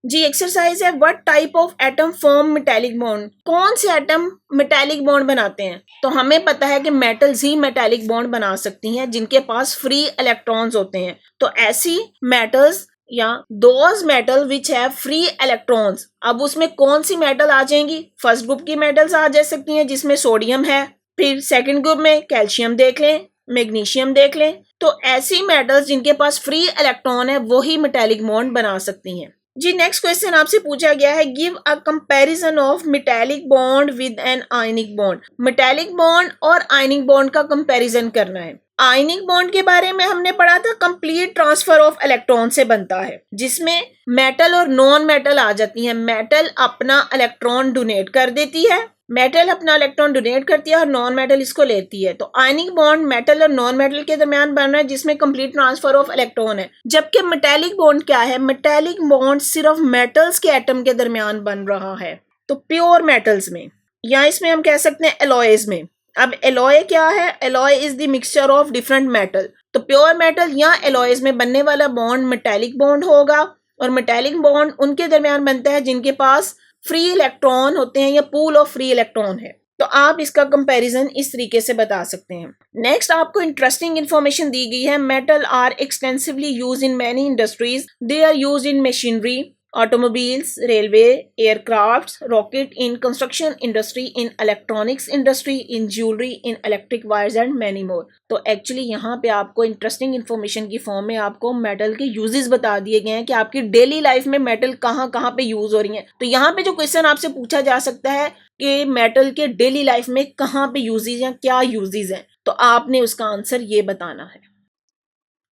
जी एक्सरसाइज है, what type of atom form metallic bond. कौन से एटम मेटालिक बॉन्ड बनाते हैं? तो हमें पता है कि मेटल्स ही मेटालिक बॉन्ड बना सकती हैं जिनके पास फ्री इलेक्ट्रॉन्स होते हैं। तो ऐसी मेटल्स या those metal which have free electrons. अब उसमें कौन सी मेटल आ जाएंगी? फर्स्ट ग्रुप की मेटल्स आ जा सकती हैं जिसमें सोडियम है, फिर सेकंड ग्रुप में कैल्शियम देख लें, मैग्नीशियम देख लें। तो ऐसी मेटल्स जिनके पास फ्री इलेक्ट्रॉन है वो ही मेटालिक बॉन्ड बना सकती हैं। जी नेक्स्ट क्वेश्चन आपसे पूछा गया है, give a comparison of metallic bond with N ionic bond. Metallic bond और आयनिक बॉन्ड का कंपैरिजन करना है। आयनिक बॉन्ड के बारे में हमने पढ़ा था कंप्लीट ट्रांसफर ऑफ इलेक्ट्रॉन से बनता है, जिसमें मेटल और नॉन मेटल आ जाती है। मेटल अपना इलेक्ट्रॉन डोनेट कर देती है, मेटल अपना इलेक्ट्रॉन डोनेट करती है और नॉन मेटल इसको लेती है। तो आयनिक बॉन्ड मेटल और नॉन मेटल के दरमियान बन रहा है जिसमें कंप्लीट ट्रांसफर ऑफ इलेक्ट्रॉन है। जबकि मेटालिक बॉन्ड क्या है? मेटालिक बॉन्ड सिर्फ मेटल्स के एटम के दरमियान बन रहा है, तो प्योर मेटल्स में, या इसमें हम कह सकते हैं एलॉयज में। अब एलॉय क्या है? Alloy is the mixture of different metal. तो प्योर मेटल या एलॉयज में बनने वाला बॉन्ड मेटालिक बॉन्ड होगा, और मेटालिक बॉन्ड उनके दरमियान बनता है जिनके पास फ्री इलेक्ट्रॉन होते हैं या पूल ऑफ फ्री इलेक्ट्रॉन है। तो आप इसका कंपैरिजन इस तरीके से बता सकते हैं। नेक्स्ट आपको इंटरेस्टिंग इंफॉर्मेशन दी गई है, metal are extensively use in many industries. They are use in machinery, automobiles, railway, aircrafts, rocket, in construction industry, in electronics industry, in jewelry, in electric wires and many more। तो actually यहाँ पे आपको interesting information की form में आपको metal के uses बता दिए गए हैं कि आपकी डेली लाइफ में मेटल कहाँ कहाँ पे यूज हो रही हैं। तो यहाँ पे जो क्वेश्चन आपसे पूछा जा सकता है कि मेटल के डेली लाइफ में कहाँ पे यूजेस हैं, क्या यूजेस हैं, तो आपने उसका आंसर ये बताना है।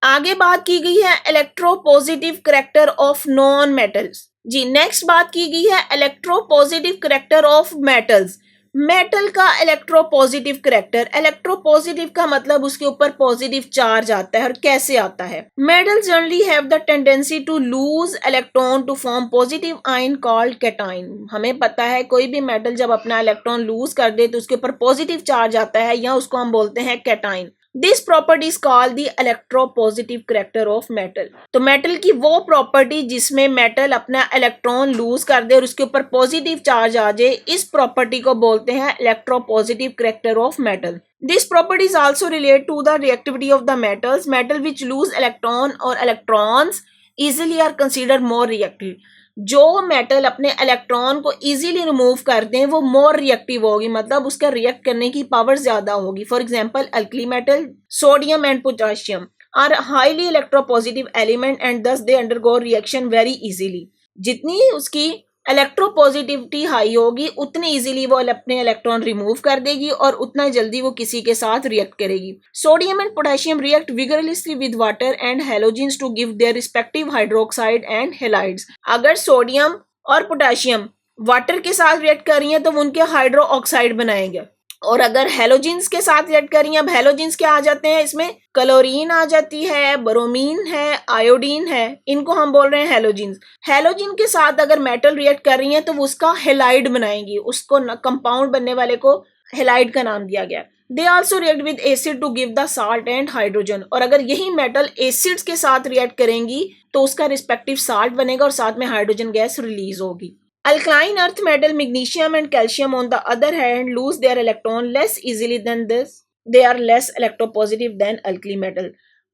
आगे बात की गई है electropositive character of non metals. जी नेक्स्ट बात की गई है electropositive character of metals. Metal का इलेक्ट्रोपॉजिटिव करैक्टर, इलेक्ट्रोपॉजिटिव का मतलब उसके ऊपर पॉजिटिव चार्ज आता है। और कैसे आता है? Metal generally have the tendency to lose electron to form positive ion called cation. हमें पता है कोई भी मेटल जब अपना इलेक्ट्रॉन लूज कर दे तो उसके ऊपर पॉजिटिव चार्ज आता है, या उसको हम बोलते हैं cation. This property is called the electropositive character of metal. तो मेटल की वो प्रॉपर्टी जिसमें मेटल अपना इलेक्ट्रॉन लूज कर दे और उसके ऊपर पॉजिटिव चार्ज आ जाए, इस प्रॉपर्टी को बोलते हैं electropositive character of metal. This property is also related to the reactivity of the metals. Metal which lose electron or electrons easily are considered more reactive. जो मेटल अपने इलेक्ट्रॉन को easily remove कर दें वो more reactive होगी, मतलब उसका react करने की पावर ज्यादा होगी। For example alkali metal, sodium and potassium are highly electropositive element and thus they undergo reaction very easily. जितनी उसकी इलेक्ट्रोपॉजिटिविटी हाई होगी उतनी इजीली वो अपने इलेक्ट्रॉन रिमूव कर देगी और उतना जल्दी वो किसी के साथ रिएक्ट करेगी। Sodium and potassium react vigorously with water and halogens to give their respective hydroxide and halides. अगर सोडियम और पोटेशियम वाटर के साथ रिएक्ट कर रही हैं तो वो उनके हाइड्रो ऑक्साइड बनाएंगे। और अगर हेलोजिन्स के साथ रिएक्ट कर रही हैं, अब हेलोजिन्स क्या आ जाते हैं इसमें, क्लोरीन आ जाती है, ब्रोमीन है, आयोडीन है, इनको हम बोल रहे हैं हेलोजिन्स। हेलोजिन के साथ अगर मेटल रिएक्ट कर रही हैं तो वो उसका हेलाइड बनाएंगी, उसको कंपाउंड बनने वाले को हेलाइड का नाम दिया गया। They also react with acid to give the salt and hydrogen, और अगर यही मेटल एसिड्स के साथ रिएक्ट करेंगी तो उसका रिस्पेक्टिव साल्ट बनेगा और साथ में हाइड्रोजन गैस रिलीज होगी। Alkaline earth metal magnesium and calcium on the other hand lose their electron less easily than this. They are less electropositive than alkali metal.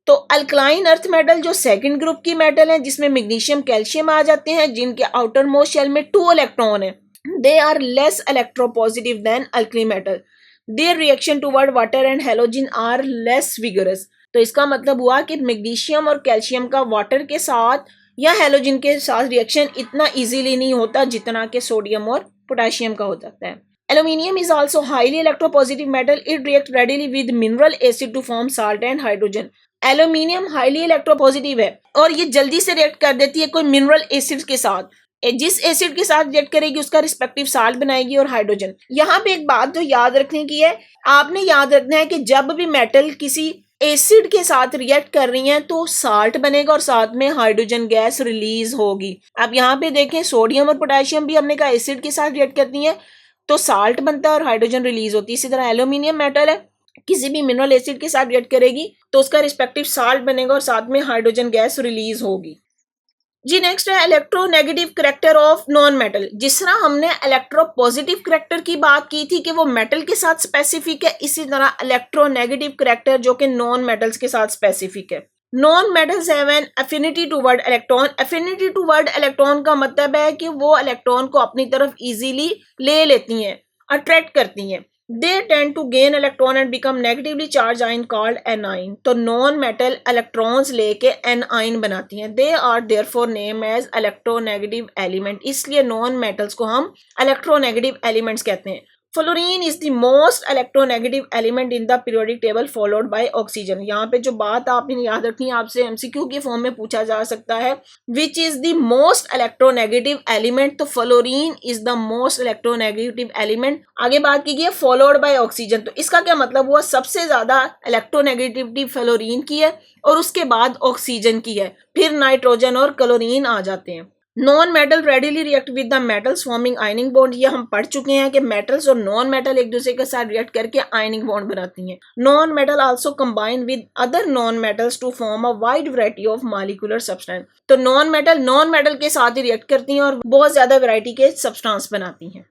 तो अल्कलाइन अर्थ मेटल जो second group की metal है जिसमें magnesium calcium आ जाते हैं, जिनके outer most shell में 2 electron है, they are less electropositive than alkali metal. Their reaction toward water and halogen are less vigorous. तो इसका मतलब हुआ कि मैग्नीशियम और कैल्शियम का वाटर के साथ या हेलोजन के साथ रिएक्शन इतना इजीली नहीं होता जितना कि सोडियम और पोटेशियम का हो जाता है। Aluminium is also highly electropositive metal, it react readily with mineral acid to form salt and hydrogen. Aluminium highly electropositive है और ये जल्दी से रिएक्ट कर देती है कोई मिनरल एसिड के साथ, जिस एसिड के साथ रिएक्ट करेगी उसका रिस्पेक्टिव साल्ट बनाएगी और हाइड्रोजन। यहाँ पे एक बात जो याद रखने की है, आपने याद रखना है कि जब भी मेटल किसी एसिड के साथ रिएक्ट कर रही हैं तो साल्ट बनेगा और साथ में हाइड्रोजन गैस रिलीज होगी। अब यहाँ पे देखें सोडियम और पोटेशियम भी हमने कहा एसिड के साथ रिएक्ट करती हैं तो साल्ट बनता है और हाइड्रोजन रिलीज होती है। इसी तरह एल्यूमिनियम मेटल है, किसी भी मिनरल एसिड के साथ रिएक्ट करेगी तो उसका रिस्पेक्टिव साल्ट बनेगा और साथ में हाइड्रोजन गैस रिलीज होगी। जी नेक्स्ट है electronegative character of non metal. जिस तरह हमने इलेक्ट्रोपॉजिटिव करैक्टर की बात की थी कि वो मेटल के साथ स्पेसिफिक है, इसी तरह इलेक्ट्रोनेगेटिव करैक्टर जो कि नॉन मेटल्स के साथ स्पेसिफिक है। Non metals have an affinity toward electron. Affinity toward electron का मतलब है कि वो इलेक्ट्रॉन को अपनी तरफ इजीली ले लेती हैं, अट्रैक्ट करती हैं। They tend to gain electron and become negatively charged ion called anion. तो नॉन मेटल इलेक्ट्रॉन्स लेके एनाइन बनाती हैं। They are therefore named as electronegative element. इसलिए नॉन मेटल्स को हम इलेक्ट्रोनेगेटिव एलिमेंट्स कहते हैं। Fluorine is the most electronegative element in the periodic table followed by oxygen. यहाँ पे जो बात आपने याद रखनी है, आपसे एमसीक्यू के फॉर्म में पूछा जा सकता है which is the most electronegative element, तो fluorine is the most electronegative element. आगे बात की गई है फॉलोड बाय ऑक्सीजन, तो इसका क्या मतलब हुआ, सबसे ज्यादा इलेक्ट्रोनेगेटिविटी फ्लोरीन की है और उसके बाद ऑक्सीजन की है, फिर नाइट्रोजन और क्लोरीन आ जाते हैं। Non metal readily react with the metals forming ironing bond. ये हम पढ़ चुके हैं कि मेटल्स और नॉन मेटल एक दूसरे के साथ रिएक्ट करके आयनिंग बॉन्ड बनाती हैं। Non metal also combine with other non metals to form a wide variety of molecular substance. तो नॉन मेटल के साथ ही रिएक्ट करती हैं और बहुत ज्यादा वैरायटी के सब्सटेंस बनाती हैं।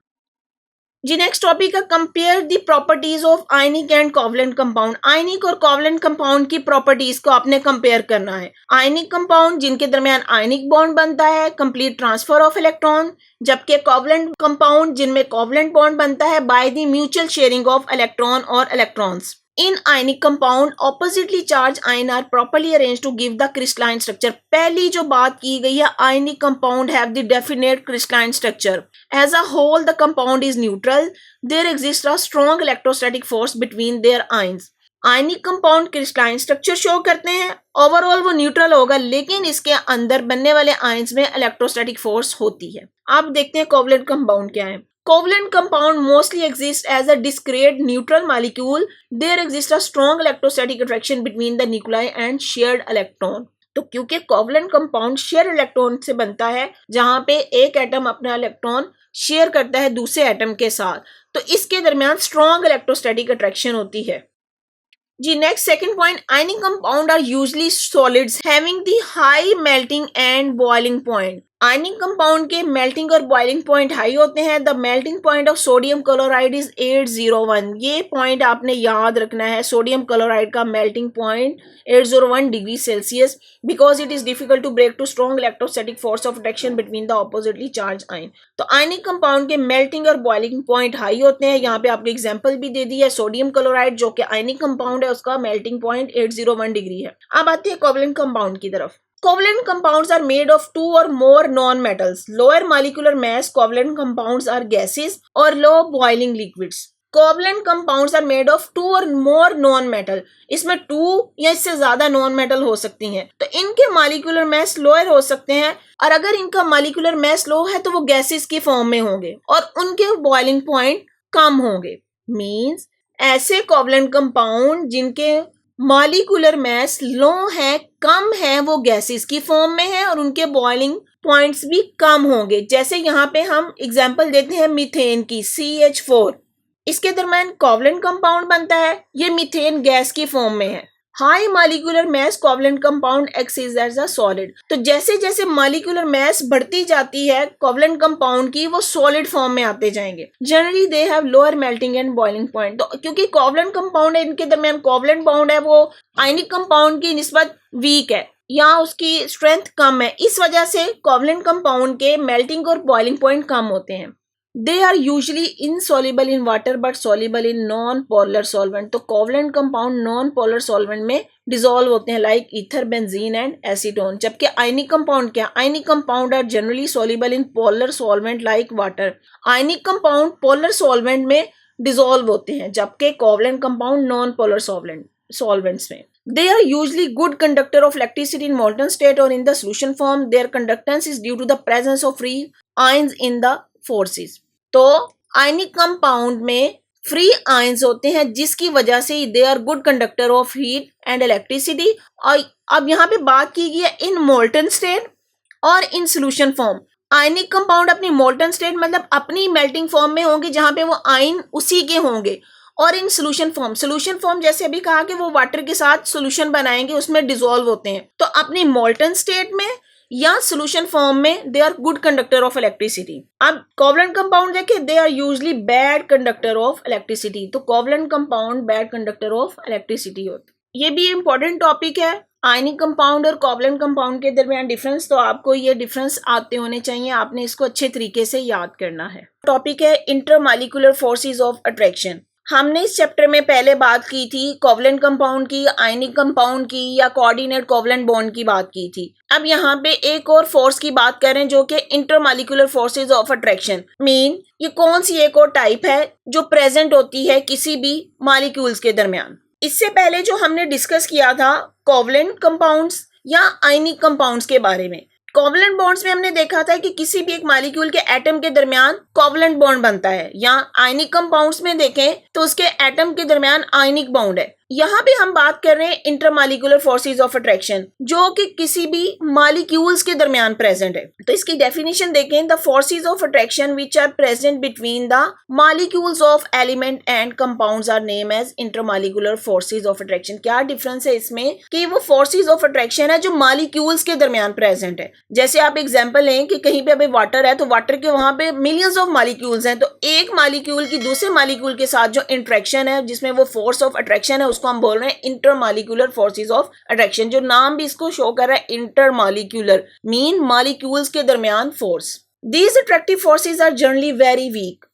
जी नेक्स्ट टॉपिक है compare the properties of ionic and covalent compound. Ionic और कोवलेंट कंपाउंड की प्रॉपर्टीज को आपने कंपेयर करना है। आयनिक कंपाउंड जिनके दरमियान आयनिक बॉन्ड बनता है, कंप्लीट ट्रांसफर ऑफ इलेक्ट्रॉन, जबकि कोवलेंट कंपाउंड जिनमें कोवलेंट बॉन्ड बनता है bye the mutual sharing of electron or electrons. In ionic compound, oppositely charged ion are properly arranged to give the crystalline structure. पहली जो बात की गई है, ionic compound have the definite crystalline structure. As a whole, the compound is neutral. There exists a strong electrostatic force between their ions. Ionic compound crystalline structure show करते हैं, overall वो neutral होगा, लेकिन इसके अंदर बनने वाले आयंस में इलेक्ट्रोस्टैटिक फोर्स होती है। अब देखते हैं कोवलेंट कंपाउंड क्या है। Covalent compound mostly exists as a discrete neutral molecule. There exists a strong electrostatic attraction between the nuclei and shared electron. तो क्योंकि कोवलेंट कंपाउंड शेयर इलेक्ट्रॉन से बनता है, जहां पे एक एटम अपना इलेक्ट्रॉन शेयर करता है दूसरे एटम के साथ, तो इसके दरमियान स्ट्रॉन्ग इलेक्ट्रोस्टैटिक अट्रैक्शन होती है। जी next second point, ionic compound are usually solids having the high melting and boiling point. Ionic compound के मेल्टिंग और बॉइलिंग पॉइंट हाई होते हैं। The melting point of sodium chloride is 801। ये point आपने याद रखना है, सोडियम क्लोराइड का melting point 801 degree Celsius, because it is difficult to break to strong electrostatic force of attraction between the oppositely charge ion. तो ionic compound के melting और boiling point high होते हैं। यहाँ पे आपको एग्जाम्पल भी दे दी है, सोडियम क्लोराइड जो कि आयनिक कंपाउंड है उसका मेल्टिंग पॉइंट 801 डिग्री है। अब आती है कोवलेंट कंपाउंड की तरफ। Covalent compounds are made of two or more non-metals. Lower molecular mass covalent compounds are gases or low boiling liquids. Covalent compounds are made of 2 or more non metal, इसमें 2 या इससे ज्यादा non metal हो सकती हैं, तो इनके molecular mass lower हो सकते हैं, और अगर इनका मॉलिक्यूलर मास लो है तो वो गैसेस की फॉर्म में होंगे और उनके बॉइलिंग पॉइंट कम होंगे। मींस ऐसे कोवलेंट कंपाउंड जिनके मॉलिक्यूलर मास लो है, कम है, वो गैसेस की फॉर्म में है और उनके बॉइलिंग पॉइंट्स भी कम होंगे। जैसे यहाँ पे हम एग्जांपल देते हैं मीथेन की, CH4, इसके दरम्यान कोवलेंट कंपाउंड बनता है, ये मीथेन गैस की फॉर्म में है। High molecular mass covalent compound acts as a solid, तो जैसे जैसे मॉलिक्यूलर मास बढ़ती जाती है कोवलेंट कंपाउंड की, वो सॉलिड फॉर्म में आते जाएंगे। Generally they have lower melting and boiling point, तो क्योंकि कोवलेंट कंपाउंड है, इनके दरमियान कोवलेंट बॉन्ड है वो आयनिक कंपाउंड की निस्बत वीक है या उसकी स्ट्रेंथ कम है, इस वजह से कोवलेंट कंपाउंड के मेल्टिंग और बॉइलिंग पॉइंट कम होते हैं। They are usually insoluble in water but soluble in non-polar solvent, तो covalent compound non polar solvent में डिसॉल्व होते हैं, like ether, benzene and acetone. जबकि आयनिक कंपाउंड क्या, ionic compound are generally soluble in polar solvent like water, ionic compound polar solvent में dissolve होते हैं, जबकि covalent compound non polar solvents में। They are usually good conductor of electricity in molten state or in the solution form. Their conductance is due to the presence of free ions in the forces. तो ionic compound में free ions होते हैं जिसकी वजह से they are good conductor of heat and electricity. और अब यहाँ पे बात की गई है इन मोल्टन स्टेट और in solution form. Ionic compound अपनी मोल्टन स्टेट मतलब अपनी मेल्टिंग फॉर्म में होंगे जहां पे वो आयन उसी के होंगे, और इन सोल्यूशन फॉर्म जैसे अभी कहा कि वो वाटर के साथ सोल्यूशन बनाएंगे, उसमें डिसॉल्व होते हैं, तो अपनी मोल्टन स्टेट में या सोल्यूशन फॉर्म में they are good conductor of electricity. अब कोवलेंट कंपाउंड देखे, they are usually bad conductor of electricity, तो covalent compound bad conductor of electricity होते। ये भी इंपॉर्टेंट टॉपिक है, आयनिक कंपाउंड और कोवलेंट कंपाउंड के दरमियान डिफरेंस, तो आपको ये डिफरेंस आते होने चाहिए, आपने इसको अच्छे तरीके से याद करना है। टॉपिक है इंटरमॉलिक्यूलर फोर्सेस ऑफ अट्रैक्शन। हमने इस चैप्टर में पहले बात की थी कोवलेंट कंपाउंड की, आयनिक कंपाउंड की या कोऑर्डिनेट कोवलेंट बॉन्ड की बात की थी। अब यहाँ पे एक और फोर्स की बात करें जो कि intermolecular forces of attraction. Mean ये कौन सी एक और टाइप है जो प्रेजेंट होती है किसी भी मॉलिक्यूल्स के दरमियान। इससे पहले जो हमने डिस्कस किया था कोवलेंट कंपाउंड्स या आयनिक कंपाउंड्स के बारे में, कोवलेंट बॉन्ड्स में हमने देखा था कि किसी भी एक मॉलिक्यूल के एटम के दरमियान कोवलेंट बॉन्ड बनता है, या आयनिक कंपाउंड्स में देखें तो उसके एटम के दरमियान आयनिक बॉन्ड है। यहाँ पे हम बात कर रहे हैं इंटरमॉलिक्यूलर फोर्सेस ऑफ अट्रैक्शन जो कि किसी भी मॉलिक्यूल्स के दरमियान प्रेजेंट है। तो इसकी डेफिनेशन देखें, the forces of attraction which are present between the molecules of element and compounds are name as intermolecular forces of attraction. क्या डिफरेंस है इसमें कि वो फोर्सेस ऑफ अट्रैक्शन है जो मॉलिक्यूल्स के दरमियान प्रेजेंट है। जैसे आप एग्जांपल लें कि कहीं पे अभी वाटर है तो वाटर के वहां पे मिलियंस ऑफ मॉलिक्यूल्स हैं, तो एक मॉलिक्यूल की दूसरे मॉलिक्यूल के साथ जो इंटरेक्शन है जिसमें वो फोर्स ऑफ अट्रैक्शन है उसको हम बोल रहे हैं इंटरमॉलिक्यूलर फोर्सेस ऑफ अट्रैक्शन। जो नाम भी इसको शो कर रहा है इंटरमॉलिक्यूलर, मीन मॉलिक्यूल्स के दरमियान force. These attractive forces are generally very weak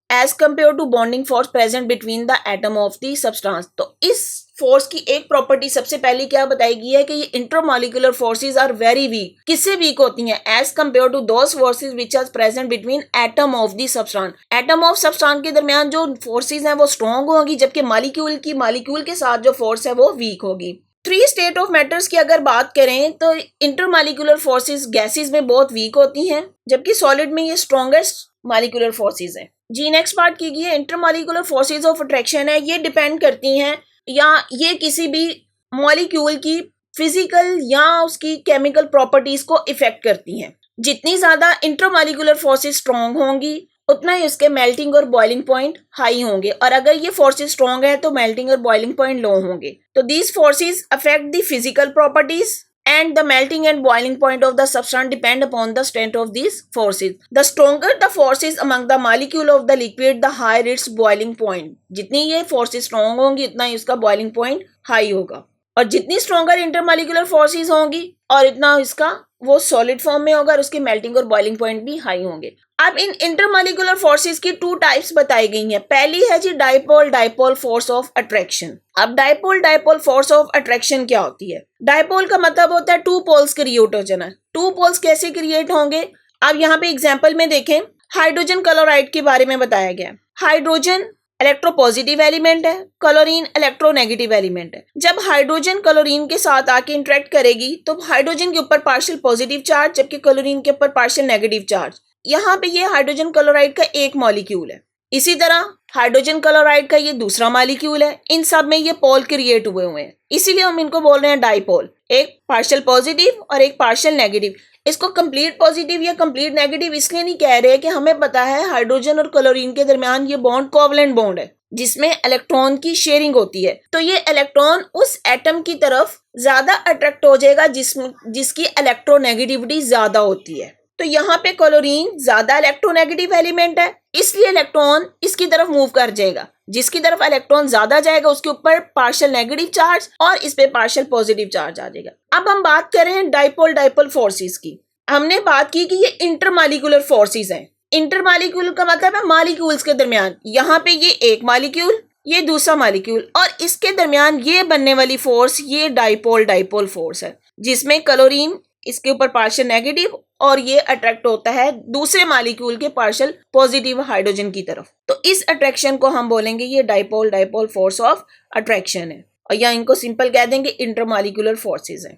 as compare to bonding force present between the atom of the substance. तो इस फोर्स की एक प्रॉपर्टी सबसे पहले क्या बताई गई है कि ये intermolecular forces are very weak. किससे वीक होती हैं? As compare to those forces which are present between atom of the substance. Atom of substance के दरमियान जो फोर्सेस हैं वो स्ट्रॉन्ग होगी, जबकि मॉलिक्यूल के साथ जो फोर्स है वो वीक होगी। 3 स्टेट ऑफ मैटर्स की अगर बात करें तो इंटरमॉलिक्यूलर फोर्सेस गैसेस में बहुत वीक होती हैं, जबकि सॉलिड में ये स्ट्रॉन्गेस्ट मॉलिक्यूलर फोर्सेस हैं। जी नेक्स्ट बात की गई है इंटरमॉलिक्यूलर फोर्सेस ऑफ अट्रैक्शन है, ये डिपेंड करती हैं या ये किसी भी मॉलिक्यूल की फिजिकल या उसकी केमिकल प्रॉपर्टीज को इफेक्ट करती हैं। जितनी ज्यादा इंटरमॉलिक्यूलर फोर्सेस स्ट्रॉन्ग होंगी उतना ही उसके मेल्टिंग और बॉइलिंग पॉइंट हाई होंगे, और अगर ये फोर्सेस स्ट्रॉन्ग है तो मेल्टिंग और बॉइलिंग पॉइंट लो होंगे। तो these forces affect the physical properties and the melting and boiling point of the substance depend upon the strength of these forces. The stronger the forces among the molecule of the liquid, the higher its boiling point. जितनी ये forces strong होंगी उतना ही उसका boiling point high होगा, और जितनी stronger intermolecular forces होंगी और इतना इसका वो solid form में होगा और उसके melting और boiling point भी high होंगे। अब इन इंटरमॉलिक्यूलर फोर्सेस की 2 टाइप्स बताई गई हैं। पहली है जी डाइपोल फोर्स ऑफ अट्रैक्शन। अब डाइपोल फोर्स ऑफ अट्रैक्शन क्या होती है? डाइपोल का मतलब होता है 2 पोल्स क्रिएट हो जाना। 2 पोल्स कैसे क्रिएट होंगे? अब यहाँ पे एग्जांपल में देखें, हाइड्रोजन क्लोराइड के बारे में बताया गया। हाइड्रोजन इलेक्ट्रोपॉजिटिव एलिमेंट है, क्लोरीन इलेक्ट्रोनेगेटिव एलिमेंट है। जब हाइड्रोजन क्लोरीन के साथ आके इंटरेक्ट करेगी तो हाइड्रोजन के ऊपर पार्शियल पॉजिटिव चार्ज जबकि क्लोरीन के ऊपर पार्शियल नेगेटिव चार्ज। यहाँ पे ये हाइड्रोजन क्लोराइड का एक मॉलिक्यूल है। इसी तरह हाइड्रोजन क्लोराइड का ये दूसरा मॉलिक्यूल है। इन सब में ये पोल क्रिएट हुए हैं, इसीलिए हम इनको बोल रहे हैं डाइपोल, एक पार्शियल पॉजिटिव और एक पार्शियल नेगेटिव। इसको कंप्लीट पॉजिटिव या कंप्लीट नेगेटिव इसलिए नहीं कह रहे कि हमें पता है हाइड्रोजन और क्लोरीन के दरमियान ये बॉन्ड कोवलेंट बॉन्ड है जिसमें इलेक्ट्रॉन की शेयरिंग होती है। तो ये इलेक्ट्रॉन उस एटम की तरफ ज्यादा अट्रैक्ट हो जाएगा जिसकी इलेक्ट्रोनेगेटिविटी ज्यादा होती है। तो यहाँ पे क्लोरीन ज्यादा इलेक्ट्रोनेगेटिव एलिमेंट है, इसलिए इलेक्ट्रॉन इसकी तरफ मूव कर जाएगा। जिसकी तरफ इलेक्ट्रॉन ज्यादा जाएगा उसके ऊपर पार्शियल नेगेटिव चार्ज और इस पे पार्शियल पॉजिटिव चार्ज आ जाएगा। अब हम बात कर रहे हैं डाइपोल डाइपोल फोर्सेस की। हमने बात की कि ये इंटरमॉलिक्यूलर फोर्सेस हैं। इंटरमॉलिक्यूलर का मतलब है मॉलिक्यूल्स के दरमियान। यहाँ पे ये एक मॉलिक्यूल, ये दूसरा मॉलिक्यूल और इसके दरमियान ये बनने वाली फोर्स ये डाइपोल डाइपोल फोर्स है, जिसमें क्लोरीन इसके ऊपर पार्शियल नेगेटिव और ये अट्रैक्ट होता है दूसरे मॉलिक्यूल के पार्शियल पॉजिटिव हाइड्रोजन की तरफ। तो इस अट्रैक्शन को हम बोलेंगे ये dipole dipole force of attraction है, और या इनको सिंपल कह देंगे इंटरमॉलिक्यूलर फोर्सेस है।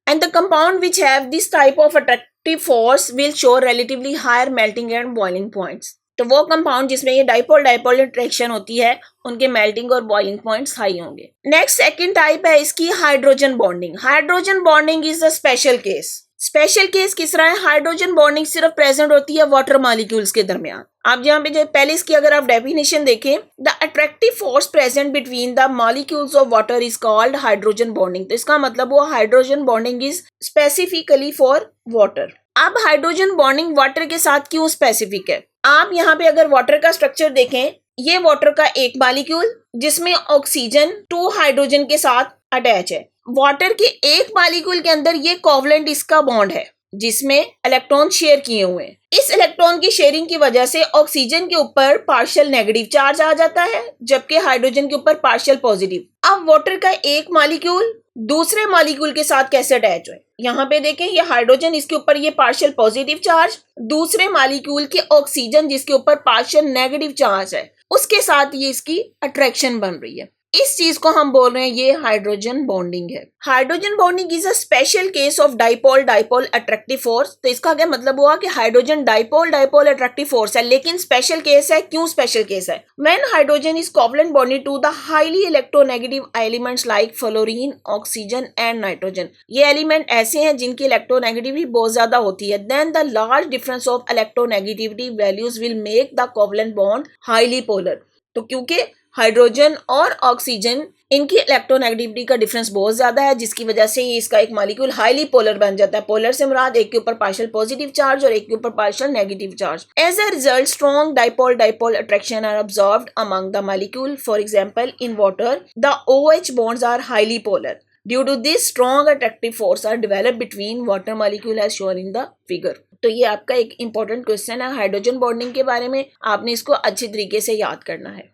And the compound which have this type of attractive force will show relatively higher melting and boiling points. तो वो कंपाउंड जिसमें ये डाइपोल डाइपोल अट्रैक्शन होती है उनके मेल्टिंग और बॉइलिंग पॉइंट्स हाई होंगे। नेक्स्ट सेकंड टाइप है इसकी hydrogen bonding. Hydrogen bonding is the special case. Special case किस तरह है? हाइड्रोजन बॉन्डिंग सिर्फ प्रेजेंट होती है वाटर मॉलिक्यूल्स के दरमियान। आप यहाँ पे जो पहले इसकी अगर आप डेफिनेशन देखें, the attractive force present between the molecules of water is called hydrogen bonding. तो इसका मतलब वो hydrogen bonding is specifically for water. अब हाइड्रोजन बॉन्डिंग वाटर के साथ क्यों स्पेसिफिक है? आप यहाँ पे अगर वाटर का स्ट्रक्चर देखें, ये वाटर का एक मॉलिक्यूल जिसमें ऑक्सीजन 2 हाइड्रोजन के साथ अटैच है। वाटर के एक मॉलिक्यूल के अंदर ये कोवलेंट इसका बॉन्ड है जिसमें इलेक्ट्रॉन शेयर किए हुए हैं। इस इलेक्ट्रॉन की शेयरिंग की वजह से ऑक्सीजन के ऊपर पार्शियल नेगेटिव चार्ज आ जाता है जबकि हाइड्रोजन के ऊपर पार्शियल पॉजिटिव। अब वाटर का एक मॉलिक्यूल दूसरे मॉलिक्यूल के साथ कैसे अटैच है? यहाँ पे देखें, ये हाइड्रोजन इसके ऊपर ये पार्शियल पॉजिटिव चार्ज, दूसरे मॉलिक्यूल के ऑक्सीजन जिसके ऊपर पार्शियल नेगेटिव चार्ज है उसके साथ ये इसकी अट्रैक्शन बन रही है। इस चीज को हम बोल रहे हैं ये हाइड्रोजन बॉन्डिंग है। Hydrogen bonding is a special case of dipole dipole attractive force. तो इसका क्या मतलब हुआ कि hydrogen dipole dipole attractive force है, लेकिन स्पेशल केस है। क्यों स्पेशल केस है? When hydrogen is covalent bonded to the highly electronegative elements like fluorine, oxygen and nitrogen. ये एलिमेंट ऐसे हैं जिनकी इलेक्ट्रोनेगेटिविटी बहुत ज्यादा होती है। Then the large difference of electronegativity values will make the covalent bond highly polar. तो क्योंकि हाइड्रोजन और ऑक्सीजन इनकी इलेक्ट्रोनेगेटिविटी का डिफरेंस बहुत ज्यादा है जिसकी वजह से ये इसका एक मॉलिक्यूल हाईली पोलर बन जाता है। पोलर से मुराद एक के ऊपर पार्शियल पॉजिटिव चार्ज और एक के ऊपर partial negative charge. As a result strong dipole dipole attraction are observed among the molecule. For example in water the OH bonds are highly polar. Due to this strong attractive force are developed between water molecule as shown in the figure. तो ये आपका एक important question है hydrogen bonding के बारे में, आपने इसको अच्छी तरीके से याद करना है।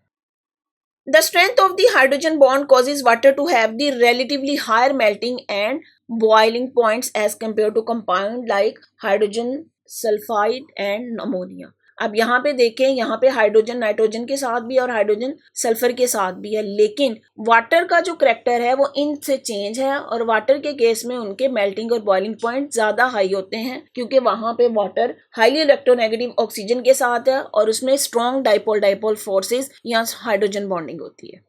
The strength of the hydrogen bond causes water to have the relatively higher melting and boiling points as compared to compound like hydrogen sulfide and ammonia. अब यहाँ पे देखें, यहाँ पे हाइड्रोजन नाइट्रोजन के साथ भी और हाइड्रोजन सल्फर के साथ भी है, लेकिन वाटर का जो करैक्टर है वो इनसे चेंज है और वाटर के केस में उनके मेल्टिंग और बॉइलिंग पॉइंट ज्यादा हाई होते हैं क्योंकि वहां पे वाटर हाईली इलेक्ट्रोनेगेटिव ऑक्सीजन के साथ है और उसमें स्ट्रॉन्ग डाइपोल डाइपोल फोर्सेस या हाइड्रोजन बॉन्डिंग होती है।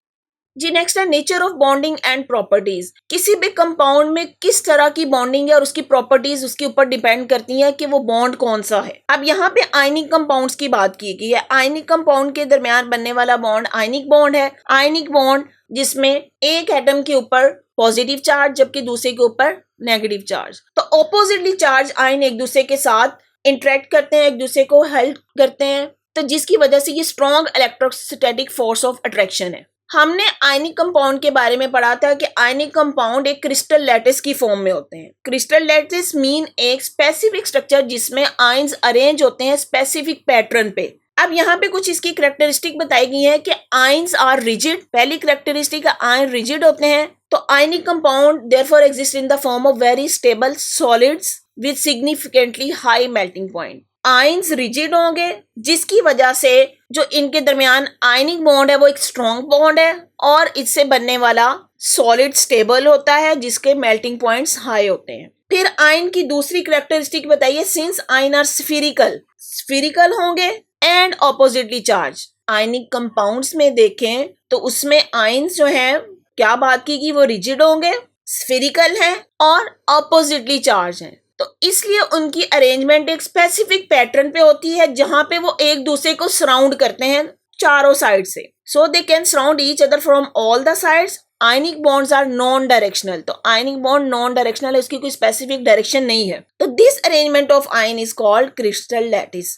जी नेक्स्ट है nature of bonding and properties. किसी भी कंपाउंड में किस तरह की बॉन्डिंग है और उसकी प्रॉपर्टीज उसके ऊपर डिपेंड करती हैं कि वो बॉन्ड कौन सा है। अब यहाँ पे आयनिक कंपाउंड्स की बात की गई है। आयनिक कंपाउंड के दरमियान बनने वाला बॉन्ड आयनिक बॉन्ड है। आयनिक बॉन्ड जिसमें एक एटम के ऊपर पॉजिटिव चार्ज जबकि दूसरे के ऊपर नेगेटिव चार्ज। तो ऑपोजिटली चार्ज आयन एक दूसरे के साथ इंटरेक्ट करते हैं, एक दूसरे को हेल्प करते हैं, तो जिसकी वजह से ये strong electrostatic force of attraction है। हमने आयनिक कंपाउंड के बारे में पढ़ा था कि आयनिक कंपाउंड एक क्रिस्टल लैटिस की फॉर्म में होते हैं। क्रिस्टल लैटिस मीन एक स्पेसिफिक स्ट्रक्चर जिसमें आयंस अरेंज होते हैं स्पेसिफिक पैटर्न पे। अब यहाँ पे कुछ इसकी करैक्टरिस्टिक बताई गई है कि आयंस आर रिजिड। पहली करैक्टरिस्टिक आयन रिजिड होते हैं। तो ionic compound therefore exist in the form of very stable solids with significantly high melting point. Ions rigid होंगे, जिसकी वजह से जो इनके दरमियान आयनिक बॉन्ड है वो एक स्ट्रॉन्ग बॉन्ड है और इससे बनने वाला सॉलिड स्टेबल होता है जिसके मेल्टिंग पॉइंट्स हाई होते हैं। फिर आयन की दूसरी कैरेक्टरिस्टिक बताइए। सिंस आयन आर स्फीरिकल होंगे and oppositely charge. Ionic compounds में देखें तो उसमें आयंस जो हैं क्या बात की कि वो रिजिड होंगे, स्फेरिकल हैं और ऑपोजिटली चार्ज हैं, तो इसलिए उनकी अरेंजमेंट एक स्पेसिफिक पैटर्न पे होती है जहां पे वो एक दूसरे को सराउंड करते हैं चारों साइड से। So they can surround each other from all the sides. Ionic bonds are non directional, तो आयनिक बॉन्ड नॉन डायरेक्शनल है, उसकी कोई स्पेसिफिक डायरेक्शन नहीं है। तो this arrangement of ion is called crystal lattice,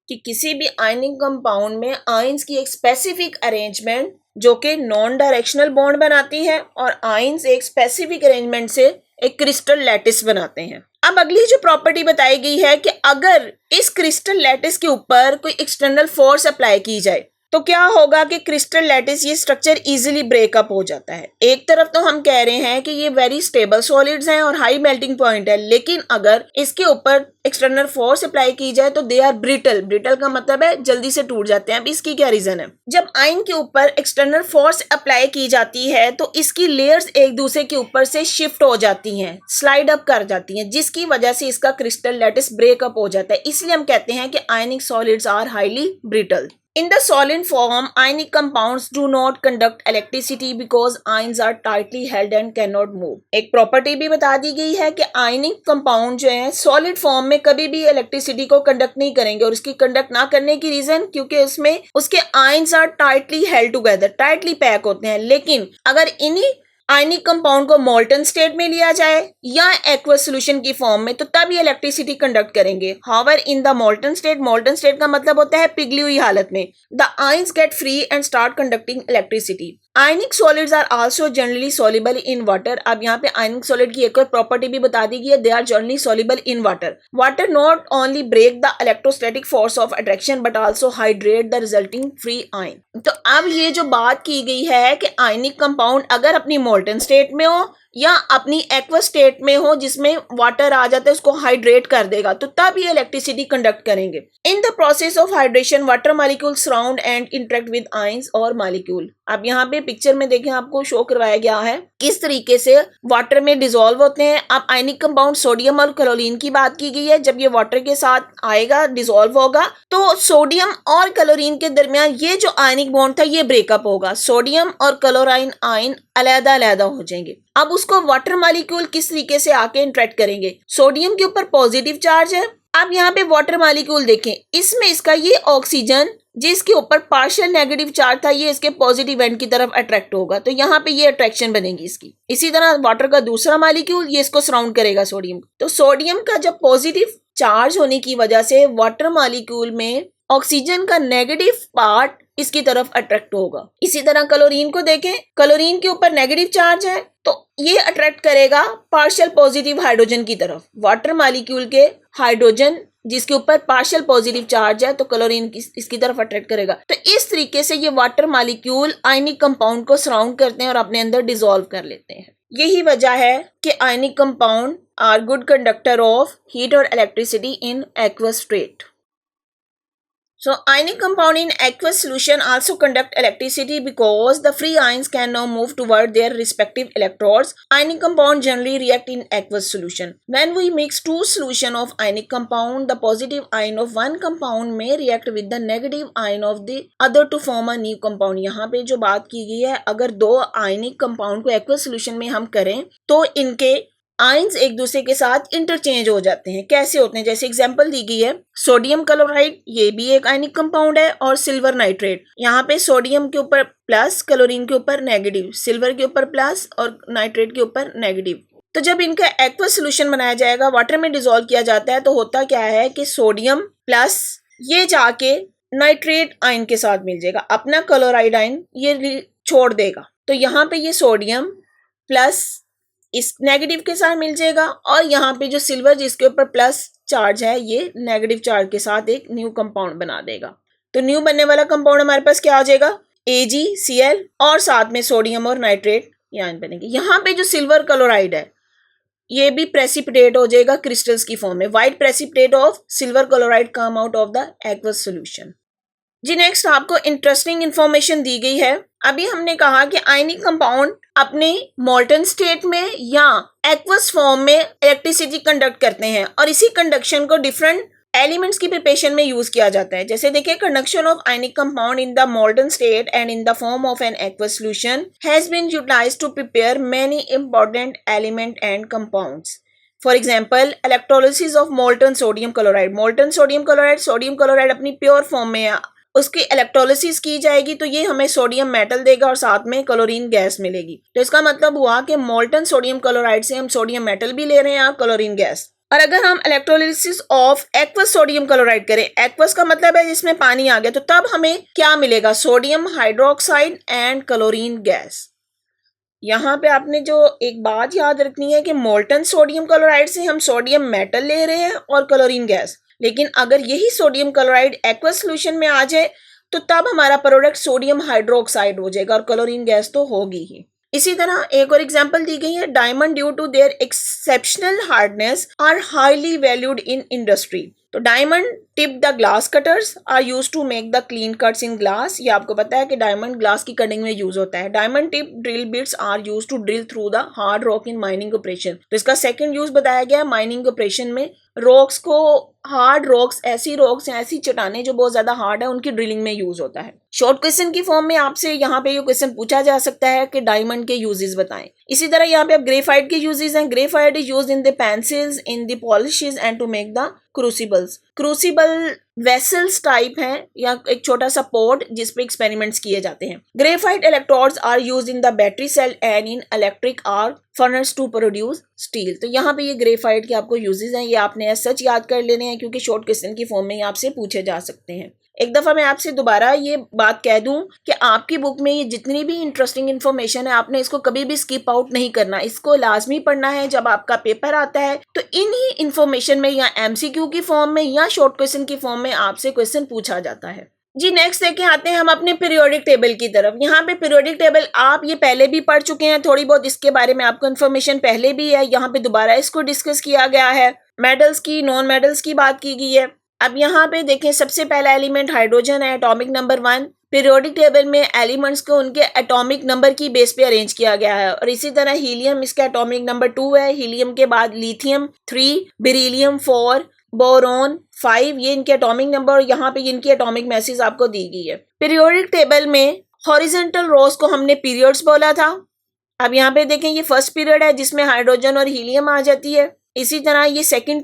कि किसी भी आयनिक कंपाउंड में आयंस की एक स्पेसिफिक अरेंजमेंट जो कि नॉन डायरेक्शनल बॉन्ड बनाती है और आयंस एक स्पेसिफिक अरेंजमेंट से एक क्रिस्टल लैटिस बनाते हैं। अब अगली जो प्रॉपर्टी बताई गई है कि अगर इस क्रिस्टल लैटिस के ऊपर कोई एक्सटर्नल फोर्स अप्लाई की जाए तो क्या होगा कि क्रिस्टल लैटिस ये स्ट्रक्चर इजीली ब्रेकअप हो जाता है। एक तरफ तो हम कह रहे हैं कि ये वेरी स्टेबल सॉलिड्स हैं और हाई मेल्टिंग पॉइंट है, लेकिन अगर इसके ऊपर एक्सटर्नल फोर्स अप्लाई की जाए तो दे आर ब्रिटल। ब्रिटल का मतलब है जल्दी से टूट जाते हैं। अब इसकी क्या रीजन है? जब आयन के ऊपर एक्सटर्नल फोर्स अप्लाई की जाती है तो इसकी लेयर्स एक दूसरे के ऊपर से शिफ्ट हो जाती हैं, स्लाइड अप कर जाती हैं, जिसकी वजह से इसका क्रिस्टल लैटिस ब्रेकअप हो जाता है। इसलिए हम कहते हैं कि ionic solids are highly brittle. In the solid form, ionic compounds do not conduct electricity because ions are tightly held and cannot move. एक प्रॉपर्टी भी बता दी गई है कि आयनिक कंपाउंड जो है सॉलिड फॉर्म में कभी भी इलेक्ट्रिसिटी को कंडक्ट नहीं करेंगे, और उसकी कंडक्ट ना करने की रीजन क्योंकि उसमें उसके ions are tightly held together, tightly packed होते हैं। लेकिन अगर इन्हीं आयनिक कंपाउंड को मोल्टन स्टेट में लिया जाए या एक्वस सॉल्यूशन की फॉर्म में तो तब ये इलेक्ट्रिसिटी कंडक्ट करेंगे। However in the molten state का मतलब होता है पिघली हुई हालत में, the ions get free and start conducting electricity. Ionic solids are also generally soluble in water. अब यहाँ पे आयनिक सॉलिड की एक और प्रॉपर्टी भी बता दी गई है, they are generally soluble in water. Water not only break the electrostatic force of attraction but also hydrate the resulting free ion. तो अब ये जो बात की गई है कि आयनिक कंपाउंड अगर अपनी मोल्टन स्टेट में हो या अपनी एक्वस स्टेट में हो जिसमें वाटर आ जाता है उसको हाइड्रेट कर देगा तो तब ये इलेक्ट्रिसिटी कंडक्ट करेंगे। In the process of hydration water molecule surround and interact with ions और मॉलिक्यूल। अब यहाँ पे पिक्चर में देखें आपको शो करवाया गया है किस तरीके से वाटर में डिसॉल्व होते हैं। अब आयनिक कंपाउंड सोडियम और क्लोरीन की बात की गई है, जब ये वाटर के साथ आएगा डिसॉल्व होगा तो सोडियम और क्लोरीन के दरमियान ये जो आयनिक बॉन्ड था ये ब्रेकअप होगा, सोडियम और क्लोराइन आयन अलग-अलग हो जाएंगे। अब उसको वाटर मॉलिक्यूल किस तरीके से आके इंटरेक्ट करेंगे, सोडियम के ऊपर पॉजिटिव चार्ज है। अब यहाँ पे वाटर मॉलिक्यूल देखें, इसमें इसका ये ऑक्सीजन जिसके ऊपर पार्शियल नेगेटिव चार्ज था ये इसके पॉजिटिव एंड की तरफ अट्रैक्ट होगा, तो यहाँ पे ये अट्रैक्शन बनेगी इसकी। इसी तरह वाटर का दूसरा मॉलिक्यूल ये इसको सराउंड करेगा सोडियम, तो सोडियम का जब पॉजिटिव चार्ज होने की वजह से वाटर मॉलिक्यूल में ऑक्सीजन का नेगेटिव पार्ट इसकी तरफ अट्रैक्ट होगा। इसी तरह क्लोरीन को देखें, क्लोरीन के ऊपर नेगेटिव चार्ज है तो ये अट्रैक्ट करेगा पार्शियल पॉजिटिव हाइड्रोजन की तरफ। वाटर मॉलिक्यूल के हाइड्रोजन जिसके ऊपर पार्शियल पॉजिटिव चार्ज है तो क्लोरीन इसकी तरफ अट्रैक्ट करेगा। तो इस तरीके से ये वाटर मॉलिक्यूल आयनिक कंपाउंड को सराउंड करते हैं और अपने अंदर डिसॉल्व कर लेते हैं। यही वजह है कि ionic compound are good conductor of heat और electricity in aqueous state. So ionic compound in aqueous solution also conduct electricity because the free ions can now move toward their respective electrodes. Ionic compound generally react in aqueous solution. When we mix two solution of ionic compound, the positive ion of one compound may react with the negative ion of the other to form a new compound. यहाँ पे जो बात की गई है, अगर दो ionic compound को aqueous solution में हम करें तो इनके आयंस एक दूसरे के साथ इंटरचेंज हो जाते हैं। कैसे होते हैं? जैसे एग्जांपल दी गई है सोडियम क्लोराइड, ये भी एक आयनिक कंपाउंड है, और सिल्वर नाइट्रेट। यहाँ पे सोडियम के ऊपर प्लस, क्लोरीन के ऊपर नेगेटिव, सिल्वर के ऊपर प्लस और नाइट्रेट के ऊपर नेगेटिव। तो जब इनका एक्वस सॉल्यूशन बनाया जाएगा, वाटर में डिसॉल्व किया जाता है, तो होता क्या है कि सोडियम प्लस ये जाके नाइट्रेट आयन के साथ मिल जाएगा, अपना क्लोराइड आयन ये छोड़ देगा, तो यहाँ पे ये सोडियम प्लस इस नेगेटिव के साथ मिल जाएगा, और यहाँ पे जो सिल्वर जिसके ऊपर प्लस चार्ज है ये नेगेटिव चार्ज के साथ एक न्यू कंपाउंड बना देगा। तो न्यू बनने वाला कंपाउंड हमारे पास क्या हो जाएगा? AgCl, और साथ में सोडियम और नाइट्रेट आयन बनेंगे। यहाँ पे जो सिल्वर क्लोराइड है ये भी प्रेसिपिटेट हो जाएगा क्रिस्टल्स की फॉर्म में। White precipitate of silver chloride come out of the aqueous solution. जी नेक्स्ट आपको इंटरेस्टिंग इंफॉर्मेशन दी गई है। अभी हमने कहा कि आयनिक कंपाउंड अपने मोल्टन स्टेट में या एक्वस फॉर्म में इलेक्ट्रिसिटी कंडक्ट करते हैं और इसी कंडक्शन को डिफरेंट एलिमेंट्स की प्रिपरेशन में यूज किया जाता है। जैसे देखिए, conduction of ionic compound in the molten state and in the form of an aqueous solution has been utilized to prepare many important element and compounds. For example, electrolysis of molten sodium chloride. Molten sodium chloride अपनी pure form में उसकी electrolysis की जाएगी तो ये हमें sodium metal देगा और साथ में क्लोरीन गैस मिलेगी। तो इसका मतलब हुआ कि मोल्टन सोडियम क्लोराइड से हम सोडियम मेटल भी ले रहे हैं और क्लोरीन गैस। और अगर हम electrolysis of aqueous sodium chloride करें, एक्वस का मतलब है जिसमें पानी आ गया, तो तब हमें क्या मिलेगा? Sodium hydroxide and chlorine gas. यहाँ पे आपने जो एक बात याद रखनी है कि मोल्टन सोडियम क्लोराइड से हम सोडियम मेटल ले रहे हैं और क्लोरीन गैस, लेकिन अगर यही सोडियम क्लोराइड एक्वस सॉल्यूशन में आ जाए तो तब हमारा प्रोडक्ट सोडियम हाइड्रोक्साइड हो जाएगा और क्लोरीन गैस तो होगी ही। इसी तरह एक और एग्जांपल दी गई है, diamond due to their exceptional hardness are highly valued in industry. तो diamond tip the glass cutters are use to make the clean cuts in glass. ये आपको पता है कि डायमंड ग्लास की कटिंग में यूज होता है। Diamond tip drill bits are use to drill through the hard rock in mining operation. तो इसका सेकंड यूज बताया गया माइनिंग ऑपरेशन में। रॉक्स को, हार्ड रॉक्स, ऐसी रॉक्स हैं, ऐसी चट्टानें जो बहुत ज्यादा हार्ड है, उनकी ड्रिलिंग में यूज होता है। शॉर्ट क्वेश्चन की फॉर्म में आपसे यहाँ पे ये क्वेश्चन पूछा जा सकता है कि डायमंड के यूजेस बताएं। इसी तरह यहाँ पे अब ग्रेफाइट के यूजेस हैं। Graphite is used in the pencils, in the polishes and to make the crucibles. Crucible vessels type हैं या एक छोटा सा पॉट जिस पे एक्सपेरिमेंट्स किए जाते हैं। Graphite electrodes are used in the battery cell and in electric arc furnace to produce steel. तो यहाँ पे ये ग्रेफाइट के आपको यूजेस हैं, ये आपने सच याद कर लेने हैं क्योंकि शॉर्ट क्वेश्चन की फॉर्म में आपसे पूछे जा सकते हैं। एक दफ़ा मैं आपसे दोबारा ये बात कह दूं कि आपकी बुक में ये जितनी भी इंटरेस्टिंग इन्फॉर्मेशन है, आपने इसको कभी भी स्किप आउट नहीं करना, इसको लाजमी पढ़ना है। जब आपका पेपर आता है तो इन्हीं इन्फॉर्मेशन में या एमसीक्यू की फॉर्म में या शॉर्ट क्वेश्चन की फॉर्म में आपसे क्वेश्चन पूछा जाता है। जी नेक्स्ट देखें, आते हैं हम अपने पीरियोडिक टेबल की तरफ। यहाँ पे पीरियोडिक टेबल आप ये पहले भी पढ़ चुके हैं, थोड़ी बहुत इसके बारे में आपको इन्फॉर्मेशन पहले भी है। यहाँ पे दोबारा इसको डिस्कस किया गया है। मेटल्स की, नॉन मेटल्स की बात की गई है। अब यहाँ पे देखें, सबसे पहला एलिमेंट हाइड्रोजन है, एटॉमिक नंबर 1। पीरियोडिक टेबल में एलिमेंट्स को उनके एटॉमिक नंबर की बेस पे अरेंज किया गया है। और इसी तरह हीलियम इसका एटॉमिक नंबर 2 है। हीलियम के बाद लिथियम 3, बेरिलियम 4, बोरॉन 5, ये इनके एटॉमिक नंबर और यहाँ पे इनकी एटॉमिक मैसेज आपको दी गई है। पीरियोडिक टेबल में हॉरिजॉन्टल रोज को हमने पीरियड्स बोला था। अब यहाँ पे देखें, ये फर्स्ट पीरियड है जिसमें हाइड्रोजन और हीलियम आ जाती है। इसी तरह ये सेकंड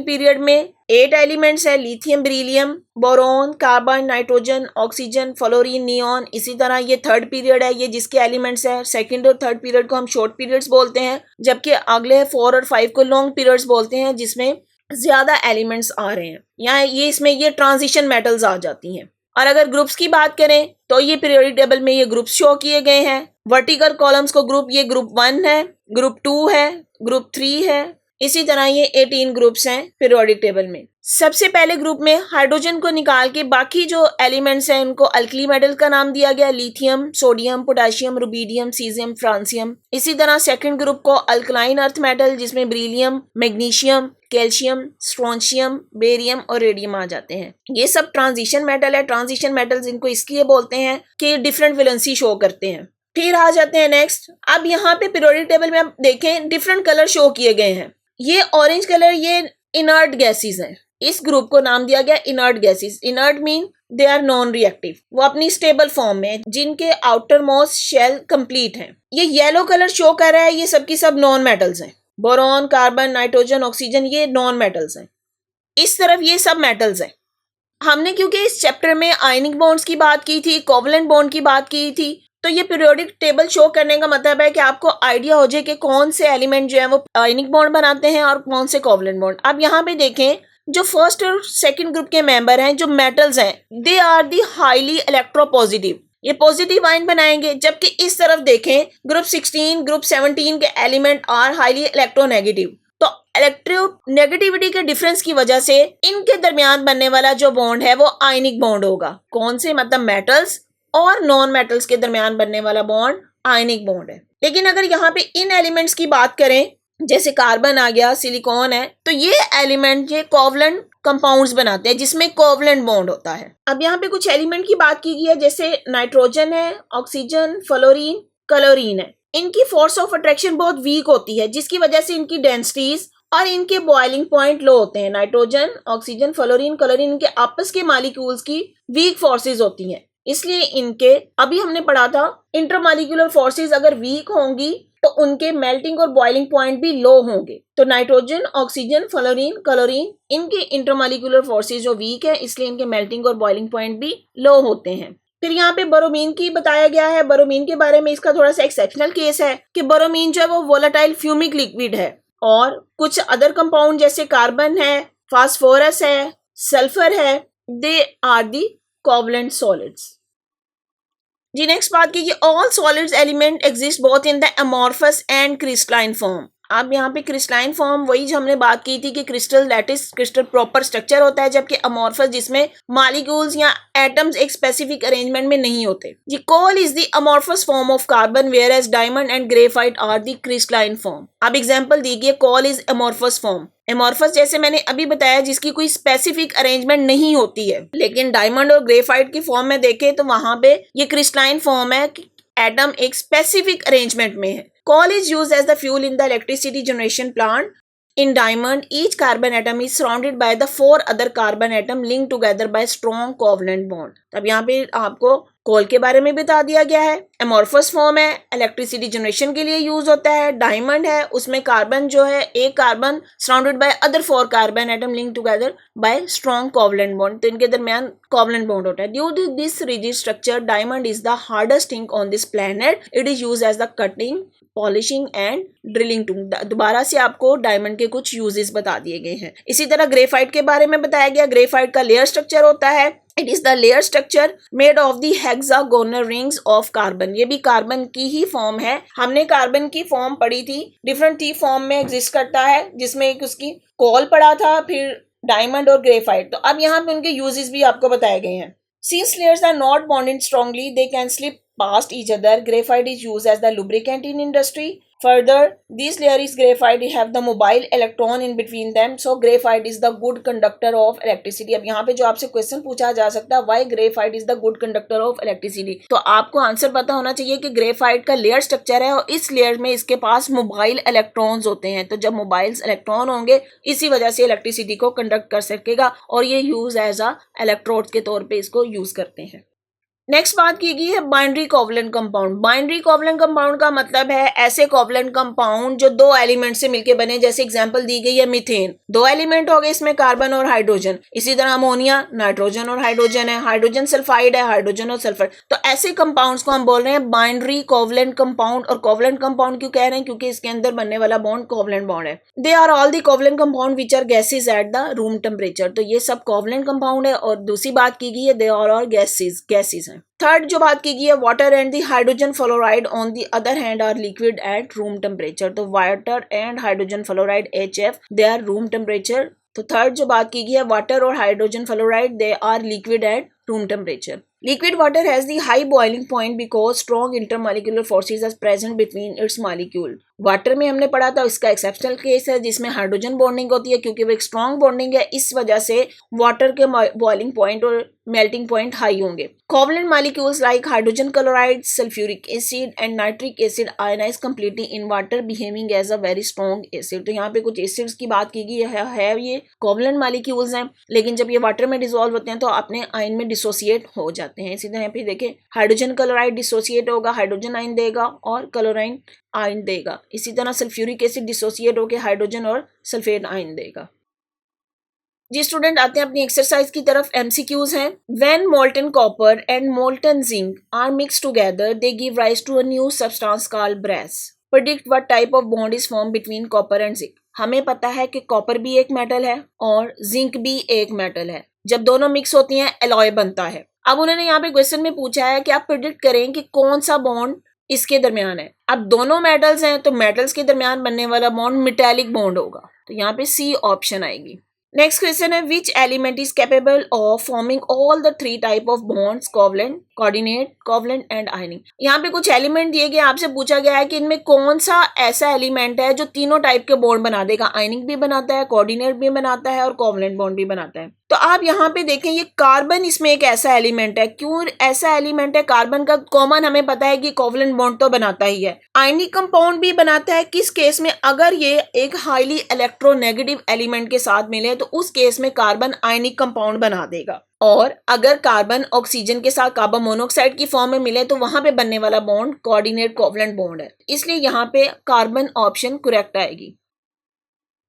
पीरियड में 8 एलिमेंट्स है, lithium, beryllium, boron, carbon, nitrogen, oxygen, fluorine, neon. इसी तरह ये थर्ड पीरियड है, ये जिसके एलिमेंट्स है। सेकंड और थर्ड पीरियड को हम शॉर्ट पीरियड्स बोलते हैं, जबकि अगले 4 और 5 को लॉन्ग पीरियड्स बोलते हैं जिसमें ज्यादा एलिमेंट्स आ रहे हैं। यहाँ ये इसमें ये ट्रांजिशन मेटल्स आ जाती हैं। और अगर ग्रुप्स की बात करें तो ये पीरियोडिक टेबल में ये ग्रुप्स शो किए गए हैं। वर्टिकल कॉलम्स को ग्रुप, ये ग्रुप 1 है, ग्रुप 2 है, ग्रुप 3 है। इसी तरह ये 18 ग्रुप्स हैं पीरियोडिक टेबल में। सबसे पहले ग्रुप में हाइड्रोजन को निकाल के बाकी जो एलिमेंट्स हैं उनको अल्कली मेटल का नाम दिया गया, lithium, sodium, potassium, rubidium, caesium, francium. इसी तरह सेकंड ग्रुप को अल्कलाइन अर्थ मेटल जिसमें beryllium, magnesium, calcium, strontium, barium और रेडियम आ जाते हैं। ये सब ट्रांजिशन मेटल है। ट्रांजिशन मेटल्स इनको इसलिए बोलते हैं कि डिफरेंट वैलेंसी शो करते हैं। फिर आ जाते हैं नेक्स्ट। अब यहाँ पे पीरियोडिक टेबल में आप देखें डिफरेंट कलर शो किए गए हैं। ये ऑरेंज कलर ये इनर्ट गैसेस हैं। इस ग्रुप को नाम दिया गया inert gases. Inert mean they are non reactive, वो अपनी स्टेबल फॉर्म में, जिनके आउटर मोस्ट शेल कंप्लीट हैं। ये येलो कलर शो कर रहा है, ये सब की सब नॉन मेटल्स हैं। बोरॉन, कार्बन, नाइट्रोजन, ऑक्सीजन, ये नॉन मेटल्स हैं। इस तरफ ये सब मेटल्स हैं। हमने क्योंकि इस चैप्टर में आयनिक बॉन्ड्स की बात की थी, कोवलेंट बॉन्ड की बात की थी, तो ये पीरियोडिक टेबल शो करने का मतलब है कि आपको आइडिया हो जाए कि कौन से एलिमेंट जो है वो आयनिक बॉन्ड बनाते हैं और कौन से कोवलेंट बॉन्ड। अब यहाँ पे देखें, जो फर्स्ट और सेकंड ग्रुप के मेंबर हैं, जो मेटल्स हैं, they are the highly electropositive, ये पॉजिटिव आयन बनाएंगे। जबकि इस तरफ देखें, ग्रुप 16, ग्रुप 17 के एलिमेंट आर हाईली इलेक्ट्रोनेगेटिव। तो इलेक्ट्रोनेगेटिविटी के डिफरेंस की वजह से इनके दरमियान बनने वाला जो बॉन्ड है वो आयनिक बॉन्ड होगा। कौन से? मतलब मेटल्स और नॉन मेटल्स के दरमियान बनने वाला बॉन्ड आयनिक बॉन्ड है। लेकिन अगर यहाँ पे इन एलिमेंट्स की बात करें जैसे कार्बन आ गया, सिलिकॉन है, तो ये एलिमेंट ये कोवलेंट कंपाउंड्स बनाते हैं जिसमें कोवलेंट बॉन्ड होता है। अब यहाँ पे कुछ एलिमेंट की बात की गई है, जैसे नाइट्रोजन है, ऑक्सीजन, फ्लोरीन, क्लोरीन है। इनकी फोर्स ऑफ अट्रैक्शन बहुत वीक होती है, जिसकी वजह से इनकी डेंसिटीज और इनके बॉइलिंग पॉइंट लो होते हैं। नाइट्रोजन, ऑक्सीजन, फ्लोरीन, क्लोरीन, इनके आपस के मॉलिक्यूल्स की वीक फोर्सेज होती हैं, इसलिए इनके, अभी हमने पढ़ा था, इंटरमॉलिक्यूलर फोर्सेज अगर वीक होंगी तो उनके मेल्टिंग और बॉइलिंग पॉइंट भी लो होंगे। तो नाइट्रोजन, ऑक्सीजन, फ्लोरीन, क्लोरीन, इनके इंटरमॉलिक्यूलर फोर्सेज जो वीक है, इसलिए इनके मेल्टिंग और बॉइलिंग पॉइंट भी लो होते हैं। फिर यहाँ पे बोरोमीन की बताया गया है। बोरोमीन के बारे में इसका थोड़ा सा एक्सेप्शनल केस है कि बोरोमीन जो है वो वोलेटाइल फ्यूमिक लिक्विड है, और कुछ अदर कंपाउंड जैसे कार्बन है, फास्फोरस है, सल्फर है, they are the covalent solids. जी नेक्स्ट बात कीजिए, all solids element exist both in the amorphous and crystalline form. अब यहाँ पे क्रिस्टलाइन फॉर्म वही जो हमने बात की थी कि crystal lattice crystal proper structure होता है, जबकि अमॉर्फस जिसमें मॉलिक्यूल्स या एटम्स एक स्पेसिफिक अरेंजमेंट में नहीं होते। जी coal is the amorphous form of carbon whereas diamond and graphite are the crystalline form. अब एग्जांपल दीजिए, coal is amorphous form. Amorphous जैसे मैंने अभी बताया जिसकी कोई स्पेसिफिक अरेंजमेंट नहीं होती है, लेकिन डायमंड और ग्रेफाइट की फॉर्म में देखें तो वहां पे ये क्रिस्टलाइन फॉर्म है, एटम एक स्पेसिफिक अरेंजमेंट में है। Coal is used as the fuel in the electricity generation plant. In diamond, each carbon atom is surrounded by the 4 other carbon atom linked together by strong covalent bond. अब यहाँ पे आपको कोल के बारे में बता दिया गया है। एमॉर्फस फॉर्म है, इलेक्ट्रिसिटी जनरेशन के लिए यूज होता है। डायमंड है, उसमें कार्बन जो है एक carbon surrounded by other 4 carbon atom link together by strong covalent bond, तो इनके दरमियान कोवलेंट बॉन्ड होता है। Due to this rigid structure, diamond is the hardest thing on this planet. It is used as the cutting, polishing and drilling tool. दोबारा से आपको diamond के कुछ यूजेस बता दिए गए हैं। इसी तरह ग्रेफाइट के बारे में बताया गया। ग्रेफाइट का लेयर स्ट्रक्चर होता है, it is the layer structure made of the hexagonal rings of carbon. ये भी कार्बन की ही फॉर्म है। हमने कार्बन की फॉर्म पढ़ी थी, डिफरेंट थी फॉर्म में एग्जिस्ट करता है, जिसमें एक उसकी कोल पढ़ा था, फिर डायमंड और ग्रेफाइट। तो अब यहाँ पे उनके यूजेस भी आपको बताए गए हैं। Since layers are not bonded strongly, they can slip past each other. Graphite is used as the lubricant in industry. Further, these layers graphite have the mobile electron in between them, so graphite is the good conductor of electricity. अब यहाँ पे जो आपसे question पूछा जा सकता है, why graphite is the good conductor of electricity, तो आपको आंसर पता होना चाहिए कि ग्रेफाइट का लेयर स्ट्रक्चर है और इस लेयर में इसके पास मोबाइल इलेक्ट्रॉन्स होते हैं। तो जब मोबाइल इलेक्ट्रॉन होंगे, इसी वजह से इलेक्ट्रिसिटी को कंडक्ट कर सकेगा, और ये यूज एज अ इलेक्ट्रोड के तौर पे इसको यूज करते हैं। नेक्स्ट बात की गई है binary covalent compound. Binary covalent compound का मतलब है ऐसे कोवलेंट कंपाउंड जो 2 एलिमेंट से मिलके बने। जैसे एग्जांपल दी गई है मीथेन, 2 एलिमेंट हो गए इसमें, कार्बन और हाइड्रोजन। इसी तरह अमोनिया, नाइट्रोजन और हाइड्रोजन है, हाइड्रोजन सल्फाइड है, हाइड्रोजन और सल्फर। तो ऐसे कंपाउंड्स को हम बोल रहे हैं बाइनरी कोवलेंट कंपाउंड। और कोवलेंट कंपाउंड क्यों कह रहे हैं? क्योंकि इसके अंदर बनने वाला बॉन्ड कोवलेंट बॉन्ड है। They are all the covalent compound which are gases at the room temperature. तो ये सब कोवलेंट कंपाउंड है। और दूसरी बात की गई है, दे आर ऑल गैसेज हैं। थर्ड जो बात की गई है, water and the hydrogen fluoride on the other hand are liquid at room temperature. तो water and hydrogen fluoride HF they are room temperature. तो थर्ड जो बात की गई है, वाटर और hydrogen fluoride they are liquid at room temperature. Liquid water has the high boiling point because strong intermolecular forces are present between its molecule. Water में हमने पढ़ा था, इसका एक्सेप्शनल केस है जिसमें हाइड्रोजन बॉन्डिंग होती है, क्योंकि वो एक स्ट्रॉन्ग बॉन्डिंग है, इस वजह से वाटर के बॉइलिंग पॉइंट और मेल्टिंग पॉइंट हाई होंगे। Covalent molecules like hydrogen chloride, sulphuric acid and nitric acid ionize completely in water behaving as a very strong acid. तो यहाँ पे कुछ एसिड्स की बात की गई है ये कोवलेंट मॉलिक्यूल्स हैं, लेकिन जब ये वाटर में डिसॉल्व होते हैं तो अपने आयन में डिसोसिएट हो जाते हैं। इसी तरह यहाँ पे देखें, हाइड्रोजन क्लोराइड डिसोसिएट होगा, हाइड्रोजन आयन देगा और क्लोराइन आयन देगा। इसी तरह सल्फ्यूरिक एसिड डिसोसिएट होकर हाइड्रोजन और सल्फेट आयन देगा। जी स्टूडेंट, आते हैं अपनी एक्सरसाइज की तरफ। MCQs हैं। When molten copper and molten zinc are mix together they give rise to a new substance called brass. Predict what type of bond is form between copper and zinc. हमें पता है कि copper भी एक metal है और zinc भी एक मेटल है। जब दोनों मिक्स होती हैं एलॉय बनता है। अब उन्होंने यहाँ पे क्वेश्चन में पूछा है कि आप प्रेडिक्ट करें कि कौन सा बॉन्ड इसके दरमियान है। अब दोनों मेटल्स हैं तो मेटल्स के दरमियान बनने वाला बॉन्ड मेटेलिक बॉन्ड होगा, तो यहाँ पे C ऑप्शन आएगी। नेक्स्ट क्वेश्चन है which element is capable of forming all the 3 type of bonds covalent, coordinate, covalent and आयनिक। यहाँ पे कुछ एलिमेंट दिए गए, आपसे पूछा गया है कि इनमें कौन सा ऐसा एलिमेंट है जो तीनों टाइप के बॉन्ड बना देगा, आयनिक भी बनाता है, कोऑर्डिनेट भी बनाता है और कोवलेंट बॉन्ड भी बनाता है। तो आप यहाँ पे देखें ये कार्बन इसमें एक ऐसा एलिमेंट है। क्यों ऐसा एलिमेंट है? कार्बन का कॉमन हमें पता है कि कोवलेंट बॉन्ड तो बनाता ही है, आयनिक कंपाउंड भी बनाता है। किस केस में? अगर ये एक हाईली इलेक्ट्रोनेगेटिव एलिमेंट के साथ मिले तो उस केस में कार्बन आयनिक कंपाउंड बना देगा। और अगर कार्बन ऑक्सीजन के साथ कार्बन मोनोऑक्साइड की फॉर्म में मिले तो वहां पे बनने वाला बॉन्ड कोऑर्डिनेट कोवलेंट बॉन्ड है, इसलिए यहाँ पे कार्बन ऑप्शन करेक्ट आएगी।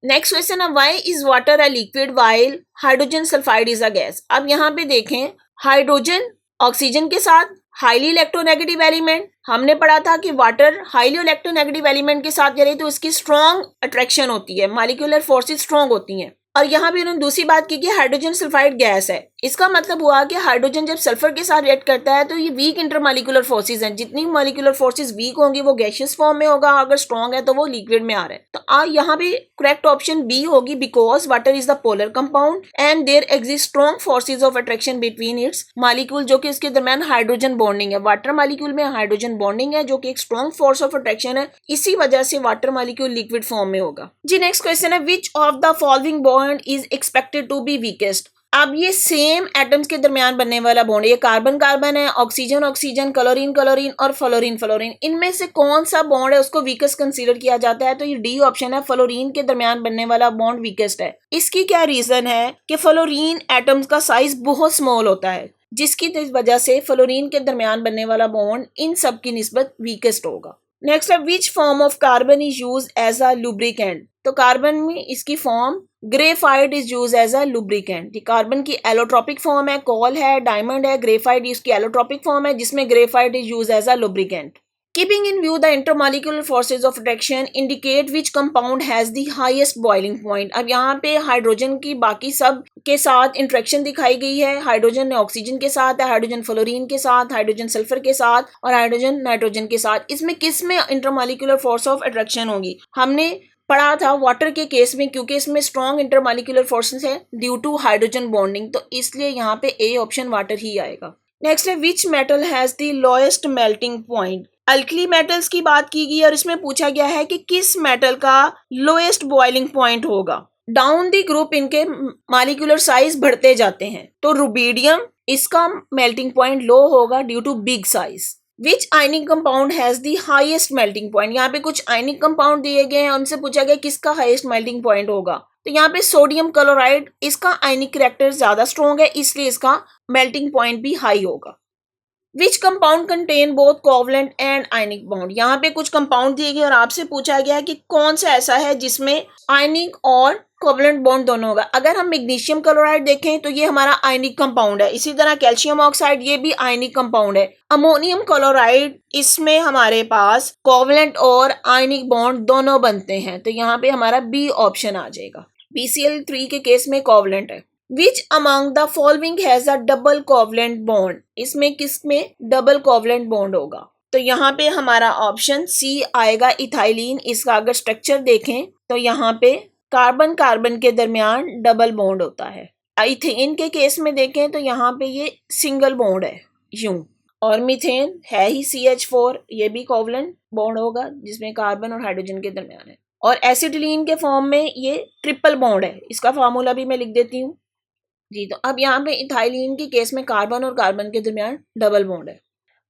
नेक्स्ट क्वेश्चन है why is water a liquid while hydrogen sulphide is a gas. अब यहाँ पे देखें हाइड्रोजन ऑक्सीजन के साथ हाईली इलेक्ट्रोनेगेटिव एलिमेंट, हमने पढ़ा था कि वाटर हाईली इलेक्ट्रोनेगेटिव एलिमेंट के साथ चले तो इसकी स्ट्रॉन्ग अट्रैक्शन होती है, मॉलिक्यूलर फोर्सेस स्ट्रॉन्ग होती हैं। और यहाँ पे उन्होंने दूसरी बात की कि हाइड्रोजन सल्फाइड गैस है, इसका मतलब हुआ कि हाइड्रोजन जब सल्फर के साथ रिएक्ट करता है तो ये वीक इंटरमॉलिक्यूलर फोर्सेस हैं, जितनी मॉलिक्यूलर फोर्सेस वीक होंगी वो गैसियस फॉर्म में होगा, अगर स्ट्रॉन्ग है तो वो लिक्विड में आ रहा है। तो यहाँ पे करेक्ट ऑप्शन बी होगी, because water is the polar compound and there exist strong forces of attraction between its molecule, जो कि इसके दरमियान हाइड्रोजन बॉन्डिंग है। वाटर मॉलिक्यूल में हाइड्रोजन बॉन्डिंग है जो कि एक स्ट्रॉन्ग फोर्स ऑफ अट्रैक्शन है, इसी वजह से वाटर मॉलिक्यूल लिक्विड फॉर्म में होगा। जी नेक्स्ट क्वेश्चन है which of the following bond is expected to be weakest. अब ये सेम एटम्स के दरमियान बनने वाला बॉन्ड, ये कार्बन कार्बन है, ऑक्सीजन ऑक्सीजन, क्लोरीन क्लोरीन और फ्लोरीन फ्लोरीन, इनमें से कौन सा बॉन्ड है उसको वीकेस्ट कंसीडर किया जाता है? तो ये डी ऑप्शन है, फ्लोरीन के दरमियान बनने वाला बॉन्ड वीकेस्ट है। इसकी क्या रीजन है कि फ्लोरीन एटम्स का साइज बहुत स्मॉल होता है, जिसकी वजह से फ्लोरीन के दरमियान बनने वाला बॉन्ड इन सब की निस्बत वीकेस्ट होगा। नेक्स्ट है which form of carbon is use as a lubricant. तो कार्बन में इसकी form graphite is use as a lubricant. Carbon की एलोट्रोपिक फॉर्म है, कॉल है, डायमंड है, ग्रेफाइट इसकी एलोट्रोपिक फॉर्म है जिसमें graphite is use as a lubricant. Keeping in view the intermolecular forces of attraction indicate which compound has the highest boiling point। अब यहाँ पे हाइड्रोजन की बाकी सब के साथ इंट्रैक्शन दिखाई गई है, हाइड्रोजन ने ऑक्सीजन के साथ है, हाइड्रोजन फ्लोरीन के साथ, हाइड्रोजन सल्फर के साथ और हाइड्रोजन नाइट्रोजन के साथ। इसमें किस में इंटरमॉलिक्यूलर फोर्स ऑफ अट्रैक्शन होगी? हमने पढ़ा था वाटर के केस में, क्योंकि इसमें स्ट्रॉन्ग इंटरमॉलिक्यूलर फोर्सेस है ड्यू टू हाइड्रोजन बॉन्डिंग, तो इसलिए यहाँ पे ए ऑप्शन वाटर ही आएगा। नेक्स्ट है which metal has the lowest melting point. Alkali metals की बात की गई और इसमें पूछा गया है कि किस मेटल का लोएस्ट बॉइलिंग पॉइंट होगा। डाउन द ग्रुप इनके मॉलिक्यूलर साइज बढ़ते जाते हैं, तो रुबीडियम इसका मेल्टिंग पॉइंट लो होगा due to big size. Which ionic compound has the highest melting point. यहाँ पे कुछ आयनिक कंपाउंड दिए गए हैं, उनसे पूछा गया किसका हाईएस्ट मेल्टिंग पॉइंट होगा। तो यहाँ पे सोडियम क्लोराइड, इसका आयनिक कैरेक्टर ज्यादा स्ट्रॉन्ग है, इसलिए इसका मेल्टिंग पॉइंट भी हाई होगा। Which compound contain both covalent and ionic bond. यहाँ पे कुछ कंपाउंड दिए गए और आपसे पूछा गया है कि कौन सा ऐसा है जिसमें आयनिक और कोवलेंट बॉन्ड दोनों होगा। अगर हम मैग्नीशियम क्लोराइड देखें तो ये हमारा आयनिक कंपाउंड है, इसी तरह कैल्शियम ऑक्साइड ये भी आयनिक कंपाउंड है। अमोनियम क्लोराइड इसमें हमारे पास कोवलेंट और आयनिक बॉन्ड दोनों बनते हैं, तो यहाँ पे हमारा बी ऑप्शन आ जाएगा। BCl3 के केस में कोवलेंट है। Which among the following has a double covalent bond। इसमें किसमें डबल कोवलेंट बॉन्ड होगा? तो यहाँ पे हमारा ऑप्शन सी आएगा, इथाइलिन। इसका अगर स्ट्रक्चर देखें तो यहाँ पे कार्बन कार्बन के दरमियान डबल बॉन्ड होता है। इथेन के केस में देखें तो यहाँ पे ये सिंगल बॉन्ड है यूं, और मीथेन है ही CH4, ये भी कोवलेंट बॉन्ड होगा जिसमें कार्बन और हाइड्रोजन के दरमियान है। और एसिटिलीन के फॉर्म में ये ट्रिपल बॉन्ड है, इसका फार्मूला भी मैं लिख देती हूँ जी। तो अब यहाँ पे इथाइलिन के केस में कार्बन और कार्बन के दरमियान डबल बॉन्ड है।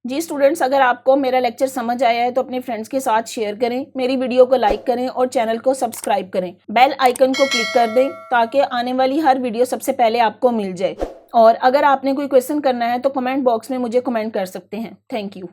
जी स्टूडेंट्स, अगर आपको मेरा लेक्चर समझ आया है तो अपने फ्रेंड्स के साथ शेयर करें, मेरी वीडियो को लाइक करें और चैनल को सब्सक्राइब करें। बेल आइकन को क्लिक कर दें ताकि आने वाली हर वीडियो सबसे पहले आपको मिल जाए। और अगर आपने कोई क्वेश्चन करना है तो कमेंट बॉक्स में मुझे कमेंट कर सकते हैं। Thank you.